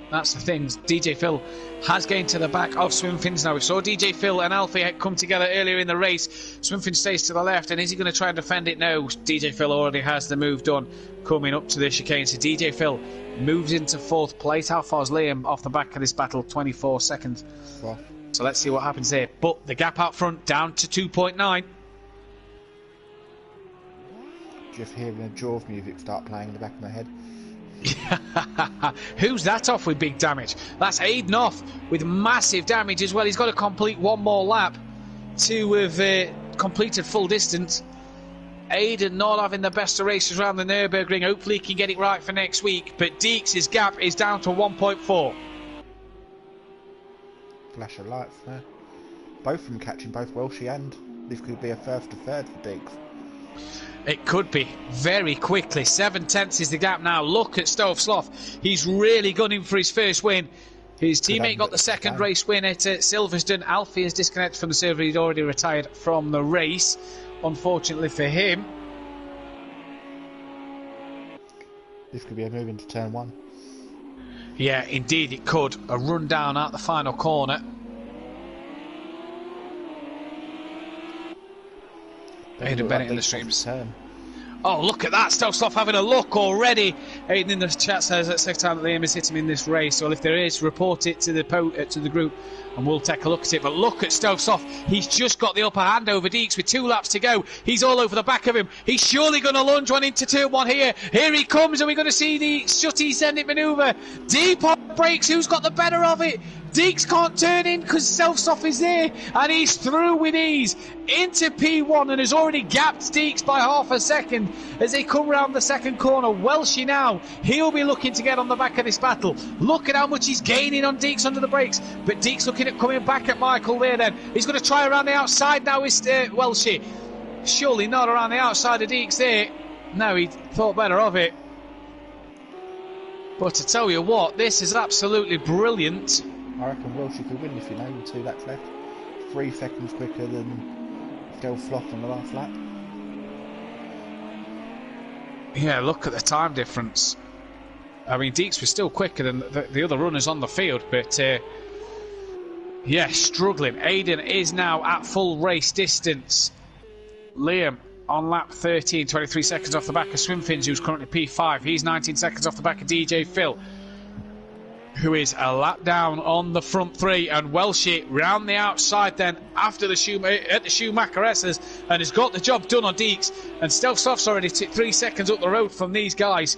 That's the thing. DJ Phil has gained to the back of Swinfins now. We saw DJ Phil and Alfie come together earlier in the race. Swinfin stays to the left, and is he going to try and defend it? No. DJ Phil already has the move done coming up to the chicane. So DJ Phil moves into 4th place. How far is Liam off the back of this battle? 24 seconds. Well, so let's see what happens there. But the gap out front down to 2.9. Just hearing a Jaws music start playing in the back of my head. Who's that off with big damage? That's Aiden off with massive damage as well. He's got to complete one more lap to have completed full distance. Aiden not having the best of races around the Nurburgring. Hopefully he can get it right for next week. But Deeks' gap is down to 1.4. Flash of lights there. Both of them catching both Welshie, and this could be a first to third for Deeks. It could be very quickly. 7/10 is the gap now. Look at Stove Sloth. He's really gunning for his first win. His teammate got the second race win at Silverstone. Alfie is disconnected from the server. He'd already retired from the race, unfortunately for him. This could be a move into turn 1. Yeah, indeed it could. A run down at the final corner. Aidan Bennett in the streams. Oh, look at that. Stokesloff having a look already. Aidan in the chat says that's the second time that Liam has hit him in this race. Well, if there is, report it to the group and we'll take a look at it. But look at Stokesloff. He's just got the upper hand over Deeks with 2 laps to go. He's all over the back of him. He's surely going to lunge one into turn 1 here. Here he comes, and we're going to see the Shutty send it manoeuvre. Deep on brakes. Who's got the better of it? Deeks can't turn in because Stokesloff is there, and he's through with ease into P1 and has already gapped Deeks by half a second as they come round the second corner. Welshie now, he'll be looking to get on the back of this battle. Look at how much he's gaining on Deeks under the brakes, but Deeks looking at coming back at Michael there then. He's going to try around the outside now, is Welshie. Surely not around the outside of Deeks there. No, he thought better of it. But to tell you what, this is absolutely brilliant. I reckon Welshie could win if you know, with 2 laps left. 3 seconds quicker than Stelfloff on the last lap. Yeah, look at the time difference. I mean, Deeks was still quicker than the other runners on the field, but yeah, struggling. Aiden is now at full race distance. Liam on lap 13, 23 seconds off the back of Swimfins, who's currently P5. He's 19 seconds off the back of DJ Phil, who is a lap down on the front 3, and Welshie round the outside then after at the Schumacher S's, and has got the job done on Deeks. And Stelfsoff's already 3 seconds up the road from these guys.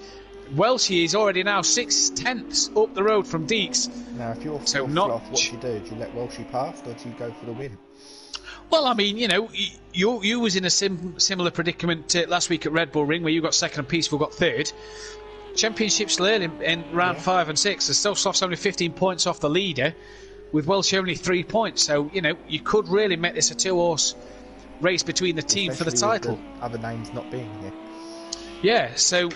Welshie is already now 6/10 up the road from Deeks. Now, if you're Stelfloff, what do you do? Do you let Welshie pass, or do you go for the win? Well, I mean, you know, you was in a similar predicament last week at Red Bull Ring, where you got second and Peaceful got third. Championships early in round 5 and 6. The Stelfsoff's only 15 points off the leader, with Welsh only 3 points. So, you know, you could really make this a 2-horse race between the team for the title. With the other names not being here. Yeah, so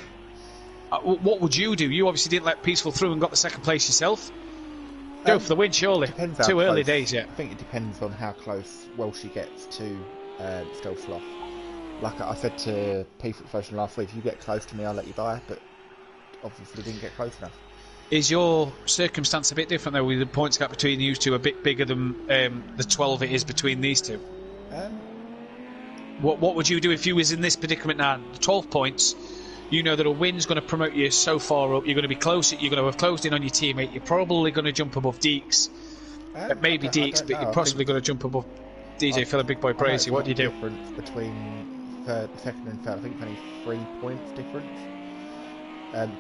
what would you do? You obviously didn't let Peaceful through and got the second place yourself. Go for the win, surely. Too early days yet. I think it depends on how close Welshie gets to Stelfloff. Like I said to Peaceful Social last week, if you get close to me, I'll let you by, but obviously didn't get close enough. Is your circumstance a bit different though, with the points gap between you two a bit bigger than the 12 it is between these two? What would you do if you was in this predicament now? 12 points, you know that a win's going to promote you so far up, you're going to be close, you're going to have closed in on your teammate, you're probably going to jump above Deeks. Maybe Deeks, but you're possibly going to jump above DJ Phil and Big Boy Crazy. What do you do? Difference between second and third, I think only 3 points difference.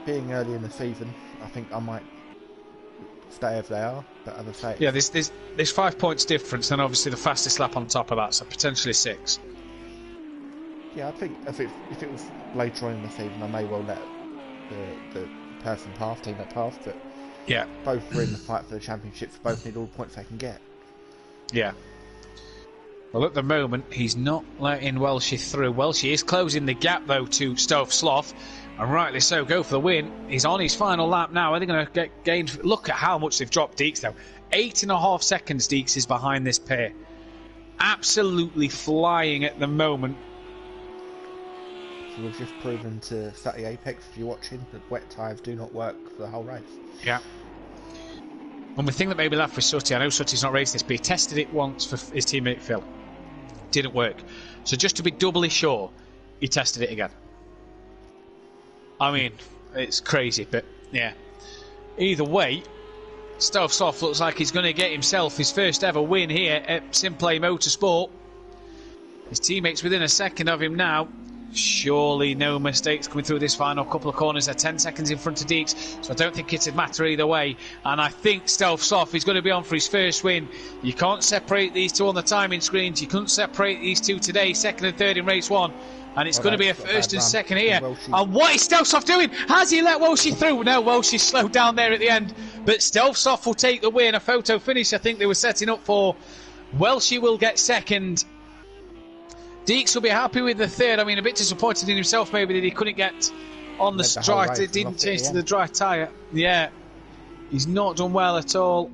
Being early in the season, I think I might stay as they are, but as I say... Yeah, there's 5 points difference, and obviously the fastest lap on top of that, so potentially 6. Yeah, I think if it was later on in the season, I may well let the person pass, team that pass, but yeah, both are in the fight for the championships, both need all the points they can get. Yeah. Well, at the moment, he's not letting Welshie through. Welshie is closing the gap, though, to Stove Sloth, and rightly so, go for the win. He's on his final lap now. Are they going to get gained? Look at how much they've dropped Deeks, though. 8.5 seconds Deeks is behind this pair. absolutely flying at the moment. So we've just proven to Fatty Apex, if you're watching, that wet tyres do not work for the whole race. Yeah. And the thing that made me laugh with Sutty, I know Sutty's not raced this, but he tested it once for his teammate Phil. Didn't work. So just to be doubly sure, he tested it again. I mean, it's crazy, but yeah. Either way, Stealth Soft looks like he's going to get himself his first ever win here at Simplay Motorsport. His teammates within a second of him now. Surely no mistakes coming through this final couple of corners. They're 10 seconds in front of Deeks, so I don't think it'd matter either way. And I think Stealth Soft is going to be on for his first win. You can't separate these two on the timing screens. You couldn't separate these two today, second and third in race one. And it's going to be a first and second here. And what is Stealth Soft doing? Has he let Welshie through? No, Welshie slowed down there at the end. But Stealth Soft will take the win. A photo finish I think they were setting up for. Welshie will get second. Deeks will be happy with the third. I mean, a bit disappointed in himself maybe that he couldn't get on the dry. It didn't change to the dry tyre. Yeah, he's not done well at all.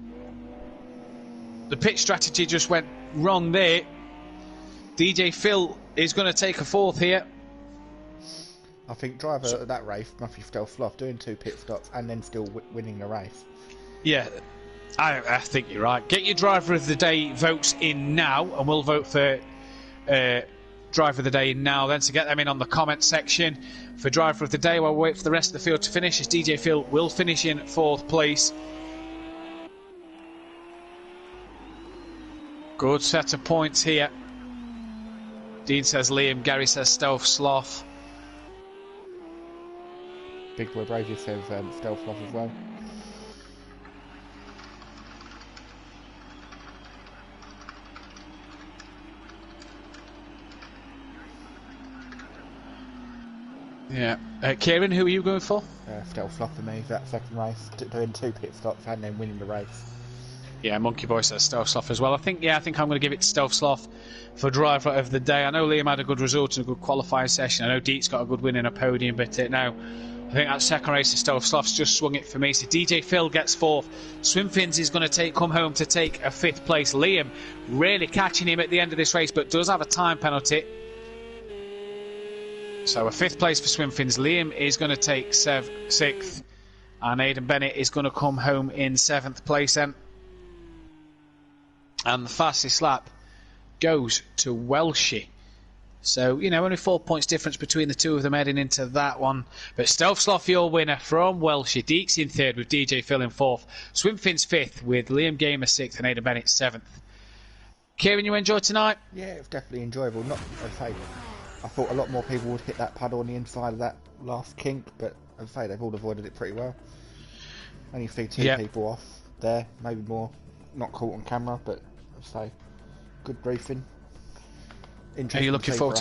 The pit strategy just went wrong there. DJ Phil is going to take a fourth here. I think driver of that race, Matthew Stelfloff, doing 2 pit stops and then still winning the race. Yeah, I think you're right. Get your driver of the day votes in now, and we'll vote for driver of the day now then, to get them in on the comment section for driver of the day while we wait for the rest of the field to finish, as DJ Phil will finish in 4th place. Good set of points here. Dean says Liam, Gary says Stealth Sloth. Big Boy Bravey says Stealth Sloth as well. Yeah. Kieran, who are you going for? Stealth Sloth for me, that second race, doing 2 pit stops and then winning the race. Yeah, Monkey Boy says Stealth Sloth as well. I think I'm going to give it to Stealth Sloth for driver of the day. I know Liam had a good result and a good qualifying session. I know Deet's got a good win in a podium, but now I think that second race of Stealth Sloth's just swung it for me. So DJ Phil gets 4th. Swimfins is going to come home to take a 5th place. Liam really catching him at the end of this race, but does have a time penalty. So a 5th place for Swimfins. Liam is going to take 6th, and Aidan Bennett is going to come home in 7th place then. And the fastest lap goes to Welshie. So, only 4 points difference between the two of them heading into that one. But Stealth Sloth, your winner from Welshie. Deeks in 3rd with DJ Phil in 4th. Swimfins 5th with Liam Gamer 6th and Aidan Bennett 7th. Kieran, you enjoyed tonight? Yeah, it was definitely enjoyable. I thought a lot more people would hit that puddle on the inside of that last kink, but as I say, they've all avoided it pretty well. Only 2 people off there, maybe more. Not caught on camera, but as I say, good briefing. Are you looking forward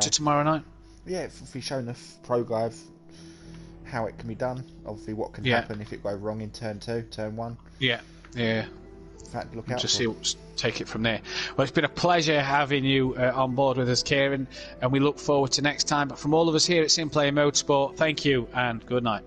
to tomorrow night? Yeah, if we've shown the pro guys how it can be done, obviously what can happen if it goes wrong in turn 2, turn 1. Yeah. Look out just take it from there. Well, it's been a pleasure having you on board with us, Kieran, and we look forward to next time. But from all of us here at Simplay Motorsport, thank you and good night.